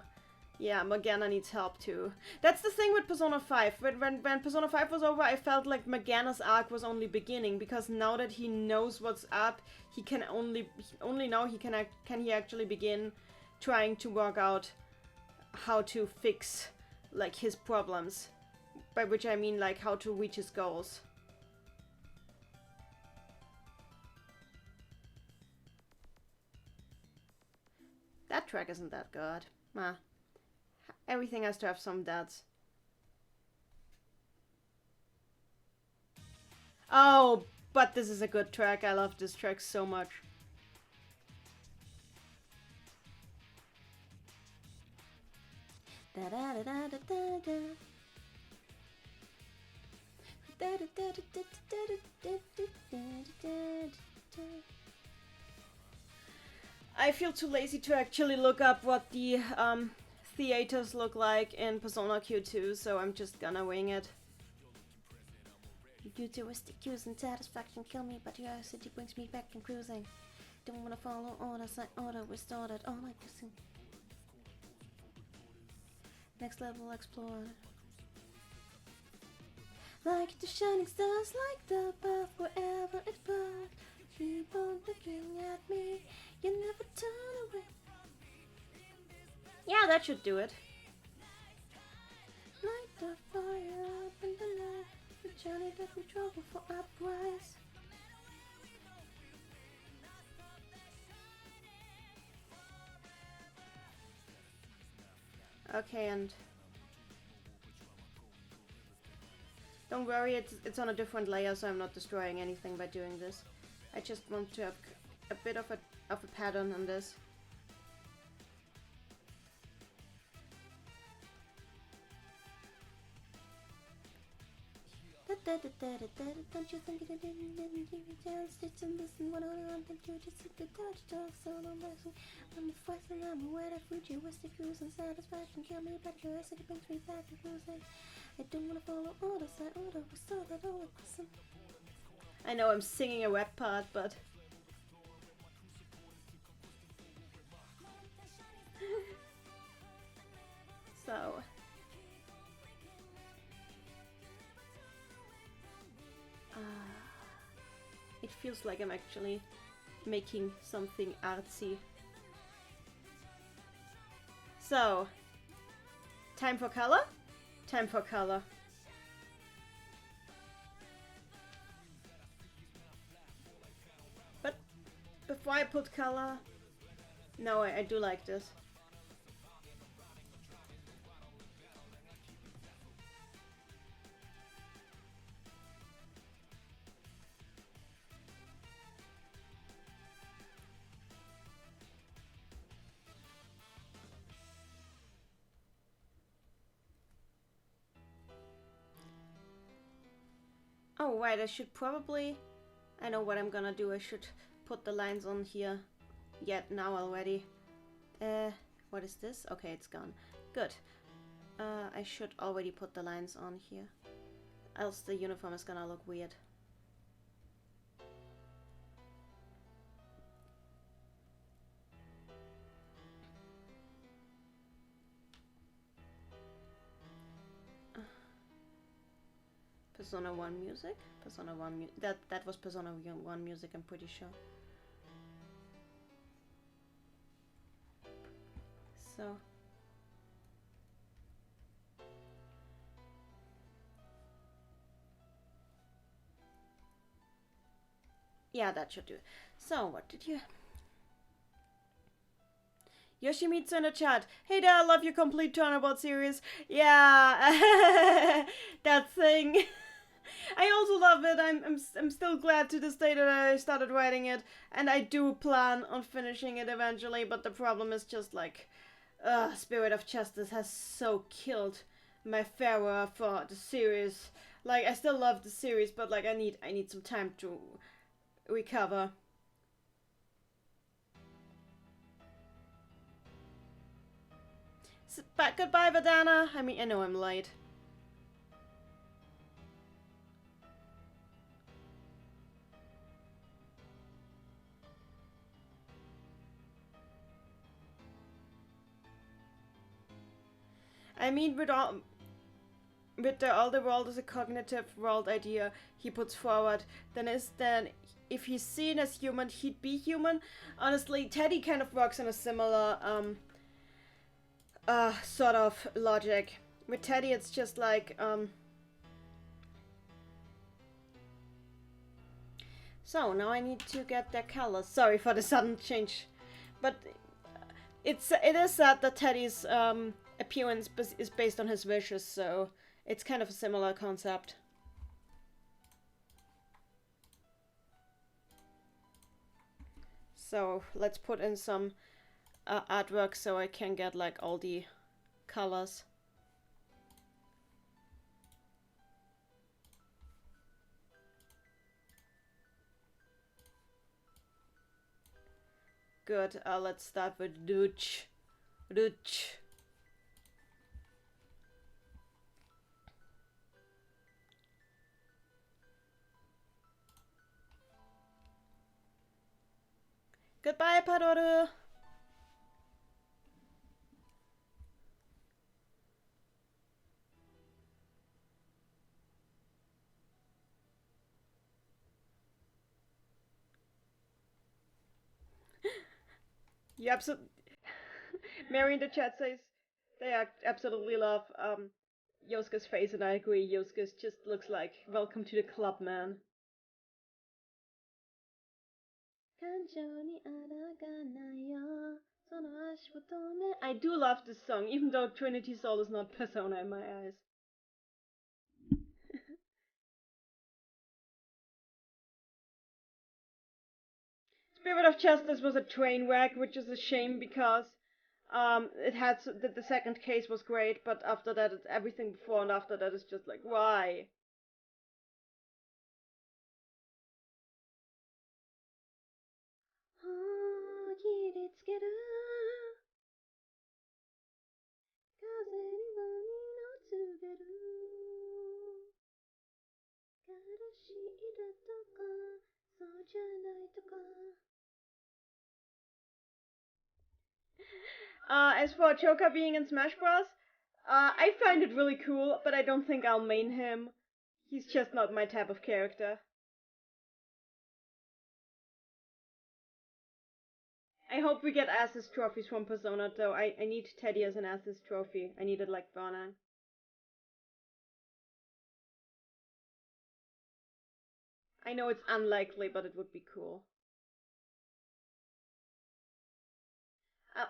A: yeah, Morgana needs help too. That's the thing with Persona 5. When Persona 5 was over, I felt like Morgana's arc was only beginning, because now that he knows what's up, he can only now he can he actually begin trying to work out how to fix like his problems. By which I mean like how to reach his goals. That track isn't that good. Everything has to have some dads. Oh, but this is a good track. I love this track so much. I feel too lazy to actually look up what the theaters look like in Persona Q2, so I'm just gonna wing it. Futuristic cues and satisfaction kill me, but curiosity brings me back and cruising. Don't wanna follow orders, I order restored all like this. Next level explored. Like the shining stars, like the path wherever it brought. Keep on looking at me, you never turn away. Yeah, that should do it. Light the fire up in the night, the journey that we travel for uprise. Okay, and don't worry, it's on a different layer, so I'm not destroying anything by doing this. I just want to have a bit of a pattern on this. Don't you think it didn't give you a chance to listen? What I want to do, just sit the touch, talk, so no mercy. I'm the first and I'm aware that futuristic views and satisfaction kill me, but curiosity brings me back and cruising. I don't want to follow orders, I order, restore that all listen. I know I'm singing a rap part, but... so... it feels like I'm actually making something artsy. So, time for color? Time for color. But before I put color, no, I do like this. Oh, right, I should probably... I know what I'm gonna do. I should put the lines on here. Yet now already. What is this? Okay, it's gone. Good. I should already put the lines on here. Else the uniform is gonna look weird. Persona 1 music? Persona 1 that was Persona 1 music, I'm pretty sure. So yeah, that should do it. So what did you... Yoshimitsu in the chat. Hey there, I love your complete turnabout series. Yeah, that thing. I also love it. I'm still glad to this day that I started writing it, and I do plan on finishing it eventually. But the problem is just like, Spirit of Justice has so killed my fervor for the series. Like I still love the series, but like I need some time to recover. But goodbye, Vadana. I mean, I know I'm late. I mean, with all the world as a cognitive world idea he puts forward, then if he's seen as human, he'd be human. Honestly, Teddy kind of works on a similar sort of logic. With Teddy, it's just like So now I need to get their colors. Sorry for the sudden change, but it is sad that Teddy's appearance is based on his wishes, so it's kind of a similar concept. So let's put in some artwork so I can get like all the colors. Good. Let's start with Dutch. Dutch. Goodbye, Padoru. You absolutely... Mary in the chat says they absolutely love Yosuke's face, and I agree. Yosuke just looks like welcome to the club, man. I do love this song, even though Trinity Soul is not Persona in my eyes. Spirit of Justice was a train wreck, which is a shame because it had the second case was great, but after that, it's everything before and after that is just like why. As for Choka being in Smash Bros, I find it really cool, but I don't think I'll main him. He's just not my type of character. I hope we get Assist trophies from Persona, though. I need Teddy as an Assist trophy. I need it like Banan. I know it's unlikely, but it would be cool.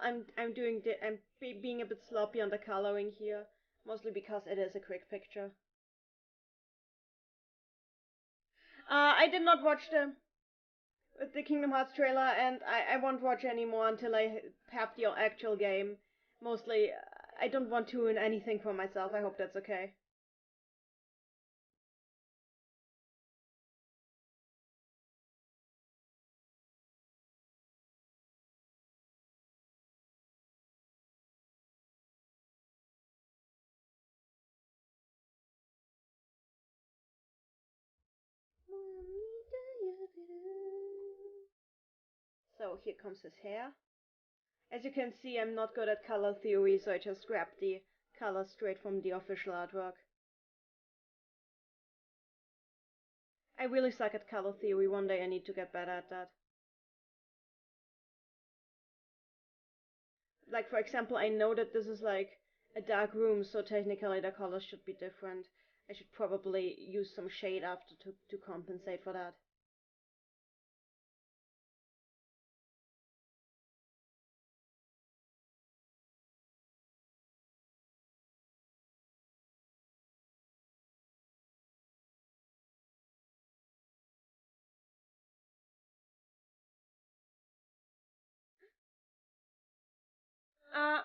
A: I'm being a bit sloppy on the coloring here, mostly because it is a quick picture. I did not watch the Kingdom Hearts trailer, and I won't watch anymore until I have the actual game. Mostly, I don't want to ruin anything for myself. I hope that's okay. So here comes his hair. As you can see, I'm not good at color theory, so I just grabbed the colors straight from the official artwork. I really suck at color theory. One day I need to get better at that. Like, for example, I know that this is like a dark room, so technically the colors should be different. I should probably use some shade after to compensate for that. Uh,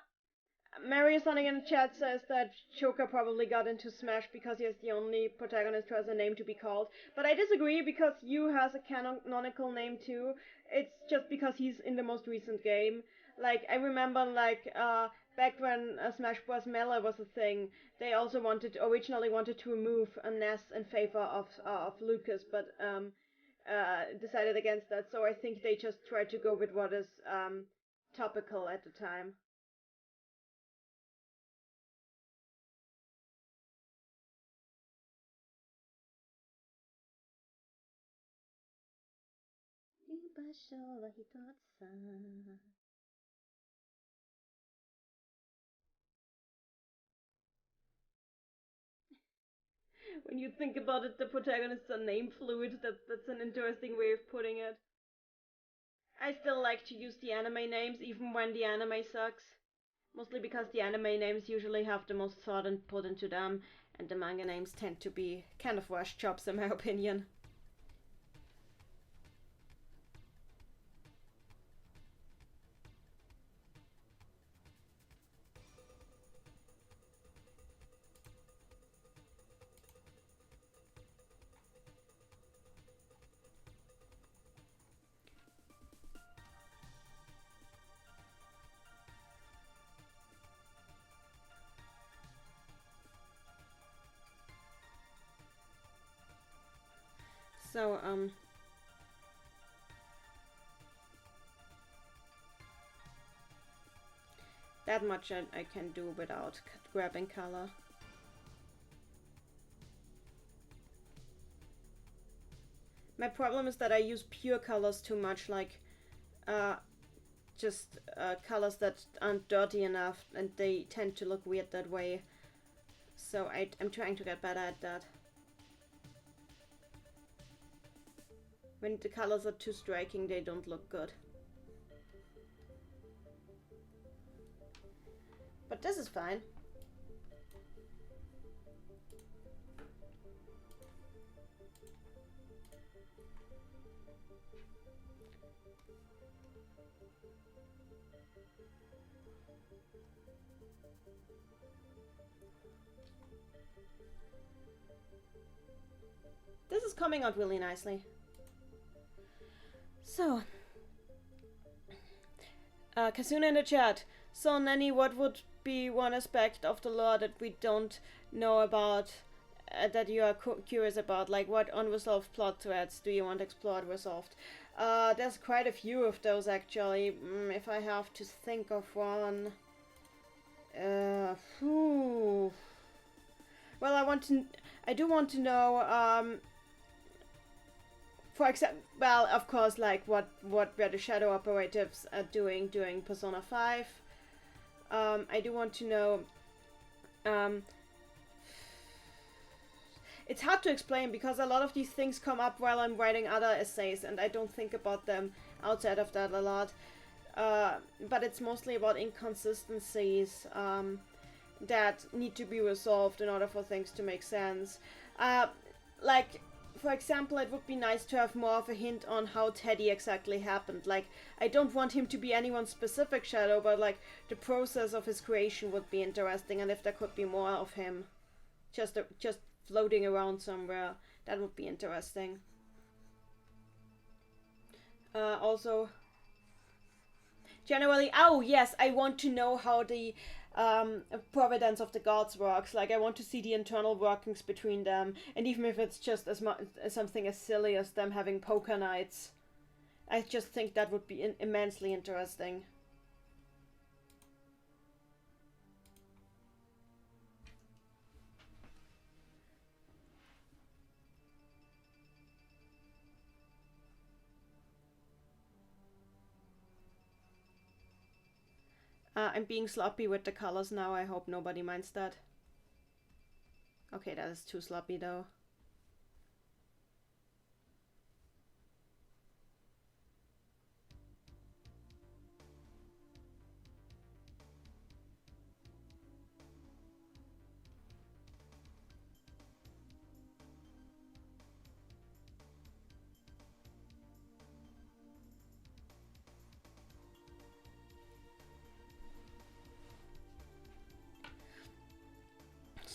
A: Mary Sonic in the chat says that Joker probably got into Smash because he is the only protagonist who has a name to be called. But I disagree because Yu has a canonical name too. It's just because he's in the most recent game. Like, I remember, back when Smash Bros. Melee was a thing, they also originally wanted to remove Ness in favor of Lucas, but decided against that. So I think they just tried to go with what is topical at the time. When you think about it, the protagonists are name fluid. That's an interesting way of putting it. I still like to use the anime names even when the anime sucks. Mostly because the anime names usually have the most thought and put into them, and the manga names tend to be kind of rush jobs in my opinion. So, that much I can do without grabbing color. My problem is that I use pure colors too much, like, just colors that aren't dirty enough, and they tend to look weird that way. So I'm trying to get better at that. When the colors are too striking, they don't look good. But this is fine. This is coming out really nicely. So, Kasuna in the chat. So, Neni, what would be one aspect of the lore that we don't know about, that you are curious about? Like, what unresolved plot threads do you want explored, resolved? There's quite a few of those, actually. If I have to think of one... Well, I do want to know, for example, well, of course, like what were the shadow operatives doing during Persona 5. I do want to know. It's hard to explain because a lot of these things come up while I'm writing other essays, and I don't think about them outside of that a lot. But it's mostly about inconsistencies that need to be resolved in order for things to make sense. Like, for example, it would be nice to have more of a hint on how Teddy exactly happened. Like, I don't want him to be anyone's specific shadow, but like the process of his creation would be interesting, and if there could be more of him just floating around somewhere, that would be interesting. Also, generally, oh yes, I want to know how the providence of the gods works. Like, I want to see the internal workings between them, and even if it's just as something as silly as them having poker nights, I just think that would be immensely interesting. I'm being sloppy with the colors now. I hope nobody minds that. Okay, that is too sloppy though.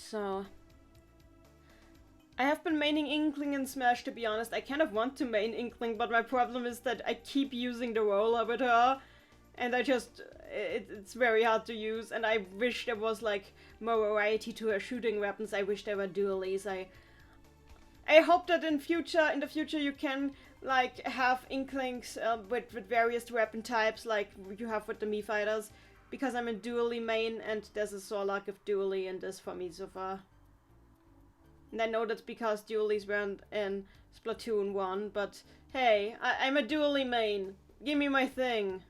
A: So, I have been maining Inkling in Smash, to be honest. I kind of want to main Inkling, but my problem is that I keep using the roller with her, and it's very hard to use, and I wish there was, like, more variety to her shooting weapons. I wish there were dualies. I hope that in the future you can, like, have Inklings with various weapon types, like you have with the Mii fighters. Because I'm in dually main, and there's a sore lack of dually in this for me so far. And I know that's because dualies weren't in Splatoon 1, but hey, I'm a dually main. Give me my thing.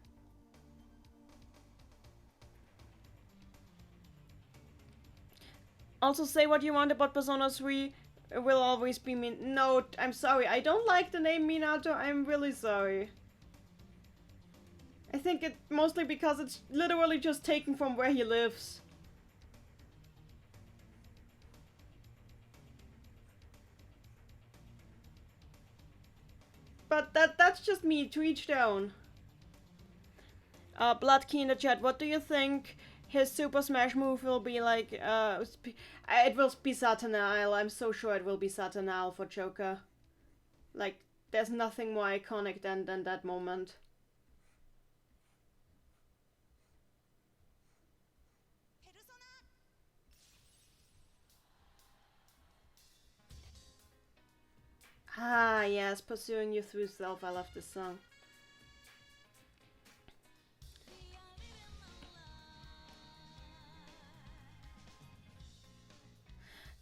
A: Also, say what you want about Persona 3. It will always be mean. No, I'm sorry. I don't like the name Minato. I'm really sorry. I think it mostly because it's literally just taken from where he lives. But that's just me, to each their own. Bloodkey in the chat, what do you think his Super Smash move will be like? It will be Saturnale. I'm so sure it will be Saturnale for Joker. Like, there's nothing more iconic than that moment. Ah, yes, Pursuing You Through Self. I love this song.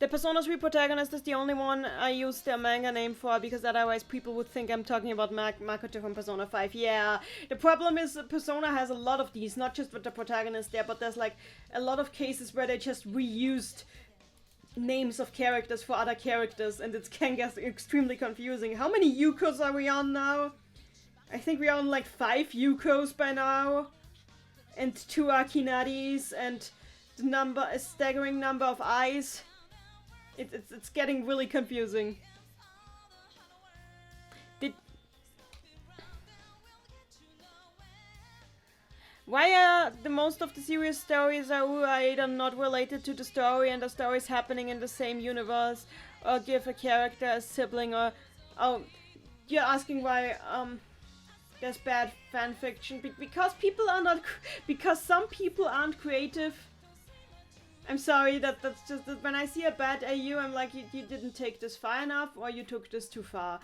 A: The Persona 3 protagonist is the only one I use their manga name for, because otherwise people would think I'm talking about Makoto from Persona 5. Yeah, the problem is that Persona has a lot of these, not just with the protagonist there, but there's like a lot of cases where they just reused names of characters for other characters, and it can get extremely confusing. How many Yukos are we on now? I think we are on like 5 Yukos by now, and 2 Akinadis, and a staggering number of eyes. It's getting really confusing. Why are the most of the series stories are either not related to the story, and the story is happening in the same universe, or give a character a sibling, or... Oh, you're asking why there's bad fanfiction? Because people are not... Because some people aren't creative. I'm sorry, that's just that when I see a bad AU, I'm like, you didn't take this far enough, or you took this too far.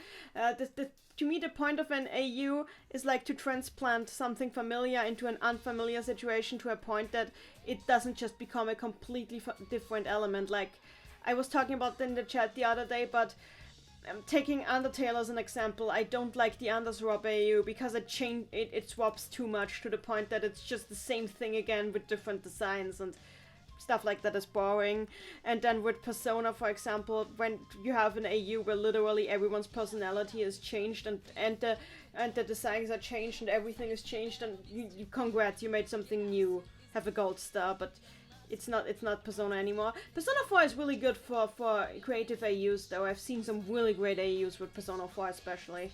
A: To me, the point of an AU is like to transplant something familiar into an unfamiliar situation to a point that it doesn't just become a completely different element. Like, I was talking about in the chat the other day, but taking Undertale as an example, I don't like the Underswap AU because it swaps too much to the point that it's just the same thing again with different designs, and stuff like that is boring. And then with Persona, for example, when you have an AU where literally everyone's personality is changed, and the designs are changed and everything is changed, and you congrats, you made something new, have a gold star, but it's not Persona anymore. Persona 4 is really good for creative AUs though. I've seen some really great AUs with Persona 4 especially.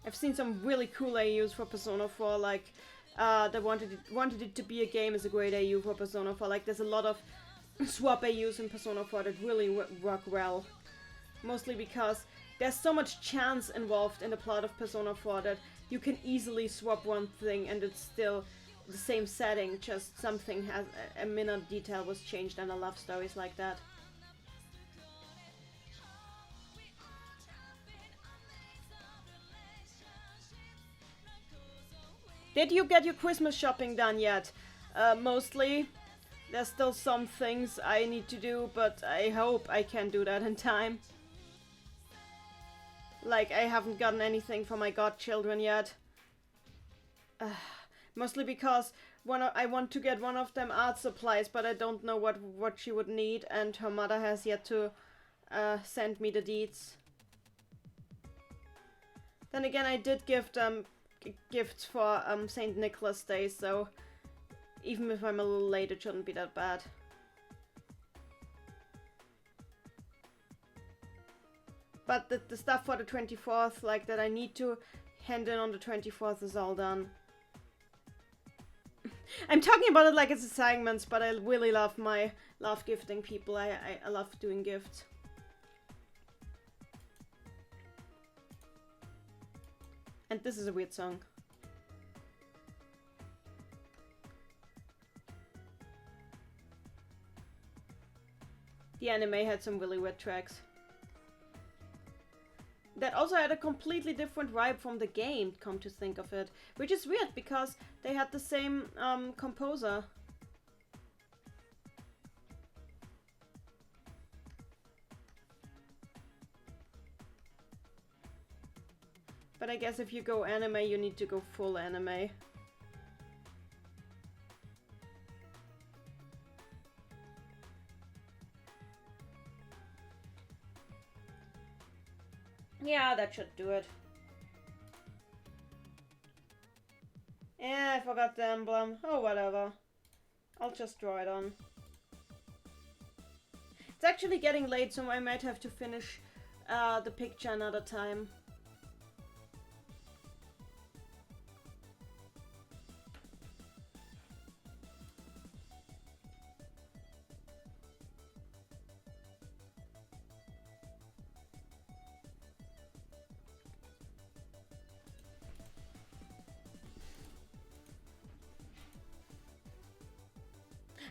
A: I've seen some really cool AUs for Persona 4, like, that wanted it to be a game is a great AU for Persona 4. Like, there's a lot of swap AUs in Persona 4 that really work well. Mostly because there's so much chance involved in the plot of Persona 4 that you can easily swap one thing and it's still the same setting, just something has a minor detail was changed, and I love stories like that. Did you get your Christmas shopping done yet? Mostly. There's still some things I need to do, but I hope I can do that in time. Like, I haven't gotten anything for my godchildren yet. Mostly because I want to get one of them art supplies, but I don't know what she would need, and her mother has yet to send me the deeds. Then again, I did give them gifts for St. Nicholas Day, so even if I'm a little late, it shouldn't be that bad. But the stuff for the 24th, like that I need to hand in on the 24th, is all done. I'm talking about it like it's assignments, but I really love gifting people. I love doing gifts. And this is a weird song. The anime had some really weird tracks. That also had a completely different vibe from the game, come to think of it. Which is weird, because they had the same composer. But I guess if you go anime, you need to go full anime. Yeah, that should do it. Yeah, I forgot the emblem. Oh, whatever. I'll just draw it on. It's actually getting late, so I might have to finish the picture another time.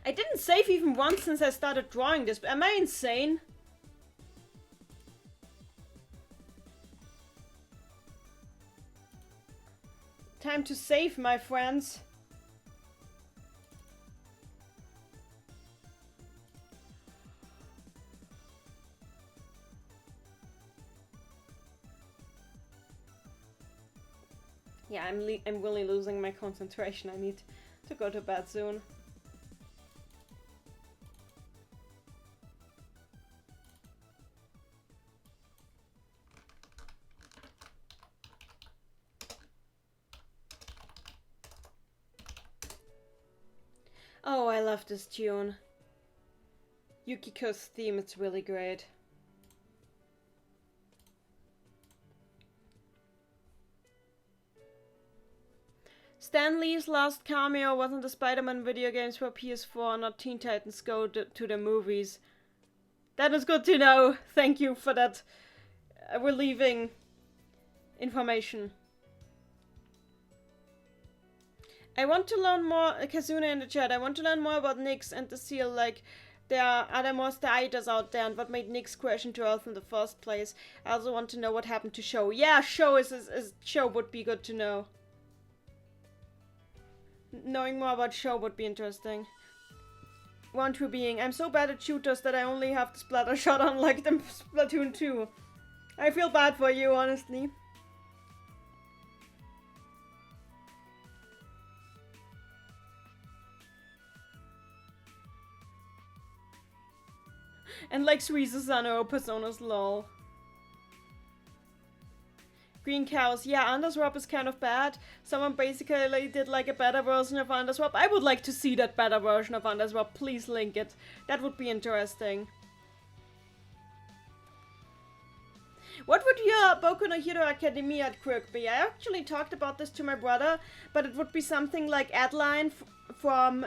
A: I didn't save even once since I started drawing this. Am I insane? Time to save, my friends. Yeah, I'm really losing my concentration. I need to go to bed soon. Oh, I love this tune. Yukiko's theme, it's really great. Stan Lee's last cameo was in the Spider-Man video games for PS4, not Teen Titans Go to the movies. That is good to know. Thank you for that relieving information. I want to learn more, Kazuna in the chat, I want to learn more about Nyx and the seal, like, are there more Staitas out there and what made Nyx crash into Earth in the first place. I also want to know what happened to Show. Yeah, Show Show would be good to know. Knowing more about Show would be interesting. One true being. I'm so bad at shooters that I only have the splatter shot on like the Splatoon 2. I feel bad for you, honestly. And like Suizusano, Personas lol. Green cows. Yeah, Underswap is kind of bad. Someone basically did like a better version of Underswap. I would like to see that better version of Underswap. Please link it. That would be interesting. What would your Boku no Hero Academia quirk be? I actually talked about this to my brother, but it would be something like Adeline from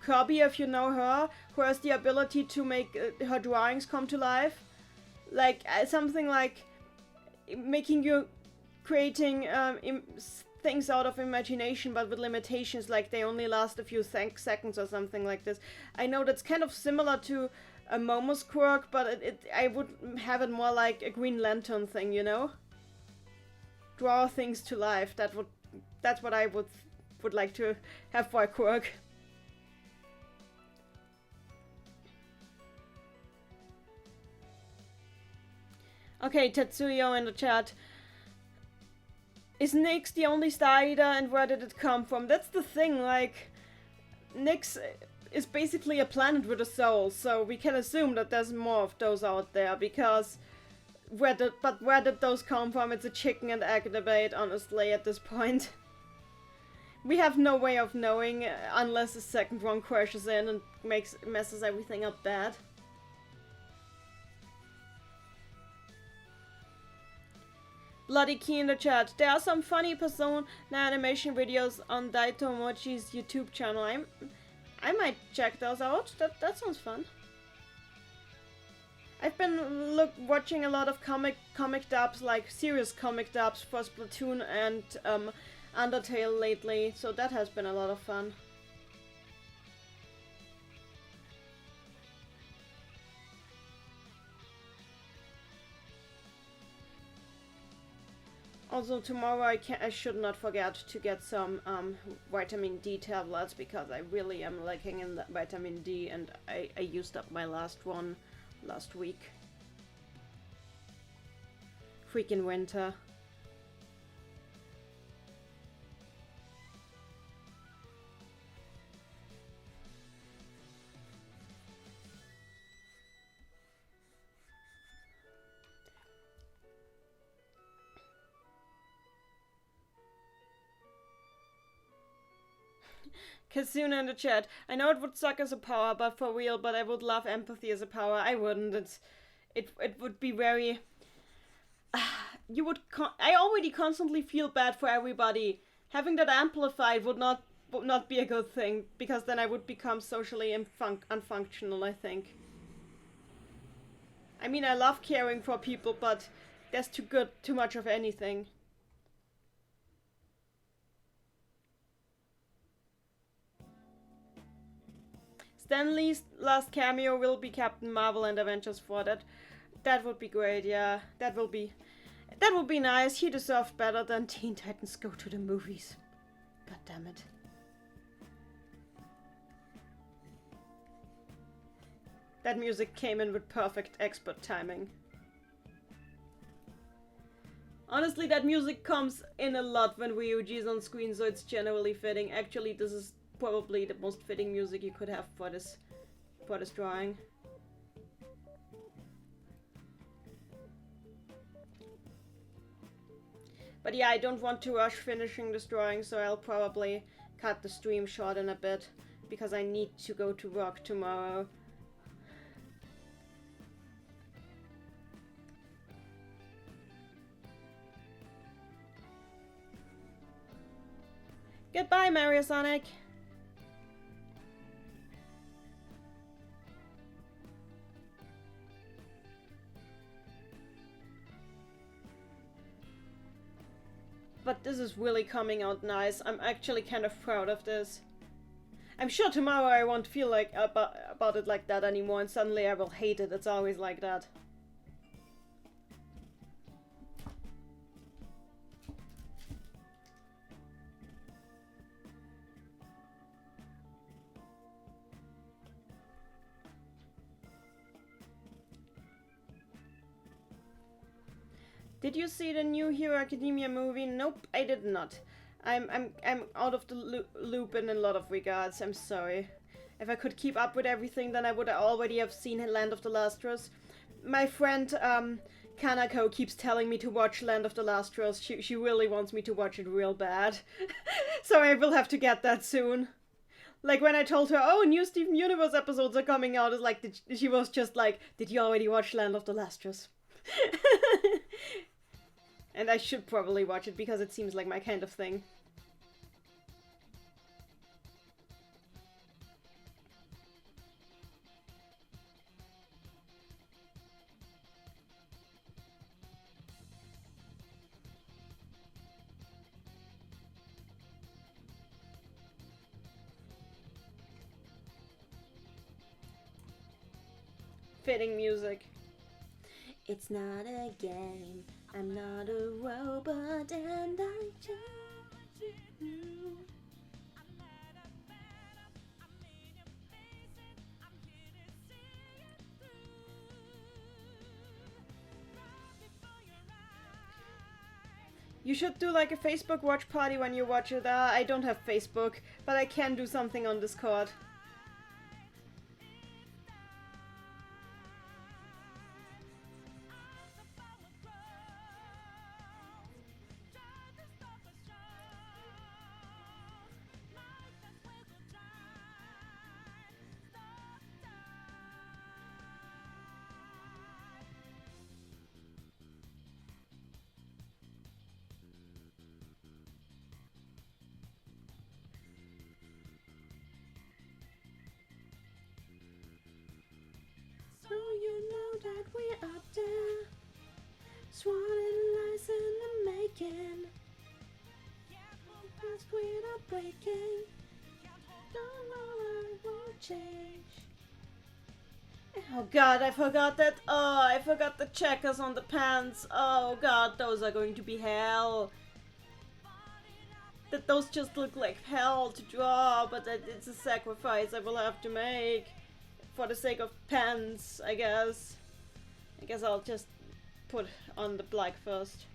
A: Kirby, if you know her, who has the ability to make her drawings come to life. Like, something like making you creating things out of imagination, but with limitations, like they only last a few seconds or something like this. I know that's kind of similar to a Momo's quirk, but I would have it more like a Green Lantern thing, you know? Draw things to life. That's what I would would like to have for a quirk. Okay, Tetsuyo in the chat. Is Nyx the only Star Eater, and where did it come from? That's the thing, like, Nyx is basically a planet with a soul, so we can assume that there's more of those out there, because where did those come from? It's a chicken and egg debate, honestly, at this point. We have no way of knowing unless the second one crashes in and messes everything up bad. Bloody Key in the chat. There are some funny Persona animation videos on Daito Mochi's YouTube channel. I might check those out. That sounds fun. I've been watching a lot of comic dubs, like serious comic dubs for Splatoon and Undertale lately, so that has been a lot of fun. Also tomorrow I should not forget to get some vitamin D tablets, because I really am lacking in the vitamin D, and I used up my last one last week. Freaking winter. Kasuna in the chat. I know it would suck as a power, but for real, but I would love empathy as a power. I wouldn't. It would be very... you would... I already constantly feel bad for everybody. Having that amplified would not be a good thing, because then I would become socially unfunctional, I think. I mean, I love caring for people, but there's too much of anything. Stan Lee's last cameo will be Captain Marvel and Avengers 4. That would be great, yeah. That would be nice. He deserved better than Teen Titans Go to the Movies. God damn it. That music came in with perfect expert timing. Honestly, that music comes in a lot when Ryuji's on screen, so it's generally fitting. Actually, this is probably the most fitting music you could have for this drawing. But yeah, I don't want to rush finishing this drawing, so I'll probably cut the stream short in a bit, because I need to go to work tomorrow. Goodbye, Mario Sonic! But this is really coming out nice. I'm actually kind of proud of this. I'm sure tomorrow I won't feel like about it like that anymore, and suddenly I will hate it. It's always like that. Did you see the new Hero Academia movie? Nope, I did not. I'm out of the loop in a lot of regards. I'm sorry. If I could keep up with everything, then I would already have seen Land of the Lastros. My friend Kanako keeps telling me to watch Land of the Lastros. She really wants me to watch it real bad. So I will have to get that soon. Like when I told her, oh, new Steven Universe episodes are coming out, it's like, she was just like, did you already watch Land of the Lastros? And I should probably watch it, because it seems like my kind of thing. Fitting music. It's not a game. I'm not a robot, and I just you. You should do like a Facebook watch party when you watch it. I don't have Facebook, but I can do something on Discord. So you know that we're up there, sworn lies in the making. Past we're not breaking. Don't know it won't change. Oh god, I forgot that. Oh, I forgot the checkers on the pants. Oh god, those are going to be hell. That those just look like hell to draw, but that it's a sacrifice I will have to make. For the sake of pants, I guess. I guess I'll just put on the black first.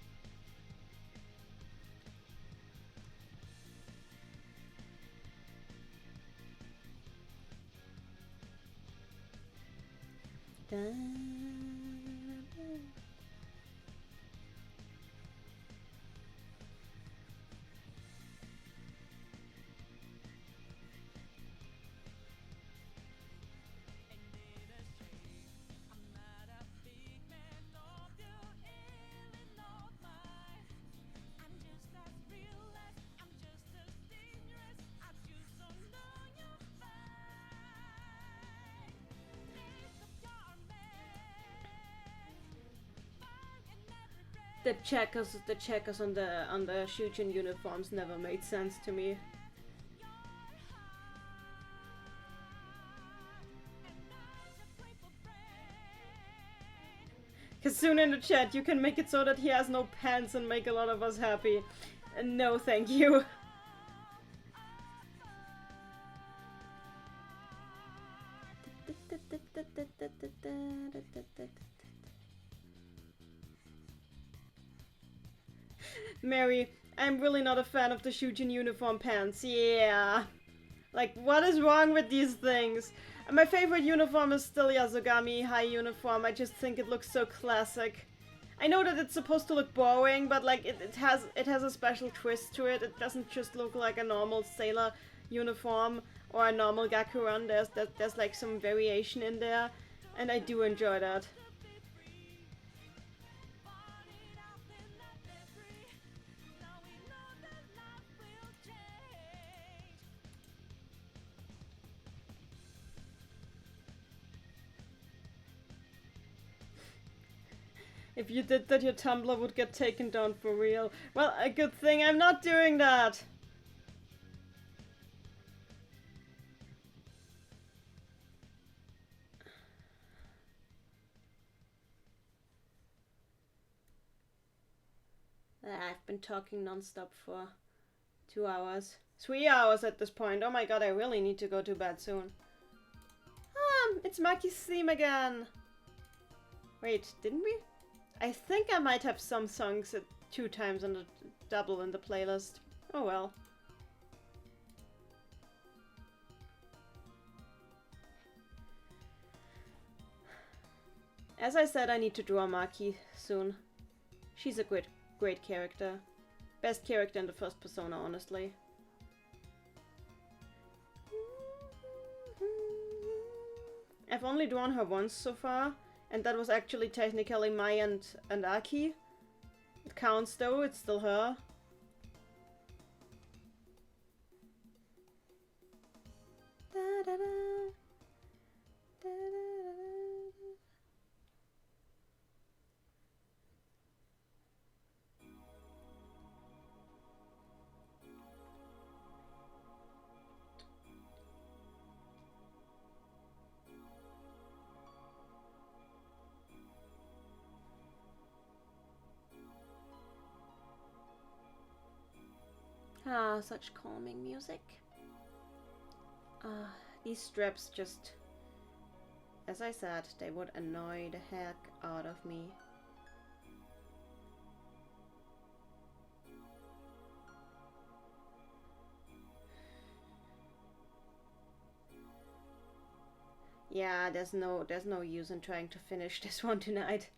A: The checkers on the Shujin uniforms never made sense to me. Kasuna in the chat, you can make it so that he has no pants and make a lot of us happy. No, thank you. Mary, I'm really not a fan of the Shujin uniform pants. Yeah. Like, what is wrong with these things? My favorite uniform is still Yasogami High uniform. I just think it looks so classic. I know that it's supposed to look boring, but like it has a special twist to it. It doesn't just look like a normal sailor uniform or a normal Gakuran. There's like some variation in there, and I do enjoy that. If you did that, your Tumblr would get taken down for real. Well, a good thing I'm not doing that! I've been talking non-stop for 2 hours. 3 hours at this point. Oh my god, I really need to go to bed soon. It's Maki's theme again! Wait, didn't we? I think I might have some songs at 2 times on the double in the playlist. Oh well. As I said, I need to draw Maki soon. She's a great character. Best character in the first Persona, honestly. I've only drawn her once so far. And that was actually technically Mai and Aki. It counts though, it's still her. Da, da, da. Da, da, Ah, such calming music. These straps just, as I said, they would annoy the heck out of me. Yeah, there's no use in trying to finish this one tonight.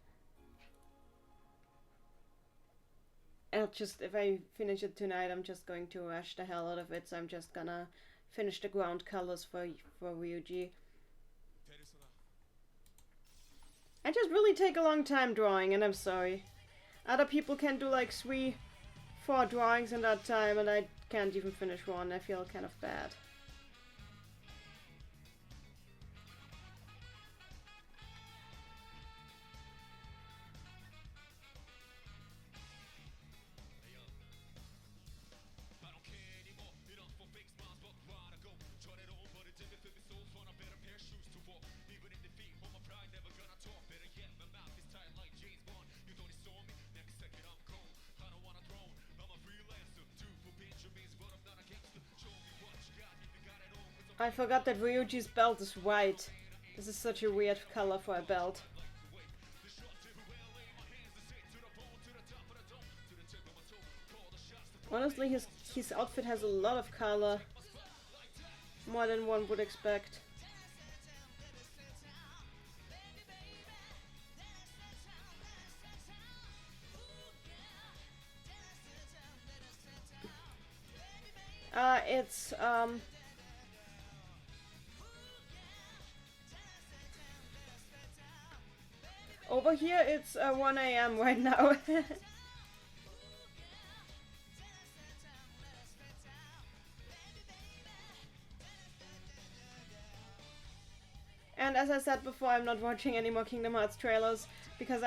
A: If I finish it tonight, I'm just going to rush the hell out of it, so I'm just gonna finish the ground colors for Ryuji. I just really take a long time drawing, and I'm sorry. Other people can do like 3-4 drawings in that time, and I can't even finish one. I feel kind of bad. I forgot that Ryuji's belt is white. This is such a weird color for a belt. Honestly, his outfit has a lot of color. More than one would expect. It's over here it's 1 a.m. right now. And as I said before, I'm not watching any more Kingdom Hearts trailers because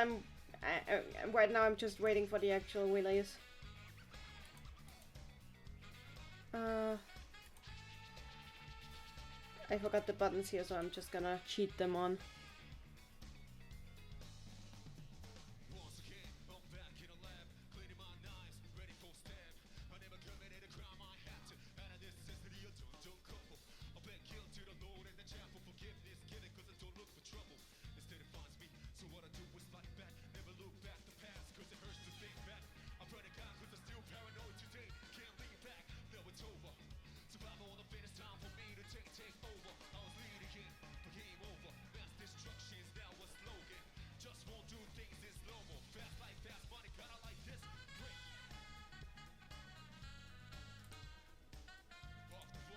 A: right now I'm just waiting for the actual release. I forgot the buttons here, so I'm just gonna cheat them on.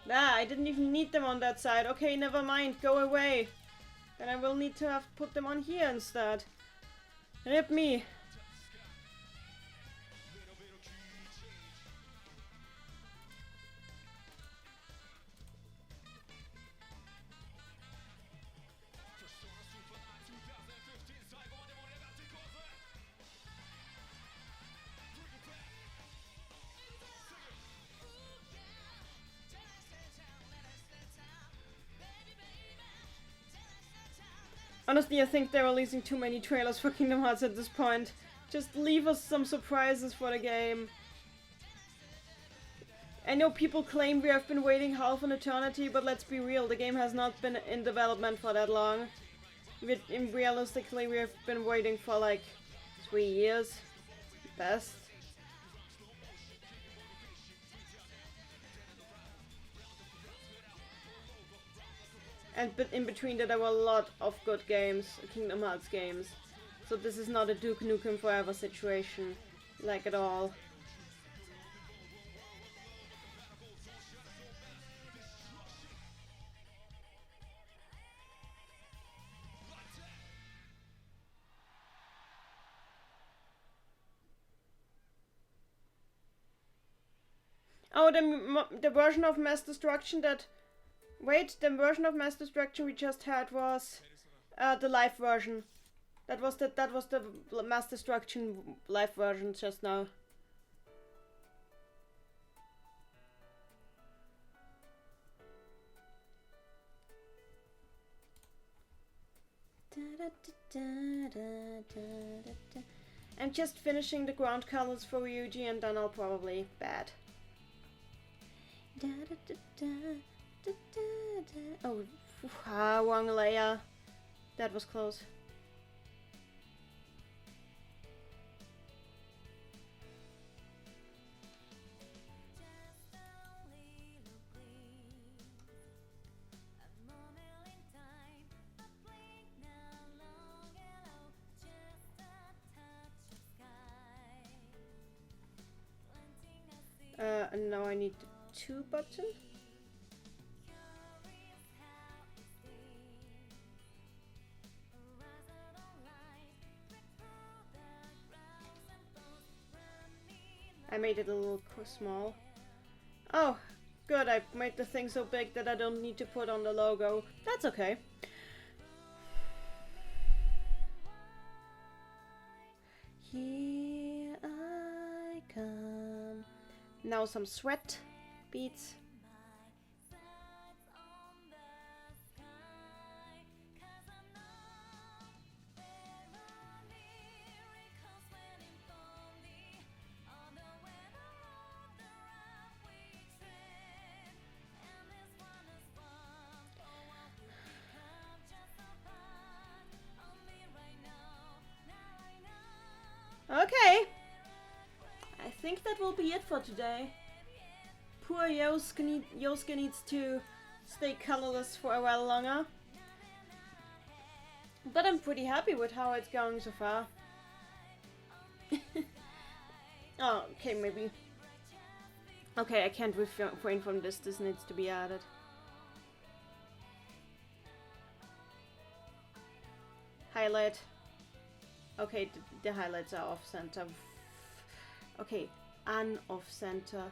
A: Ah, I didn't even need them on that side. Okay, never mind. Go away. Then I will need to have put them on here instead. Rip me. Honestly, I think they're releasing too many trailers for Kingdom Hearts at this point. Just leave us some surprises for the game. I know people claim we have been waiting half an eternity, but let's be real, the game has not been in development for that long. Realistically, we have been waiting for like 3 years, best. And in between that, there were a lot of good games, Kingdom Hearts games. So this is not a Duke Nukem Forever situation, like at all. Oh, the version of Mass Destruction that... Wait, the version of Mass Destruction we just had was the live version. That was the Mass Destruction live version just now. I'm just finishing the ground colors for Ryuji and then I'll probably bed. Oh, wrong layer. That was close. now I need the 2 button. I made it a little small. Oh, good, I made the thing so big that I don't need to put on the logo. That's okay. Here I come. Now some sweat beads. Okay, I think that will be it for today. Poor Yosuke needs to stay colorless for a while longer. But I'm pretty happy with how it's going so far. Oh, okay, maybe. Okay, I can't refrain from this. This needs to be added. Highlight. Okay, the highlights are off center. Okay, off center.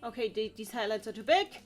A: Okay, these highlights are too big.